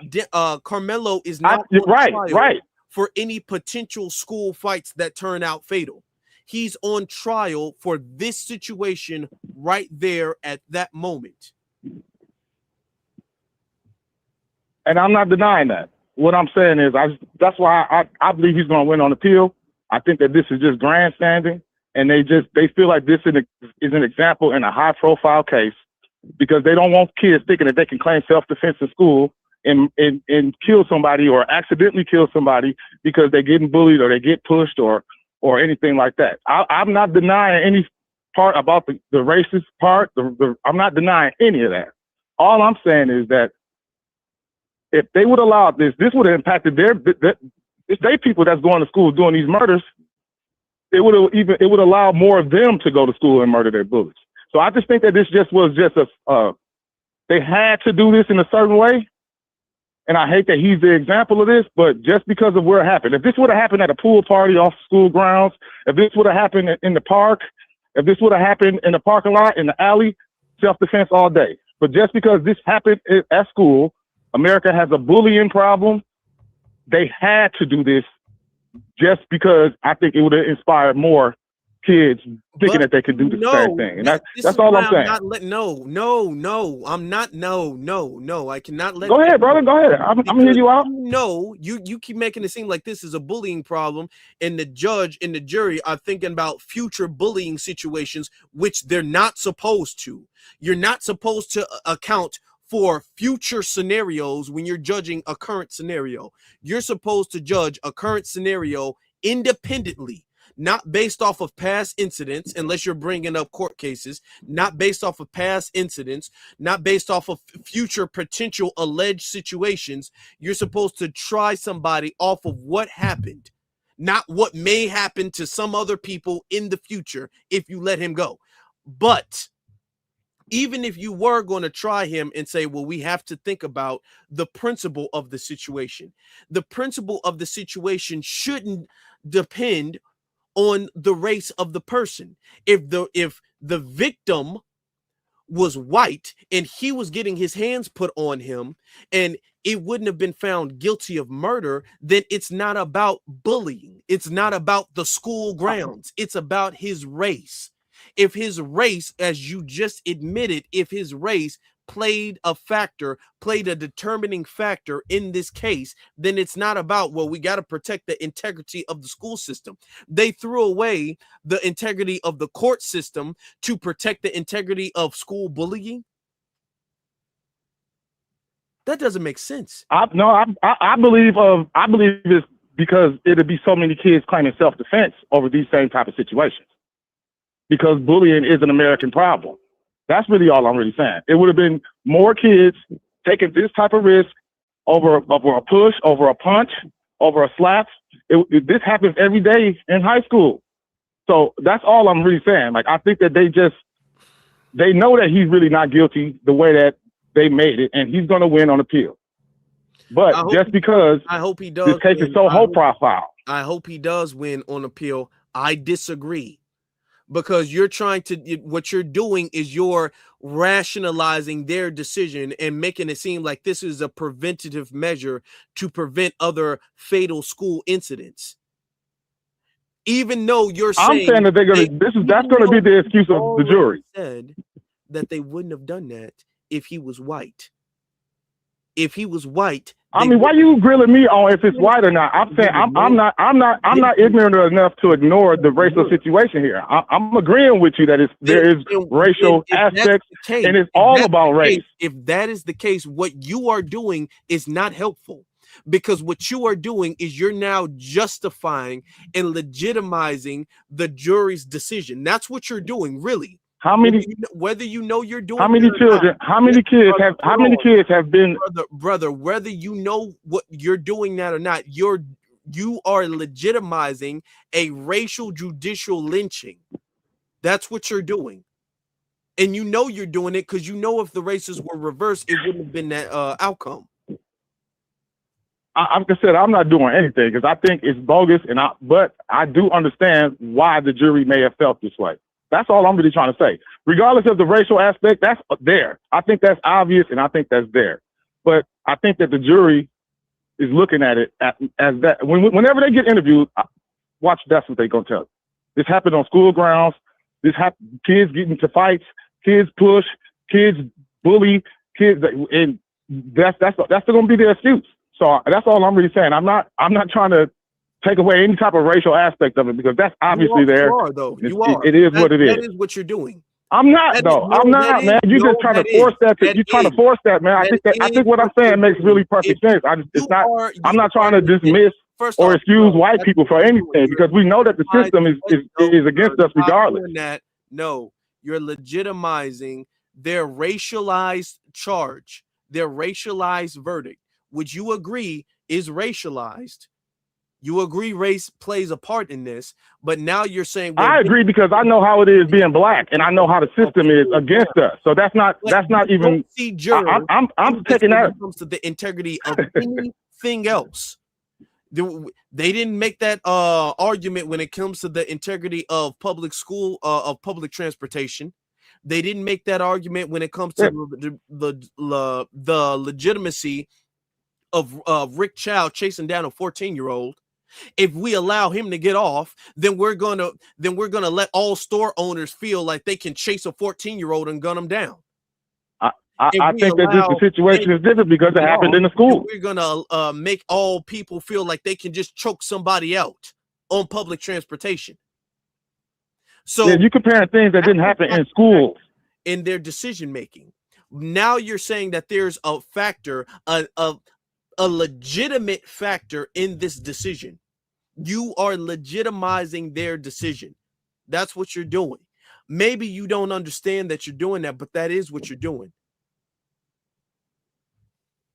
Karmelo is not right for any potential school fights that turn out fatal. He's on trial for this situation right there at that moment. And I'm not denying that. what I'm saying is, that's why I believe he's going to win on appeal. I think that this is just grandstanding, and they feel like this is an example in a high-profile case because they don't want kids thinking that they can claim self-defense in school and kill somebody or accidentally kill somebody because they're getting bullied or they get pushed or anything like that. I'm not denying any part about the racist part. I'm not denying any of that. All I'm saying is that if they would allow this would have impacted they people that's going to school doing these murders. It would allow more of them to go to school and murder their bullies. So I just think that this was they had to do this in a certain way. And I hate that he's the example of this, but just because of where it happened. If this would have happened at a pool party off school grounds, if this would have happened in the park, if this would have happened in the parking lot, in the alley, self-defense all day. But just because this happened at school, America has a bullying problem. They had to do this just because I think it would have inspired more kids thinking that they could do the same thing. And that's all I'm saying. I cannot let. Go ahead, brother. Go ahead. I'm hearing you out. You keep making it seem like this is a bullying problem, and the judge and the jury are thinking about future bullying situations, which they're not supposed to. You're not supposed to account for future scenarios when you're judging a current scenario. You're supposed to judge a current scenario independently, not based off of past incidents, unless you're bringing up court cases, not based off of past incidents, not based off of future potential alleged situations. You're supposed to try somebody off of what happened, not what may happen to some other people in the future if you let him go. But even if you were going to try him and say, well, we have to think about the principle of the situation. The principle of the situation shouldn't depend on the race of the person. If the victim was white and he was getting his hands put on him and it wouldn't have been found guilty of murder, then it's not about bullying. It's not about the school grounds. It's about his race. If his race, as you just admitted, if his race played a determining factor in this case, then it's not about, well, we got to protect the integrity of the school system. They threw away the integrity of the court system to protect the integrity of school bullying. That doesn't make sense. I believe it's because it'd be so many kids claiming self-defense over these same type of situations. Because bullying is an American problem. That's really all I'm really saying. It would have been more kids taking this type of risk over a push, over a punch, over a slap. This happens every day in high school. So that's all I'm really saying. Like, I think that they know that he's really not guilty the way that they made it, and he's going to win on appeal. But just because I hope he does, this case is so high profile. I hope he does win on appeal. I disagree. Because what you're doing is you're rationalizing their decision and making it seem like this is a preventative measure to prevent other fatal school incidents. Even though you're saying, I'm saying that that's going to be the excuse of the jury. Said that they wouldn't have done that if he was white. If he was white, I mean, why you grilling me on if it's white or not? I'm saying I'm not ignorant enough to ignore the racial situation here. I'm agreeing with you that there is racial aspects, and it's all about race. If that is the case, what you are doing is not helpful, because what you are doing is you're now justifying and legitimizing the jury's decision. That's what you're doing, really. How many? Whether you know you're doing. How many children? How many kids have? How many kids have been? Brother, whether you know what you're doing that or not, you are legitimizing a racial judicial lynching. That's what you're doing, and you know you're doing it because you know if the races were reversed, it wouldn't have been that outcome. Like I said, I'm not doing anything because I think it's bogus, but I do understand why the jury may have felt this way. That's all I'm really trying to say. Regardless of the racial aspect, that's there. I think that's obvious, and I think that's there. But I think that the jury is looking at it as that. Whenever they get interviewed, watch, that's what they're going to tell you. This happened on school grounds. Kids get into fights. Kids push. Kids bully. Kids, and that's going to be their excuse. So that's all I'm really saying. I'm not trying to take away any type of racial aspect of it, because that's obviously there. You are, though. You are. It is what it is. That is what you're doing. I'm not, though. I'm not, man. You just trying to force that. You trying to force that, man. I think what I'm saying makes really perfect sense. I'm not trying to dismiss or excuse white people for anything, because we know that the system is against us regardless. No, you're legitimizing their racialized charge, their racialized verdict, which you agree is racialized. You agree race plays a part in this, but now you're saying, well, I agree, because I know how it is being black, and I know how the system is against us. So that's not even. I'm taking that. When it comes to the integrity of anything else, they didn't make that argument when it comes to the integrity of public school, of public transportation. They didn't make that argument when it comes to the legitimacy of Rick Chow chasing down a 14-year-old. If we allow him to get off, then we're gonna let all store owners feel like they can chase a 14-year-old and gun him down. I think that the situation is different because it happened in the school. We're gonna make all people feel like they can just choke somebody out on public transportation. So you comparing things that didn't happen in schools in their decision making. Now you're saying that there's a factor, a legitimate factor in this decision. You are legitimizing their decision. That's what you're doing. Maybe you don't understand that you're doing that, but that is what you're doing.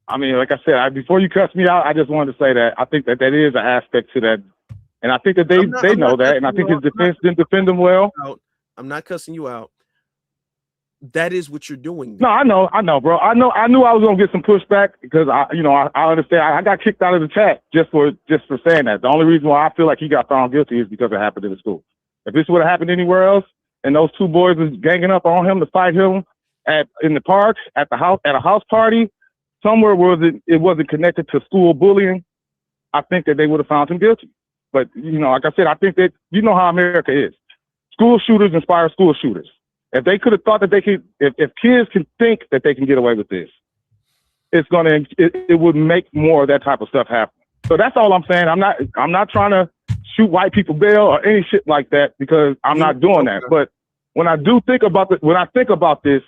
I mean, like I said, before you cuss me out, I just wanted to say that I think that is an aspect to that. And I think that they know that. And I think his defense didn't defend him well. I'm not cussing you out. That is what you're doing. No, I know, bro. I knew I was gonna get some pushback because I understand. I got kicked out of the chat just for saying that. The only reason why I feel like he got found guilty is because it happened in the school. If this would have happened anywhere else, and those two boys was ganging up on him to fight him in the park, at a house party, somewhere where it wasn't connected to school bullying, I think that they would have found him guilty. But like I said, I think that how America is. School shooters inspire school shooters. If they could have thought that they could, if kids can think that they can get away with this, it would make more of that type of stuff happen. So that's all I'm saying. I'm not trying to shoot white people bail or any shit like that, because I'm not doing that. But when I think about this,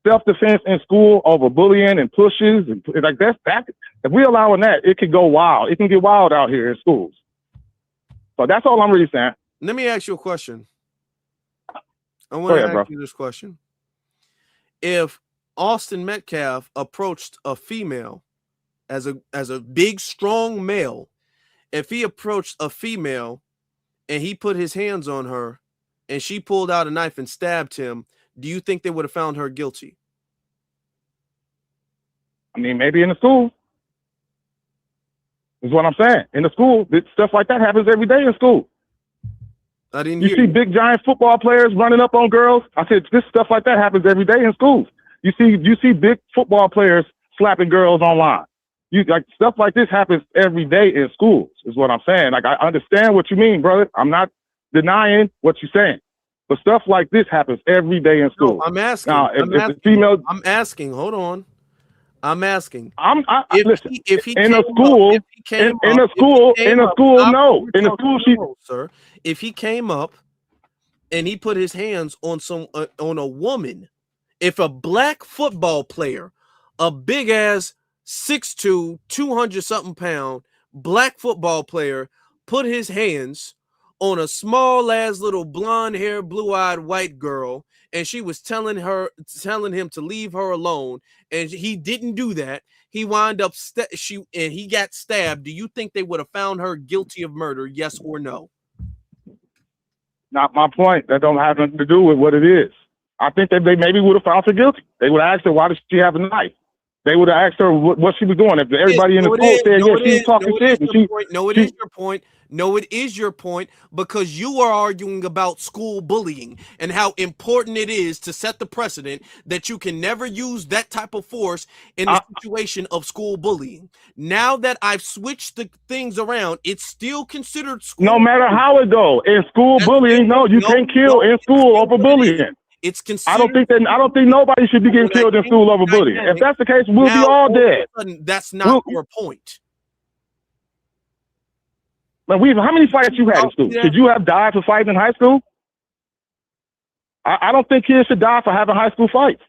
self-defense in school over bullying and pushes and like that, if we allowing that, it could go wild. It can get wild out here in schools. So that's all I'm really saying. Let me ask you a question. I want to ask you this question. If Austin Metcalf approached a female as a big, strong male, if he approached a female and he put his hands on her and she pulled out a knife and stabbed him, do you think they would have found her guilty? I mean, maybe in the school. Is what I'm saying. In the school, stuff like that happens every day in school. I didn't hear you. Big giant football players running up on girls. I said this stuff like that happens every day in schools. You see big football players slapping girls online. Stuff like this happens every day in schools, is what I'm saying. Like, I understand what you mean, brother. I'm not denying what you're saying. But stuff like this happens every day in school. No, I'm asking. Now, I'm asking. Hold on. I'm asking. Listen. In a school, sir. If he came up and he put his hands on on a woman, if a black football player, a big ass 6'2", 200-something pound black football player, put his hands on a small ass little blonde hair, blue-eyed white girl, and she was telling him to leave her alone, and he didn't do that, he wound up he got stabbed, do you think they would have found her guilty of murder, yes or no? Not my point. That don't have nothing to do with what it is. I think that they maybe would have found her guilty. They would have asked her, why does she have a knife? They would have asked her what she was doing. If everybody in the school said, yeah, she was talking shit. No, it is your point. No, it is your point, because you are arguing about school bullying and how important it is to set the precedent that you can never use that type of force in a situation of school bullying. Now that I've switched the things around, it's still considered school. No matter how it go, in school bullying, no, you can't kill in school over bullying. It's considered. I don't think nobody should be getting killed in school over bullying. If that's the case, we'll be all dead. That's not your point. Man, how many fights you had in school? Should you have died for fighting in high school? I don't think kids should die for having high school fights,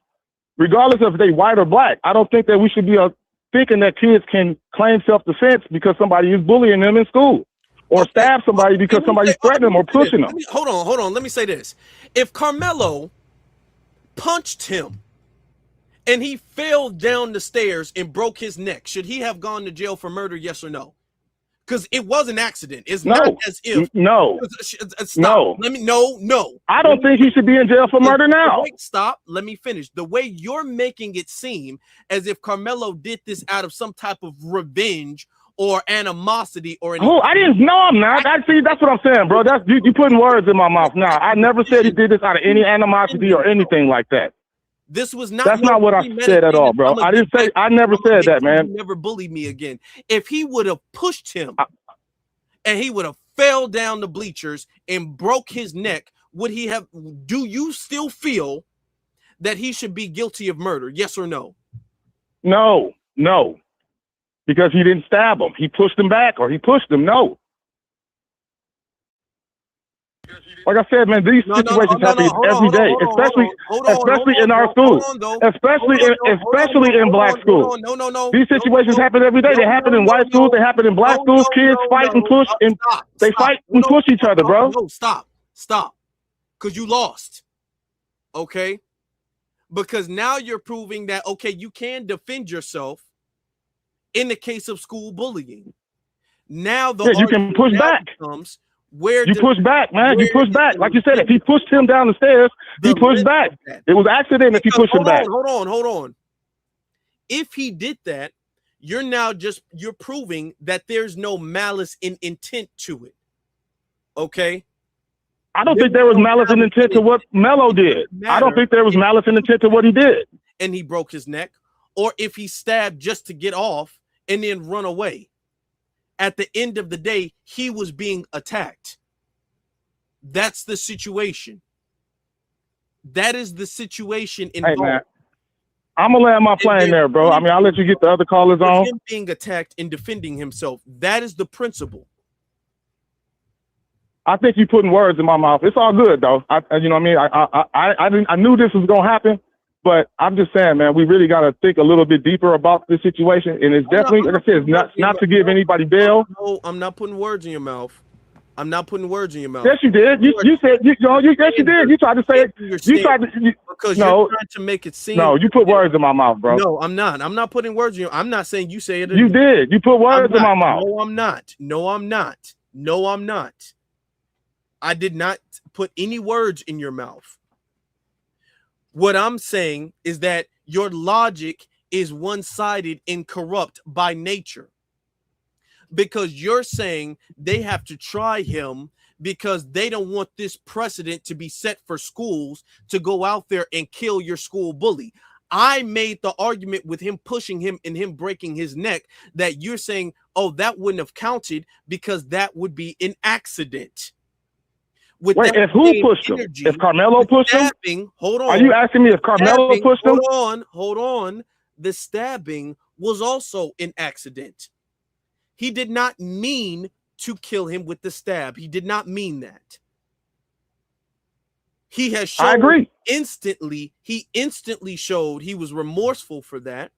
regardless of if they white or black. I don't think that we should be thinking that kids can claim self-defense because somebody is bullying them in school, or stab somebody because somebody's threatening them or pushing them. Hold on. Let me say this. If Karmelo punched him and he fell down the stairs and broke his neck, should he have gone to jail for murder? Yes or no? Because it was an accident. It's not as if. No. Stop. No. I don't think he should be in jail for murder now. Wait, stop. Let me finish. The way you're making it seem as if Karmelo did this out of some type of revenge or animosity or anything. Oh, I didn't know. I'm not. See, that's what I'm saying, bro. That's you putting words in my mouth now. I never said he did this out of any animosity or anything like that. This was not. That's not what I said at all, bro. I didn't say. I never said that, man. Never bullied me again. If he would have pushed him and he would have fell down the bleachers and broke his neck, would he have? Do you still feel that he should be guilty of murder? Yes or no? No, because he didn't stab him. He pushed him back, or he pushed him. No. Like I said, man, these situations happen every day, especially in our schools, especially in black schools. These situations happen every day. They happen in white schools. They happen in black schools. Kids fight and push, and they fight and push each other, bro. No, stop, because you lost. Okay, because now you're proving that you can defend yourself in the case of school bullying. Now you can push back. Where you push back, man. You push back. Like you said, if he pushed him down the stairs, he pushed back. It was accident if he pushed him back. Hold on. If he did that, you're proving that there's no malice in intent to it. Okay? I don't think there was malice in intent to what Melo did. I don't think there was malice in intent to what he did. And he broke his neck, or if he stabbed just to get off and then run away. At the end of the day, he was being attacked. That's the situation. That is the situation involved. Hey, man, I'm going to land my plane there, bro. I mean, I'll let you get the other callers on. Him being attacked and defending himself. That is the principle. I think you're putting words in my mouth. It's all good, though. You know what I mean? I knew this was going to happen. But I'm just saying, man, we really got to think a little bit deeper about this situation. And it's definitely, like I said, it's not to give anybody bail. No, I'm not putting words in your mouth. I'm not putting words in your mouth. Yes, you did. You said, yes, you did. You tried to say it. Because you're trying to make it seem. No, you put words in my mouth, bro. No, I'm not. I'm not putting words in your. I'm not saying you say it. You did. You put words in my mouth. No, I'm not. No, I'm not. I did not put any words in your mouth. What I'm saying is that your logic is one-sided and corrupt by nature, because you're saying they have to try him because they don't want this precedent to be set for schools to go out there and kill your school bully. I made the argument with him pushing him and him breaking his neck that you're saying, oh, that wouldn't have counted because that would be an accident. Wait, if who pushed him? If Karmelo pushed him? Hold on. Are you asking me if Karmelo pushed him? Hold on. The stabbing was also an accident. He did not mean to kill him with the stab. He did not mean that. He has shown. I agree. He instantly showed he was remorseful for that.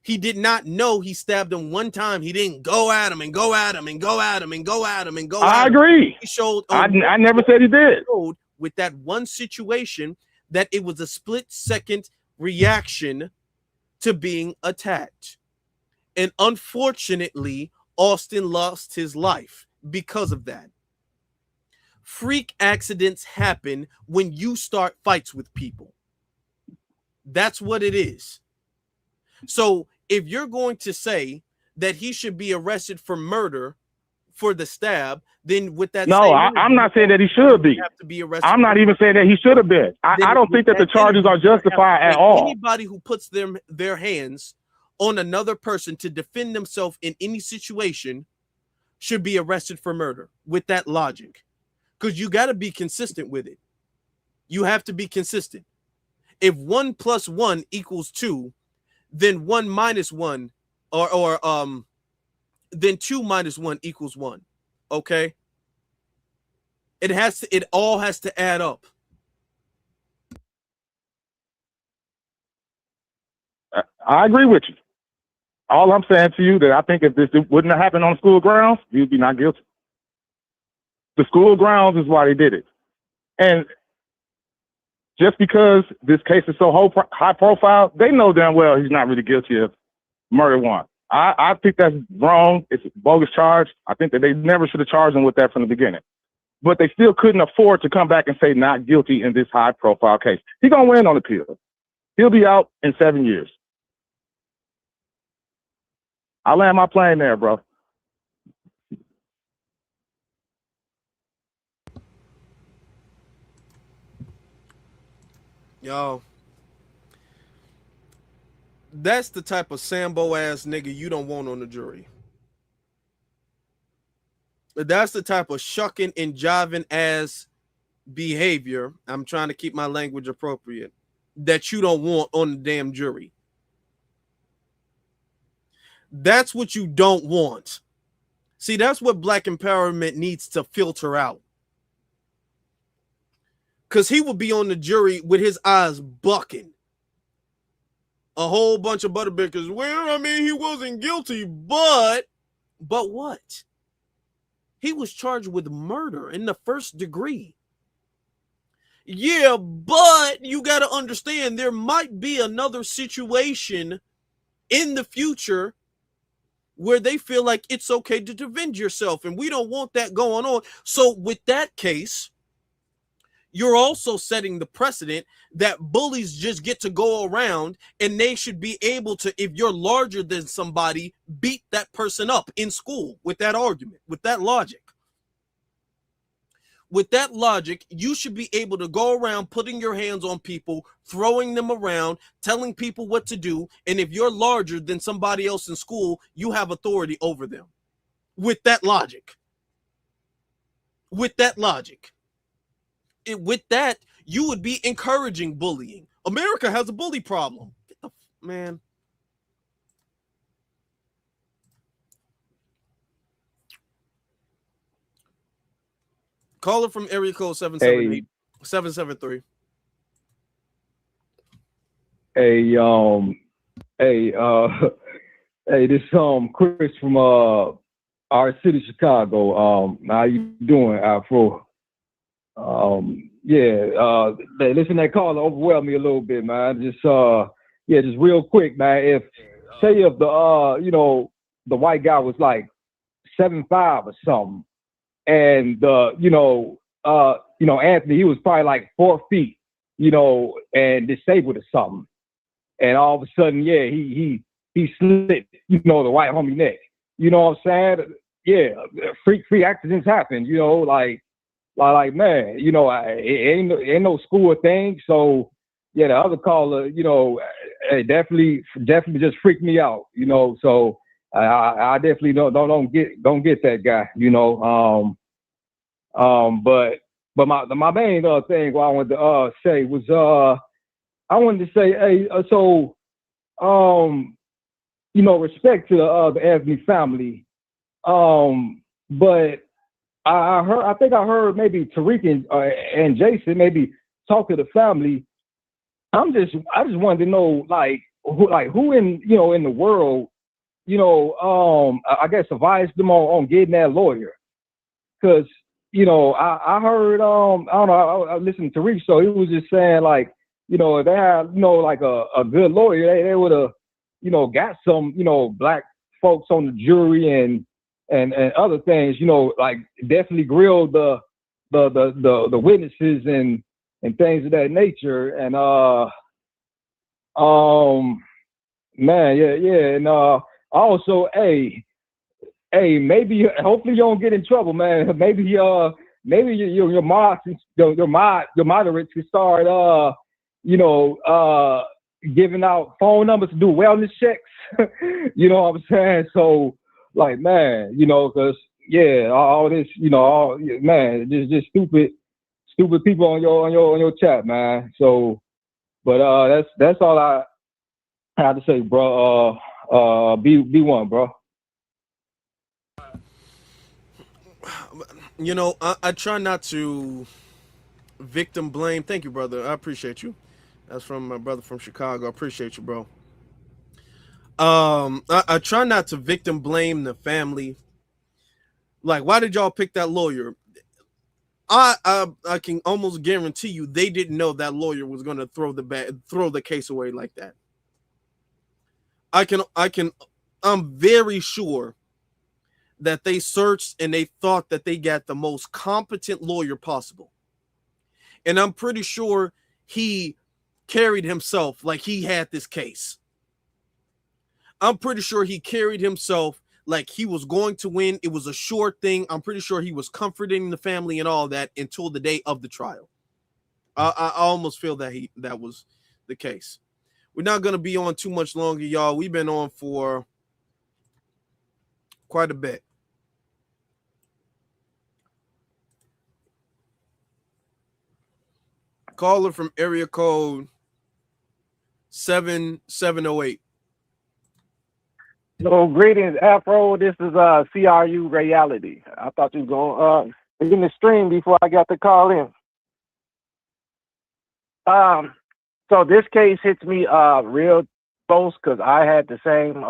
He did not know he stabbed him one time. He didn't go at him and go at him and go at him and go at him and go at him. I agree. He showed. I never said he did. With that one situation that it was a split-second reaction to being attacked. And unfortunately, Austin lost his life because of that. Freak accidents happen when you start fights with people. That's what it is. So if you're going to say that he should be arrested for murder for the stab, then with that, I'm not saying that he should be. Have to be arrested. I'm not even saying that he should have been. I don't think that the charges are justified at all. Anybody who puts their hands on another person to defend themselves in any situation should be arrested for murder with that logic, because you got to be consistent with it. You have to be consistent. if 1 plus 1 equals 2, then 1 minus 1 or then 2 minus 1 equals 1. Okay? It all has to add up. I agree with you. All I'm saying to you that I think if this wouldn't have happened on school grounds, you'd be not guilty. The school grounds is why they did it. And just because this case is so high profile, they know damn well he's not really guilty of murder one. I think that's wrong. It's a bogus charge. I think that they never should have charged him with that from the beginning. But they still couldn't afford to come back and say not guilty in this high profile case. He's going to win on appeal. He'll be out in 7 years. I land my plane there, bro. Yo, that's the type of Sambo ass nigga you don't want on the jury. That's the type of shucking and jiving ass behavior. I'm trying to keep my language appropriate. That you don't want on the damn jury. That's what you don't want. See, that's what black empowerment needs to filter out. Because he would be on the jury with his eyes bucking. A whole bunch of butterbickers. Well, I mean, he wasn't guilty, but what? He was charged with murder in the first degree. Yeah, but you got to understand there might be another situation in the future where they feel like it's okay to defend yourself, and we don't want that going on. So with that case, you're also setting the precedent that bullies just get to go around and they should be able to, if you're larger than somebody, beat that person up in school with that argument, with that logic. With that logic, you should be able to go around putting your hands on people, throwing them around, telling people what to do. And if you're larger than somebody else in school, you have authority over them. With that logic. With that logic. With that, you would be encouraging bullying. America has a bully problem. Get the man. Caller from area code 773. Hey, this Chris from our city, Chicago. How you doing, Afro? Listen, that caller overwhelmed me a little bit, man. Just real quick, man. If the white guy was like 7'5" or something, and Anthony, he was probably like 4 feet, and disabled or something, and all of a sudden, he slit, the white homie neck. You know what I'm saying? Yeah, freak accidents happen. Like man, it ain't no school thing. So yeah, the other caller, it definitely just freaked me out. So I definitely don't get that guy. But my main thing what I wanted to say was I wanted to say, hey, respect to the Anthony family, but I think I heard maybe Tariq and Jason maybe talk to the family. I just wanted to know who in in the world I guess advised them on getting that lawyer, because I heard I don't know, I listened to Tariq, so he was just saying if they had like a good lawyer, they would have got some black folks on the jury and other things, definitely grilled the witnesses and things of that nature. And and also, hey, maybe hopefully you don't get in trouble, man. Maybe your moderates can start giving out phone numbers to do wellness checks. You know what I'm saying? So man, because all this, man, just stupid people on your chat, man. So But that's all I have to say, bro. Be one, bro. You know, I try not to victim blame. Thank you, brother. I appreciate you. That's from my brother from Chicago. I appreciate you, bro. I try not to victim blame the family. Like, why did y'all pick that lawyer? I can almost guarantee you they didn't know that lawyer was going to throw the case away like that. I'm very sure that they searched and they thought that they got the most competent lawyer possible. And I'm pretty sure he carried himself like he had this case. I'm pretty sure he carried himself like he was going to win. It was a sure thing. I'm pretty sure he was comforting the family and all that until the day of the trial. I almost feel that that was the case. We're not going to be on too much longer, y'all. We've been on for quite a bit. Caller from area code 7708. So greetings, Afro. This is CRU Reality. I thought you was going in the stream before I got the call in. So this case hits me real close because I had the same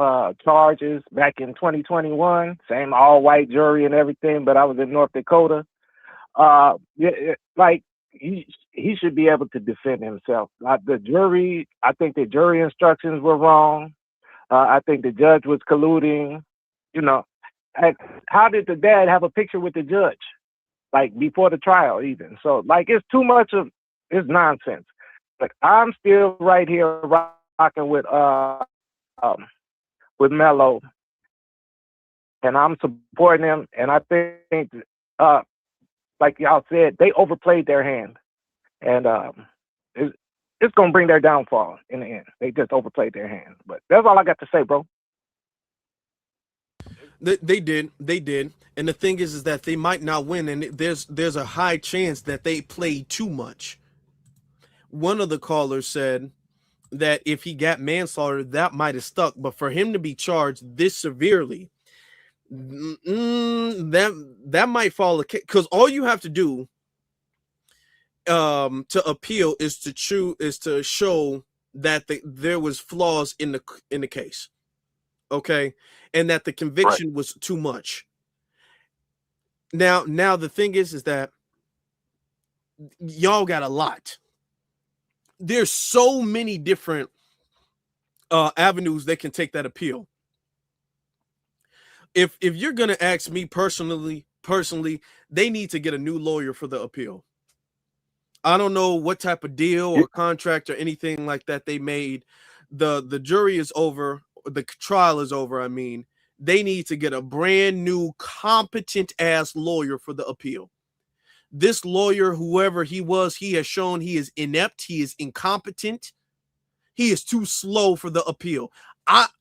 charges back in 2021, same all white jury and everything, but I was in North Dakota. Like he should be able to defend himself. The jury, I think the jury instructions were wrong. I think the judge was colluding. You know, how did the dad have a picture with the judge, like before the trial even? So like it's too much of it's nonsense. But I'm still right here rocking with Melo, and I'm supporting him. And I think, like y'all said, they overplayed their hand, and it's gonna bring their downfall in the end. They just overplayed their hand. But that's all I got to say, bro. They did, and the thing is that they might not win, and there's a high chance that they played too much. One of the callers said that if he got manslaughter, that might have stuck, but for him to be charged this severely, that might fall because all you have to do to appeal is to show that there was flaws in the case, okay, and that the conviction was too much. Now the thing is that y'all got a lot. There's so many different avenues that can take that appeal. If you're gonna ask me personally, they need to get a new lawyer for the appeal. I don't know what type of deal or contract or anything like that they made. The jury is over, the trial is over. I mean, they need to get a brand new competent ass lawyer for the appeal. This lawyer, whoever he was, he has shown he is inept, he is incompetent, he is too slow for the appeal.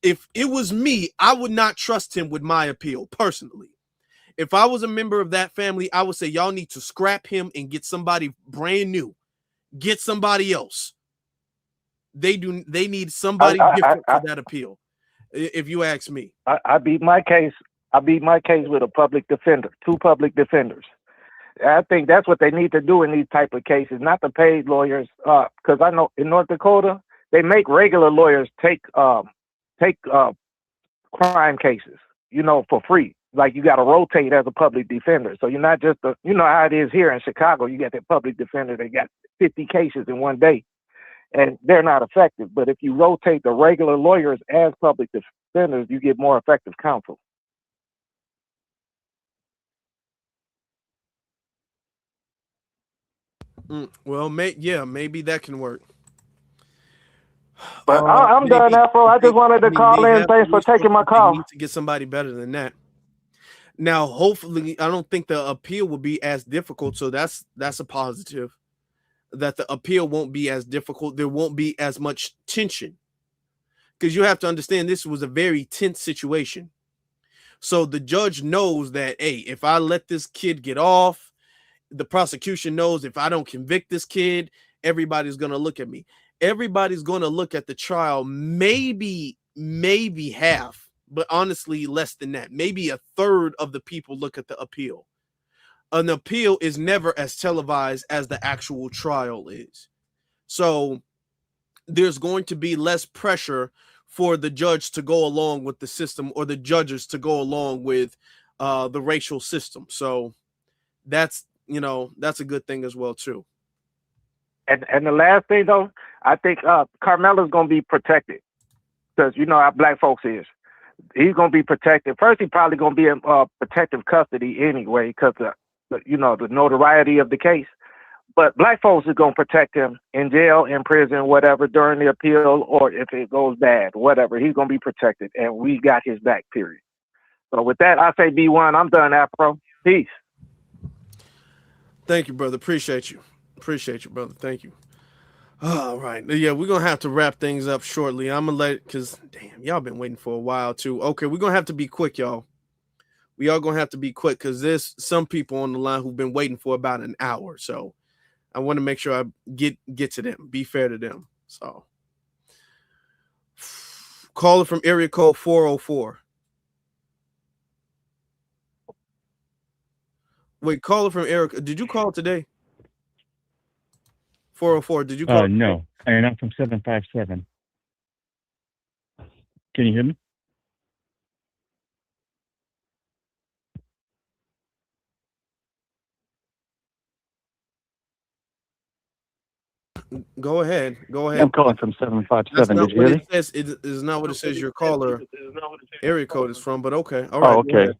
If it was me, I would not trust him with my appeal personally. If I was a member of that family, I would say y'all need to scrap him and get somebody brand new. Get somebody else. They need somebody different for that appeal. If you ask me, I beat my case. With a public defender, 2 public defenders. I think that's what they need to do in these type of cases, not the paid lawyers. Because I know in North Dakota they make regular lawyers take crime cases, for free. Like you got to rotate as a public defender. So you're not just you know how it is here in Chicago. You got that public defender. They got 50 cases in one day, and they're not effective. But if you rotate the regular lawyers as public defenders, you get more effective counsel. Well, maybe that can work. But I'm done, Afro. I just wanted to call in. Thanks for taking my call. They need to get somebody better than that. Now, hopefully, I don't think the appeal will be as difficult. So that's a positive. That the appeal won't be as difficult. There won't be as much tension. Because you have to understand this was a very tense situation. So the judge knows that, hey, if I let this kid get off, the prosecution knows if I don't convict this kid, everybody's going to look at me. everybody's going to look at the trial, maybe half, but honestly less than that. Maybe a third of the people look at the appeal. An appeal is never as televised as the actual trial is. So there's going to be less pressure for the judge to go along with the system, or the judges to go along with the racial system. So that's a good thing as well too. And the last thing though, I think Karmelo's gonna be protected, because you know how black folks is. He's gonna be protected. First, he's probably gonna be in protective custody anyway, because the notoriety of the case. But black folks is gonna protect him in jail, in prison, whatever, during the appeal, or if it goes bad, whatever. He's gonna be protected, and we got his back. Period. So with that, I say B1. I'm done, Afro. Peace. Thank you, brother. Appreciate you, brother. Thank you. All right. Yeah, we're going to have to wrap things up shortly. I'm going to because, damn, y'all been waiting for a while, too. Okay, we're going to have to be quick, y'all. We are going to have to be quick because there's some people on the line who've been waiting for about an hour. So I want to make sure I get to them, be fair to them. So caller from area code 404. Wait, caller from area, did you call today? 404, did you call? No, and I'm from 757. Can you hear me? Go ahead. I'm calling from 757. Did you hear me? It is not what it says your caller area code is from, but okay. All right. Oh, okay.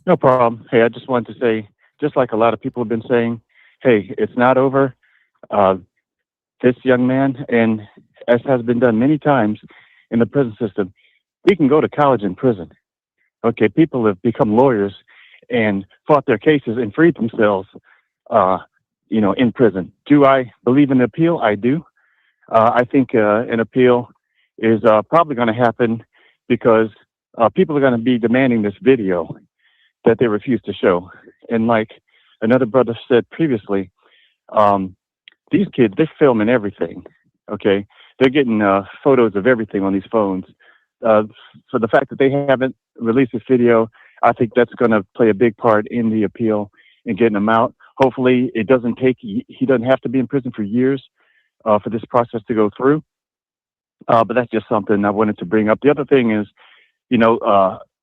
No problem. Hey, I just wanted to say, just like a lot of people have been saying, hey, it's not over. This young man, and as has been done many times in the prison system, he can go to college in prison. Okay, people have become lawyers and fought their cases and freed themselves, in prison. Do I believe in an appeal? I do. I think an appeal is probably going to happen because people are going to be demanding this video that they refuse to show. And like another brother said previously, these kids, they're filming everything, okay? They're getting photos of everything on these phones. So the fact that they haven't released this video, I think that's going to play a big part in the appeal and getting them out. Hopefully he doesn't have to be in prison for years for this process to go through. But that's just something I wanted to bring up. The other thing is,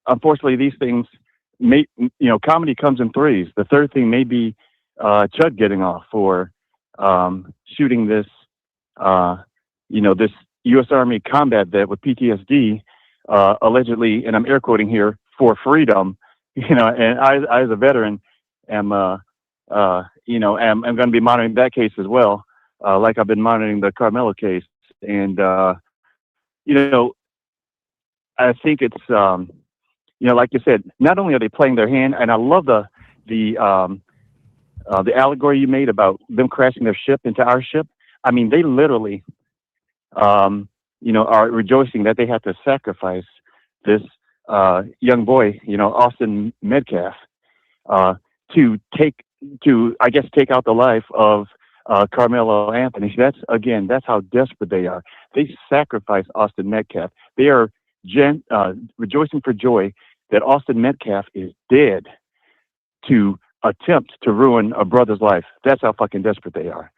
unfortunately, these things comedy comes in threes. The third thing may be Chud getting off for shooting this, this U.S. Army combat vet with PTSD, allegedly, and I'm air quoting here, for freedom. And I as a veteran, am going to be monitoring that case as well, like I've been monitoring the Karmelo case. And I think it's like you said, not only are they playing their hand, and I love the allegory you made about them crashing their ship into our ship. I mean, they literally, are rejoicing that they have to sacrifice this young boy, Austin Metcalf, to take out the life of Karmelo Anthony. That's how desperate they are. They sacrificed Austin Metcalf. They are rejoicing for joy that Austin Metcalf is dead to attempt to ruin a brother's life. That's how fucking desperate they are.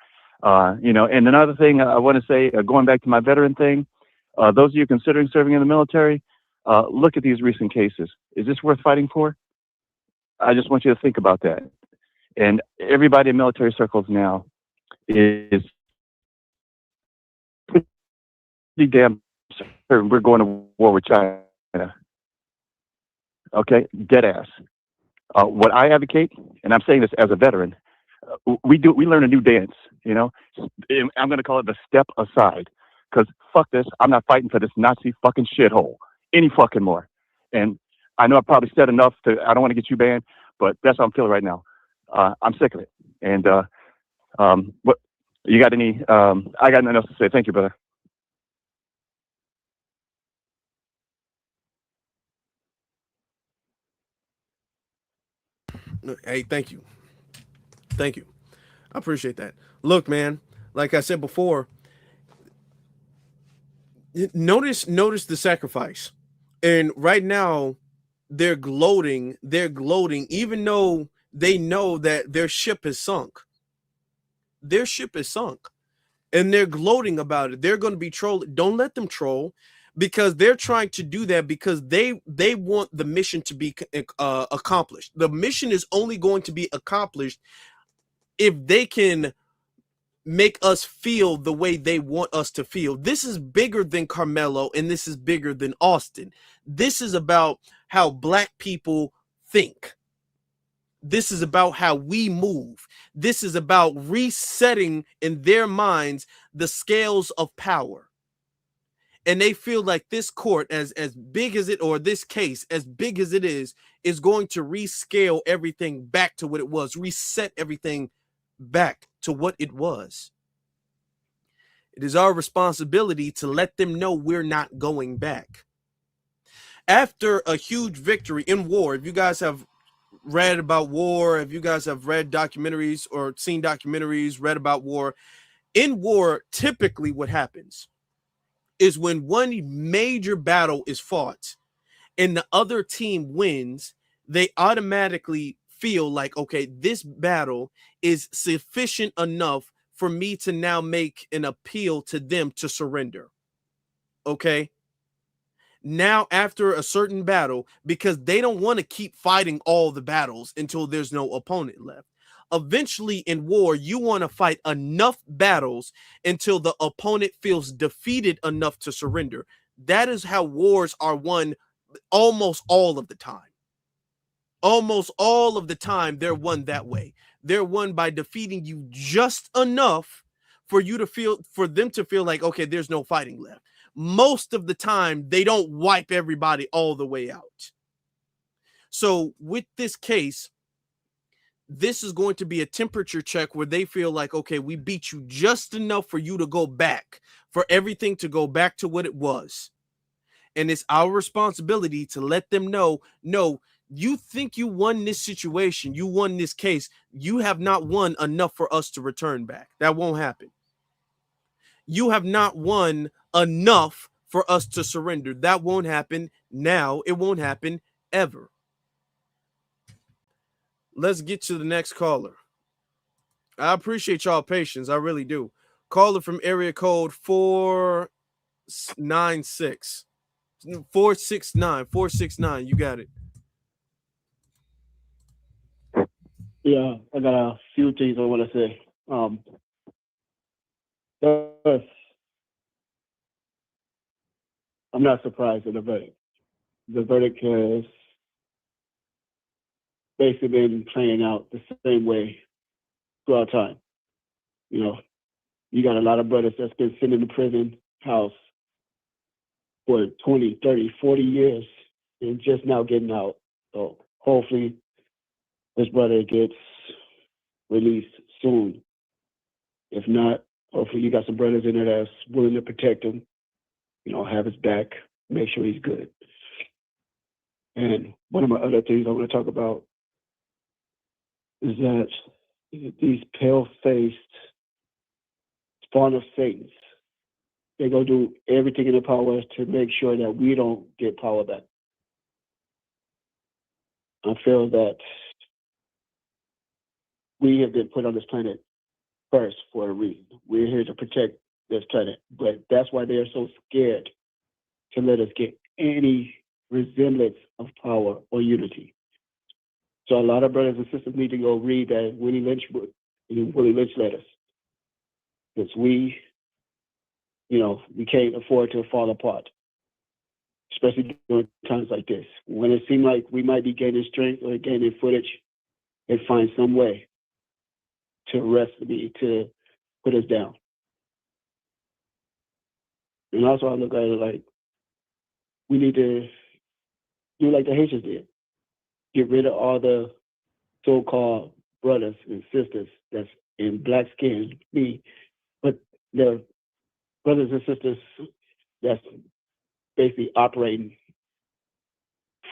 And another thing I want to say, going back to my veteran thing, those of you considering serving in the military, look at these recent cases. Is this worth fighting for? I just want you to think about that. And everybody in military circles now is pretty damn certain we're going to war with China. Okay, dead ass. What I advocate, and I'm saying this as a veteran, we learn a new dance, I'm going to call it the step aside, because fuck this, I'm not fighting for this Nazi fucking shithole any fucking more. And I know I probably said enough I don't want to get you banned, but that's how I'm feeling right now. I'm sick of it. And what you got any, I got nothing else to say. Thank you, brother. Hey, thank you. I appreciate that. Look, man, like I said before, notice the sacrifice. And right now they're gloating, even though they know that their ship is sunk. Their ship is sunk. And they're gloating about it. They're going to be trolling. Don't let them troll, because they're trying to do that because they want the mission to be accomplished. The mission is only going to be accomplished if they can make us feel the way they want us to feel. This is bigger than Karmelo, and this is bigger than Austin. This is about how Black people think. This is about how we move. This is about resetting in their minds the scales of power. And they feel like this court, as big as it, or this case, as big as it is going to rescale everything back to what it was, reset everything back to what it was. It is our responsibility to let them know we're not going back. After a huge victory in war, if you guys have read about war, if you guys have read documentaries or seen documentaries, read about war, in war, typically what happens is when one major battle is fought and the other team wins, they automatically feel like, okay, this battle is sufficient enough for me to now make an appeal to them to surrender. Okay. Now, after a certain battle, because they don't want to keep fighting all the battles until there's no opponent left. Eventually in war, you want to fight enough battles until the opponent feels defeated enough to surrender. That is how wars are won almost all of the time. Almost all of the time, they're won that way. They're won by defeating you just enough for them to feel like, okay, there's no fighting left. Most of the time, they don't wipe everybody all the way out. So with this case, this is going to be a temperature check where they feel like, okay, we beat you just enough for you to go back, for everything to go back to what it was. And it's our responsibility to let them know, no, you think you won this situation, you won this case, you have not won enough for us to return back. That won't happen. You have not won enough for us to surrender. That won't happen now. It won't happen ever. Let's get to the next caller. I appreciate y'all patience. I really do. Caller from area code 496. 469. You got it. Yeah, I got a few things I want to say. First, I'm not surprised at the verdict. The verdict has basically been playing out the same way throughout time. You know, you got a lot of brothers that's been sitting in the prison house for 20, 30, 40 years and just now getting out. So hopefully this brother gets released soon. If not, hopefully you got some brothers in there that's willing to protect him, you know, have his back, make sure he's good. And one of my other things I want to talk about is that these pale-faced spawn of Satans, they're going to do everything in their power to make sure that we don't get power back. I feel that we have been put on this planet first for a reason. We're here to protect this planet, but that's why they are so scared to let us get any resemblance of power or unity. So a lot of brothers and sisters need to go read that Willie Lynch book, Willie Lynch letters, because we can't afford to fall apart, especially during times like this. When it seems like we might be gaining strength or gaining footage, they find some way to to put us down. And also I look at it like we need to do like the Haitians did. Get rid of all the so-called brothers and sisters that's in black skin, but the brothers and sisters that's basically operating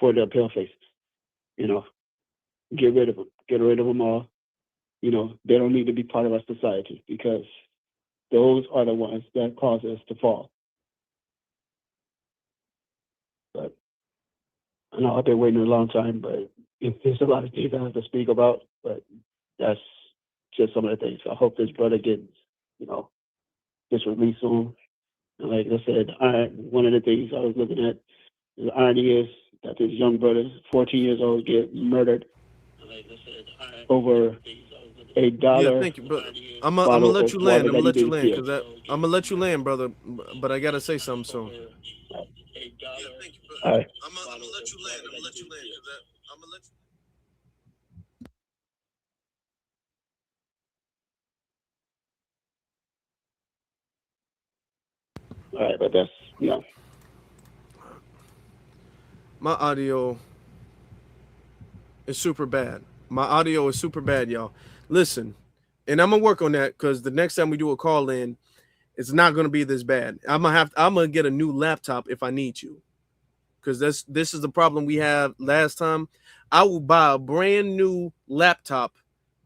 for the pale faces. You know, get rid of them all. You know, they don't need to be part of our society because those are the ones that cause us to fall. But I know I've been waiting a long time, but there's a lot of things I have to speak about, but that's just some of the things. I hope this brother gets, gets released soon. And like I said, one of the things I was looking at, the irony is that this young brother, 14 years old, get murdered over $8 Yeah, thank you, brother. I'm gonna bottle let of you land. water I'm that gonna he let you didn't land kill. because I'm gonna let you land, brother. But I gotta say something soon. All right. I'm gonna let you land. I'm gonna let you land because I'm gonna let you. All right, but that's, My audio is super bad. My audio is super bad, y'all. Listen, and I'm gonna work on that because the next time we do a call in, it's not gonna be this bad. I'm gonna get a new laptop if I need to, because this is the problem we have last time. I will buy a brand new laptop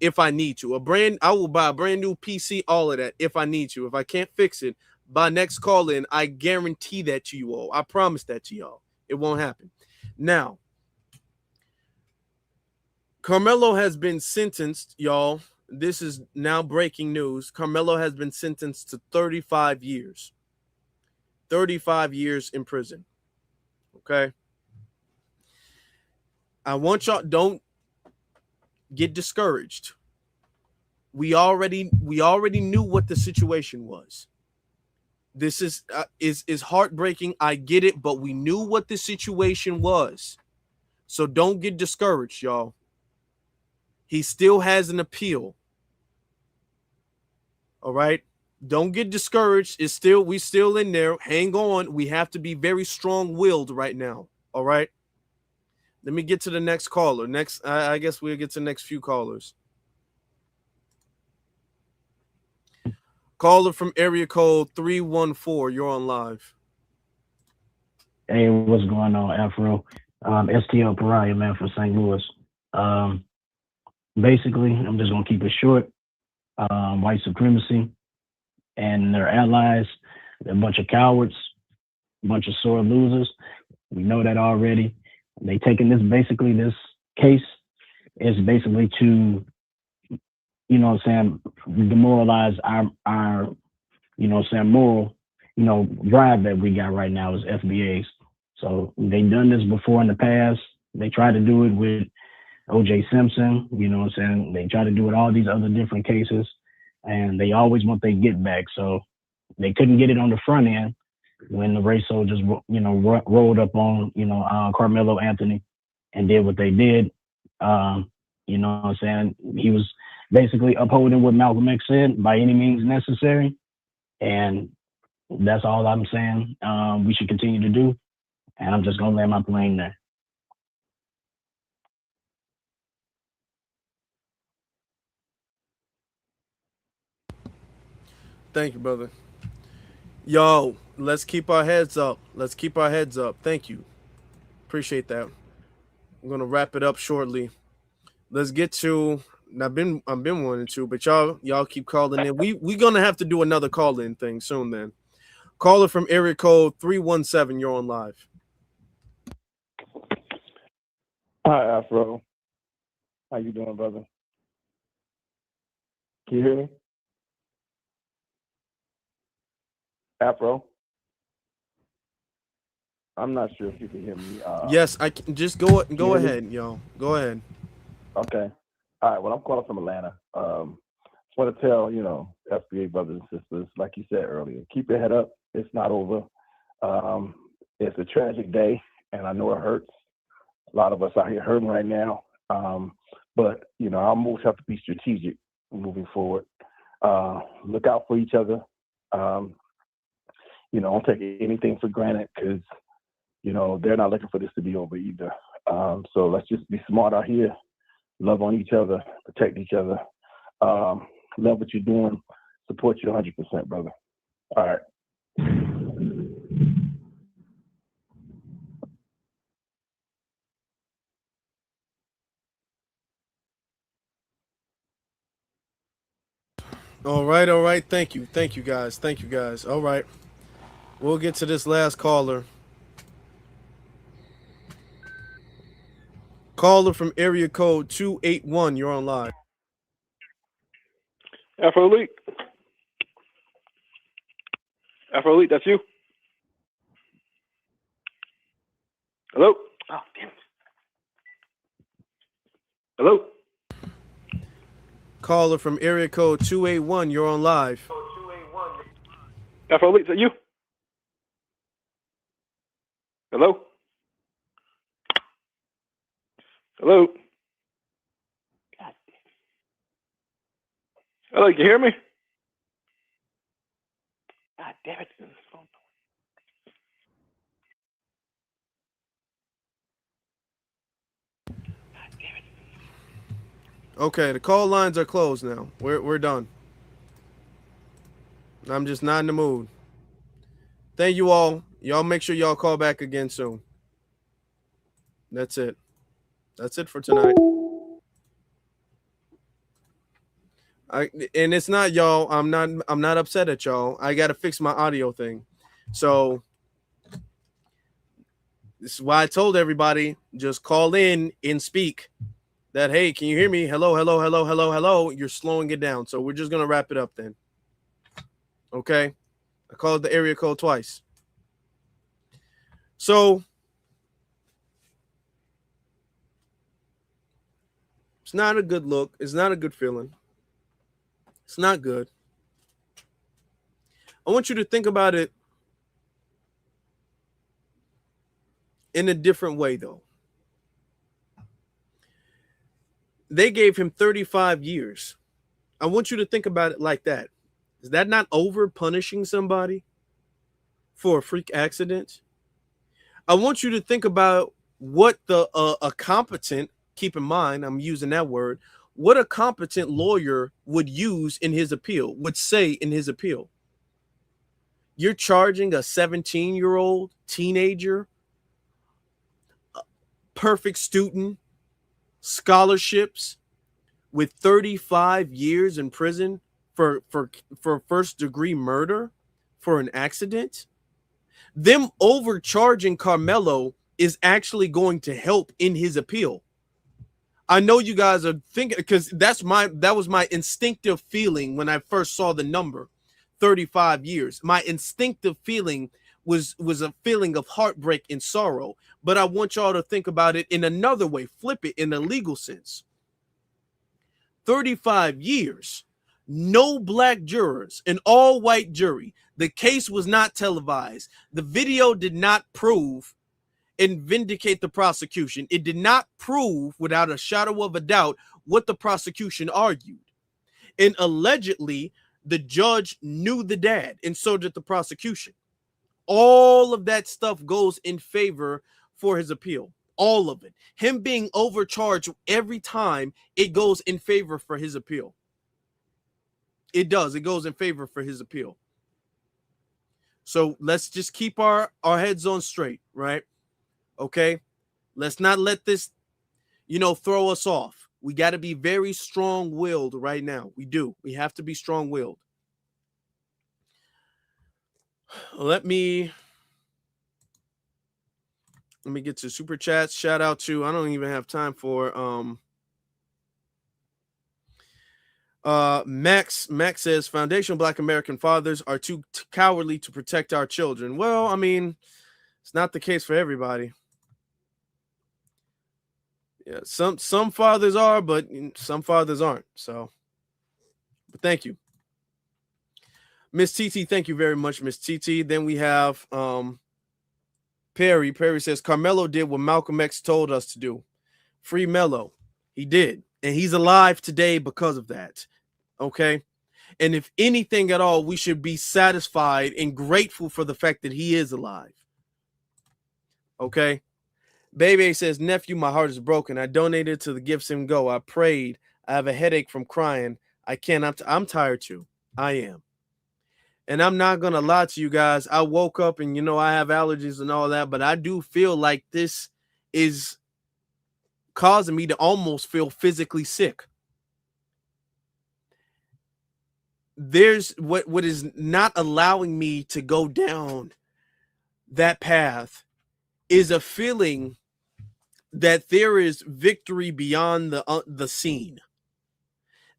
if I need to. I will buy a brand new PC, all of that if I need to. If I can't fix it by next call in, I guarantee that to you all. I promise that to y'all. It won't happen. Now, Karmelo has been sentenced, y'all. This is now breaking news. Karmelo has been sentenced to 35 years. 35 years in prison. Okay. I want y'all, don't get discouraged. We already knew what the situation was. This is heartbreaking. I get it, but we knew what the situation was. So don't get discouraged, y'all. He still has an appeal. All right. Don't get discouraged. We still in there. Hang on. We have to be very strong-willed right now. All right. Let me get to the next caller. I guess we'll get to the next few callers. Caller from area code 314. You're on live. Hey, what's going on, Afro? STL Pariah, man, from St. Louis. Basically, I'm just gonna keep it short. White supremacy and their allies, they're a bunch of cowards, a bunch of sore losers. We know that already. They taking this case is basically to, demoralize our moral, drive that we got right now as FBAs. So they done this before in the past. They tried to do it with O.J. Simpson, They try to do it all these other different cases, and they always want their get back. So they couldn't get it on the front end when the race soldiers, rolled up on, Karmelo Anthony and did what they did. He was basically upholding what Malcolm X said, by any means necessary. And that's all I'm saying we should continue to do. And I'm just going to land my plane there. Thank you, brother. Yo, let's keep our heads up. Let's keep our heads up. Thank you. Appreciate that. I'm gonna wrap it up shortly. Let's get to. I've been wanting to, but y'all keep calling in. We gonna have to do another call in thing soon. Then, caller from area code 317. You're on live. Hi, Afro. How you doing, brother? Can you hear me? Afro? I'm not sure if you can hear me. Yes, I can. Just go hear me? ahead, y'all. Go ahead. Okay. All right. Well, I'm calling from Atlanta. Just want to tell, FBA brothers and sisters, like you said earlier, keep your head up. It's not over. It's a tragic day, and I know it hurts. A lot of us out here hurting right now. But, our moves have to be strategic moving forward. Look out for each other. Don't take anything for granted because, they're not looking for this to be over either. So let's just be smart out here. Love on each other, protect each other. Love what you're doing. Support you 100%, brother. All right. All right. Thank you, guys. All right, we'll get to this last caller. Caller from area code 281. You're on live. Afro Elite. Afro Elite, that's you? Hello? Oh, damn it. Hello? Caller from area code 281. You're on live. Afro Elite, is that you? Hello? Hello? God. Hello, you can hear me? God damn it. Okay, the call lines are closed now. We're done. I'm just not in the mood. Thank you all. Y'all make sure y'all call back again soon. That's it. That's it for tonight. And it's not y'all. I'm not upset at y'all. I gotta fix my audio thing. So this is why I told everybody just call in and speak. That hey, can you hear me? Hello. You're slowing it down. So we're just gonna wrap it up then. Okay. I called the area code twice. So it's not a good look. It's not a good feeling. It's not good. I want you to think about it in a different way, though. They gave him 35 years. I want you to think about it like that. Is that not over punishing somebody for a freak accident? I want you to think about what a competent, keep in mind, I'm using that word, what a competent lawyer would use in his appeal, would say in his appeal. You're charging a 17-year-old teenager, perfect student, scholarships, with 35 years in prison for first degree murder for an accident. Them overcharging Karmelo is actually going to help in his appeal. I know you guys are thinking, because that was my instinctive feeling when I first saw the number 35 years. My instinctive feeling was a feeling of heartbreak and sorrow. But I want y'all to think about it in another way, flip it in a legal sense. 35 years, no black jurors, an all-white jury. The case was not televised. The video did not prove and vindicate the prosecution. It did not prove without a shadow of a doubt what the prosecution argued. And allegedly, the judge knew the dad, and so did the prosecution. All of that stuff goes in favor for his appeal. All of it. Him being overcharged every time, it goes in favor for his appeal. It does. It goes in favor for his appeal. So let's just keep our heads on straight, right? Okay? Let's not let this, throw us off. We got to be very strong-willed right now. We do. We have to be strong-willed. Let me get to super chats. Shout out to, I don't even have time for Max says foundational Black American fathers are too cowardly to protect our children. Well, I mean, it's not the case for everybody. Yeah, some fathers are, but some fathers aren't. So, but thank you, Miss TT. Thank you very much, Miss TT. Then we have Perry. Perry says Karmelo did what Malcolm X told us to do. Free Melo. He did, and he's alive today because of that. Okay. And if anything at all, we should be satisfied and grateful for the fact that he is alive. Okay. Baby says, nephew, my heart is broken. I donated to the Gifts and Go. I prayed. I have a headache from crying. I can't. I'm tired too. I am. And I'm not going to lie to you guys. I woke up and, I have allergies and all that, but I do feel like this is causing me to almost feel physically sick. there's what is not allowing me to go down that path is a feeling that there is victory beyond the seen.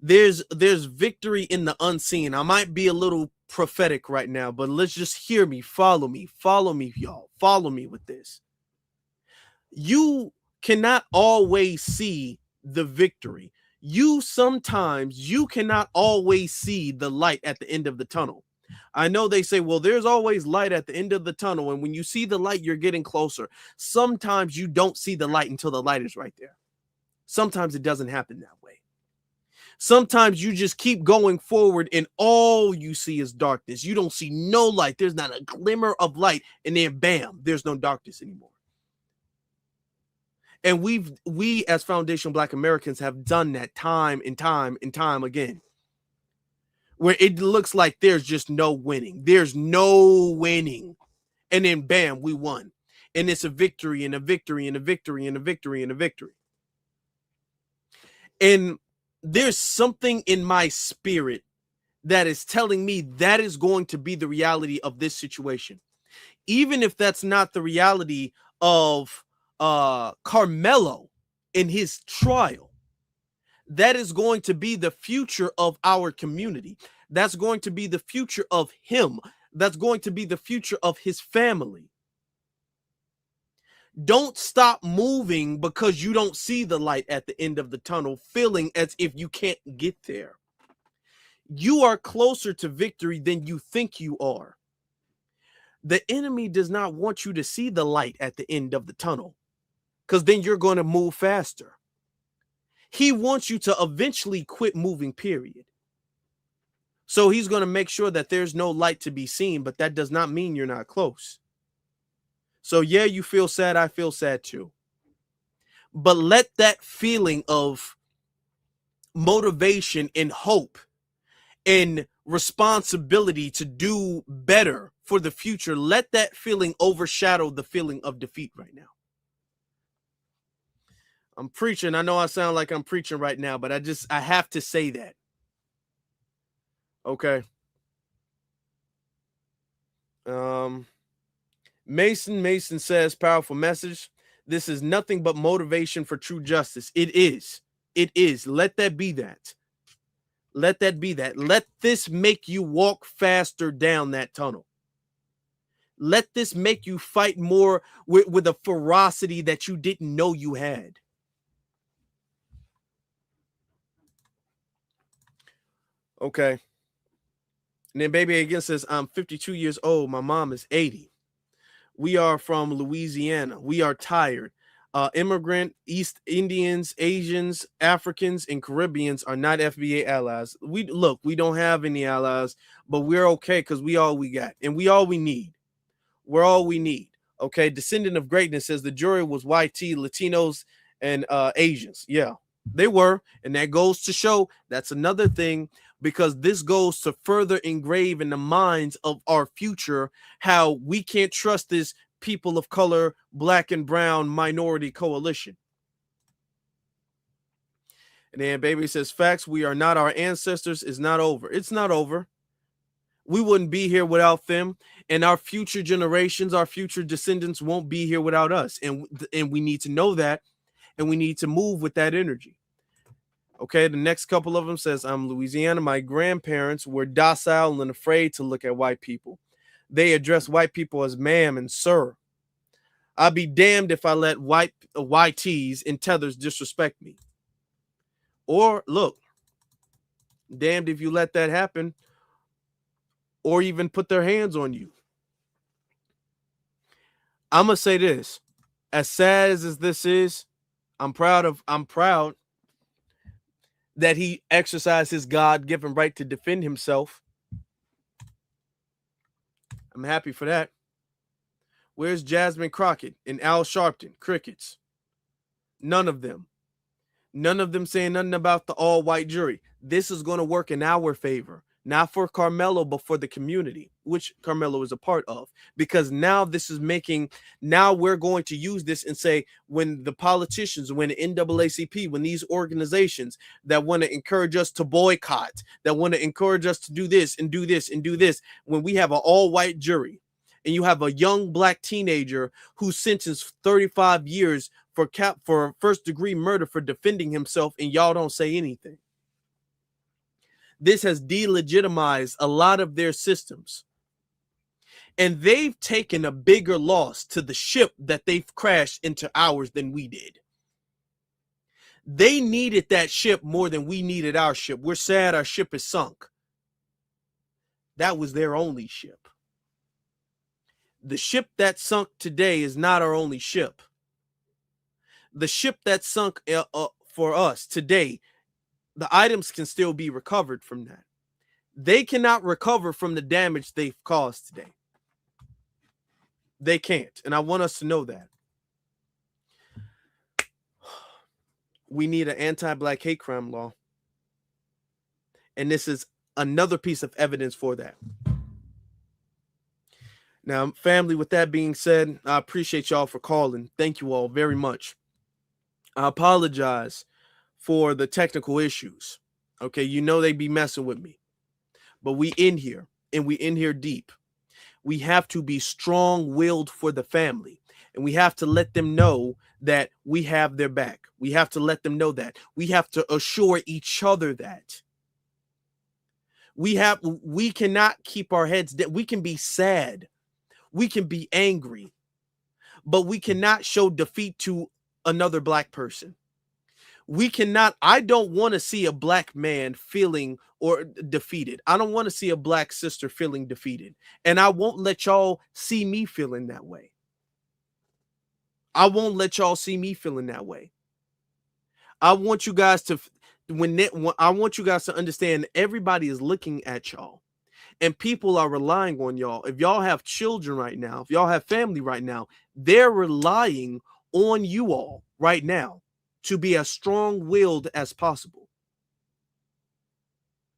There's victory in the unseen. I might be a little prophetic right now, but let's just hear me, follow me, y'all. Follow me with this. You cannot always see the victory. Sometimes you cannot always see the light at the end of the tunnel. I know they say, well, there's always light at the end of the tunnel, and when you see the light, you're getting closer. Sometimes you don't see the light until the light is right there. Sometimes it doesn't happen that way. Sometimes you just keep going forward and all you see is darkness. You don't see no light. There's not a glimmer of light, and then bam, there's no darkness anymore. And we as foundational Black Americans have done that time and time and time again, where it looks like there's just no winning. There's no winning. And then bam, we won. And it's a victory and a victory and a victory and a victory and a victory. And there's something in my spirit that is telling me that is going to be the reality of this situation. Even if that's not the reality of Karmelo in his trial, that is going to be the future of our community. That's going to be the future of him. That's going to be the future of his family. Don't stop moving because you don't see the light at the end of the tunnel, feeling as if you can't get there. You are closer to victory than you think you are. The enemy does not want you to see the light at the end of the tunnel, because then you're going to move faster. He wants you to eventually quit moving, period. So he's going to make sure that there's no light to be seen, but that does not mean you're not close. So yeah, you feel sad. I feel sad too. But let that feeling of motivation and hope and responsibility to do better for the future, let that feeling overshadow the feeling of defeat right now. I'm preaching. I know I sound like I'm preaching right now, but I have to say that. Okay. Mason says, powerful message. This is nothing but motivation for true justice. It is. It is. Let that be that. Let that be that. Let this make you walk faster down that tunnel. Let this make you fight more with a ferocity that you didn't know you had. Okay. And then baby again says, I'm 52 years old. My mom is 80. We are from Louisiana. We are tired. Immigrant, East Indians, Asians, Africans, and Caribbeans are not FBA allies. We don't have any allies, but we're okay because we all we got. And we all we need. We're all we need. Okay. Descendant of Greatness says the jury was YT, Latinos, and Asians. Yeah, they were. And that goes to show that's another thing, because this goes to further engrave in the minds of our future how we can't trust this people of color, Black and brown minority coalition. And then baby says, facts, we are not our ancestors. It's not over. It's not over. We wouldn't be here without them, and our future generations, our future descendants won't be here without us. And we need to know that, and we need to move with that energy. Okay, the next couple of them says, I'm Louisiana. My grandparents were docile and afraid to look at white people. They address white people as ma'am and sir. I'll be damned if I let YTs and tethers disrespect me. Or look, damned if you let that happen or even put their hands on you. I'm going to say this. As sad as this is, I'm proud that he exercised his God-given right to defend himself. I'm happy for that. Where's Jasmine Crockett and Al Sharpton? Crickets. None of them. None of them saying nothing about the all-white jury. This is going to work in our favor. not for Karmelo, but for the community, which Karmelo is a part of. Because now now we're going to use this and say, when the politicians, when the NAACP, when these organizations that want to encourage us to boycott, that want to encourage us to do this and do this and do this, when we have an all-white jury, and you have a young black teenager who's sentenced 35 years for first-degree murder for defending himself, and y'all don't say anything. This has delegitimized a lot of their systems. And they've taken a bigger loss to the ship that they've crashed into ours than we did. They needed that ship more than we needed our ship. We're sad our ship is sunk. That was their only ship. The ship that sunk today is not our only ship. The ship that sunk for us today, the items can still be recovered from that. They cannot recover from the damage they've caused today. They can't. And I want us to know that. We need an anti-black hate crime law. And this is another piece of evidence for that. Now, family, with that being said, I appreciate y'all for calling. Thank you all very much. I apologize for the technical issues. Okay, you know they be messing with me. But we in here, and we in here deep. We have to be strong-willed for the family. And we have to let them know that we have their back. We have to let them know that. We have to assure each other that. We cannot keep our heads down. We can be sad. We can be angry. But we cannot show defeat to another black person. We cannot. I don't want to see a black man feeling or defeated. I don't want to see a black sister feeling defeated. And I won't let y'all see me feeling that way. I won't let y'all see me feeling that way. I want you guys to understand everybody is looking at y'all. And people are relying on y'all. If y'all have children right now, if y'all have family right now, they're relying on you all right now to be as strong-willed as possible.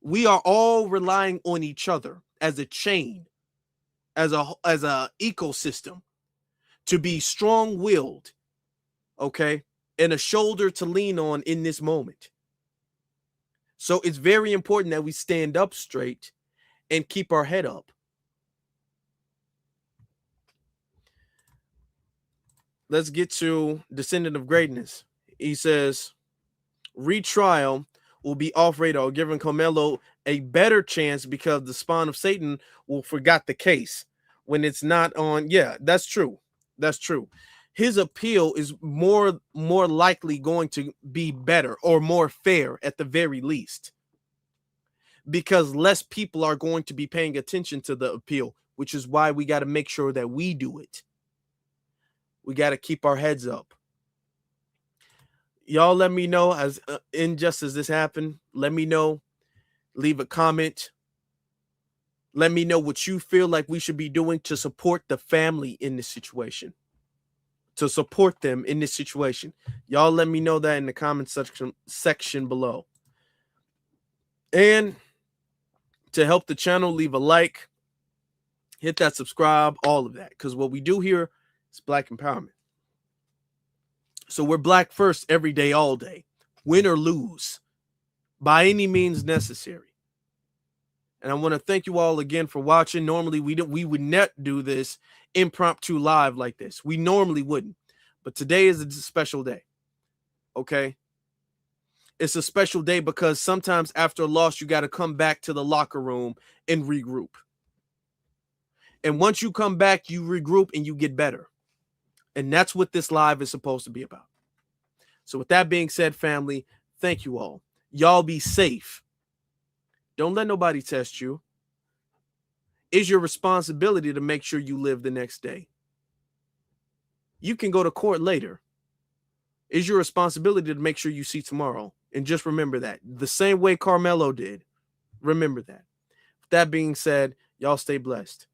We are all relying on each other as a chain, as a ecosystem, to be strong-willed, okay, and a shoulder to lean on in this moment. So it's very important that we stand up straight and keep our head up. Let's get to Descendant of Greatness. He says, retrial will be off radar, giving Karmelo a better chance because the spawn of Satan will forgot the case when it's not on. Yeah, that's true. That's true. His appeal is more likely going to be better or more fair at the very least, because less people are going to be paying attention to the appeal, which is why we got to make sure that we do it. We got to keep our heads up. Y'all let me know as just as this happened. Let me know. Leave a comment. Let me know what you feel like we should be doing to support the family in this situation. To support them in this situation. Y'all let me know that in the comment section below. And to help the channel, leave a like. Hit that subscribe, all of that. Because what we do here is Black empowerment. So we're Black first every day, all day. Win or lose. By any means necessary. And I want to thank you all again for watching. Normally, we would not do this impromptu live like this. We normally wouldn't. But today is a special day. Okay? It's a special day because sometimes after a loss, you got to come back to the locker room and regroup. And once you come back, you regroup and you get better. And that's what this live is supposed to be about. So with that being said, family, thank you all. Y'all be safe. Don't let nobody test you. It's your responsibility to make sure you live the next day. You can go to court later. It's your responsibility to make sure you see tomorrow. And just remember that. The same way Karmelo did. Remember that. With that being said, y'all stay blessed.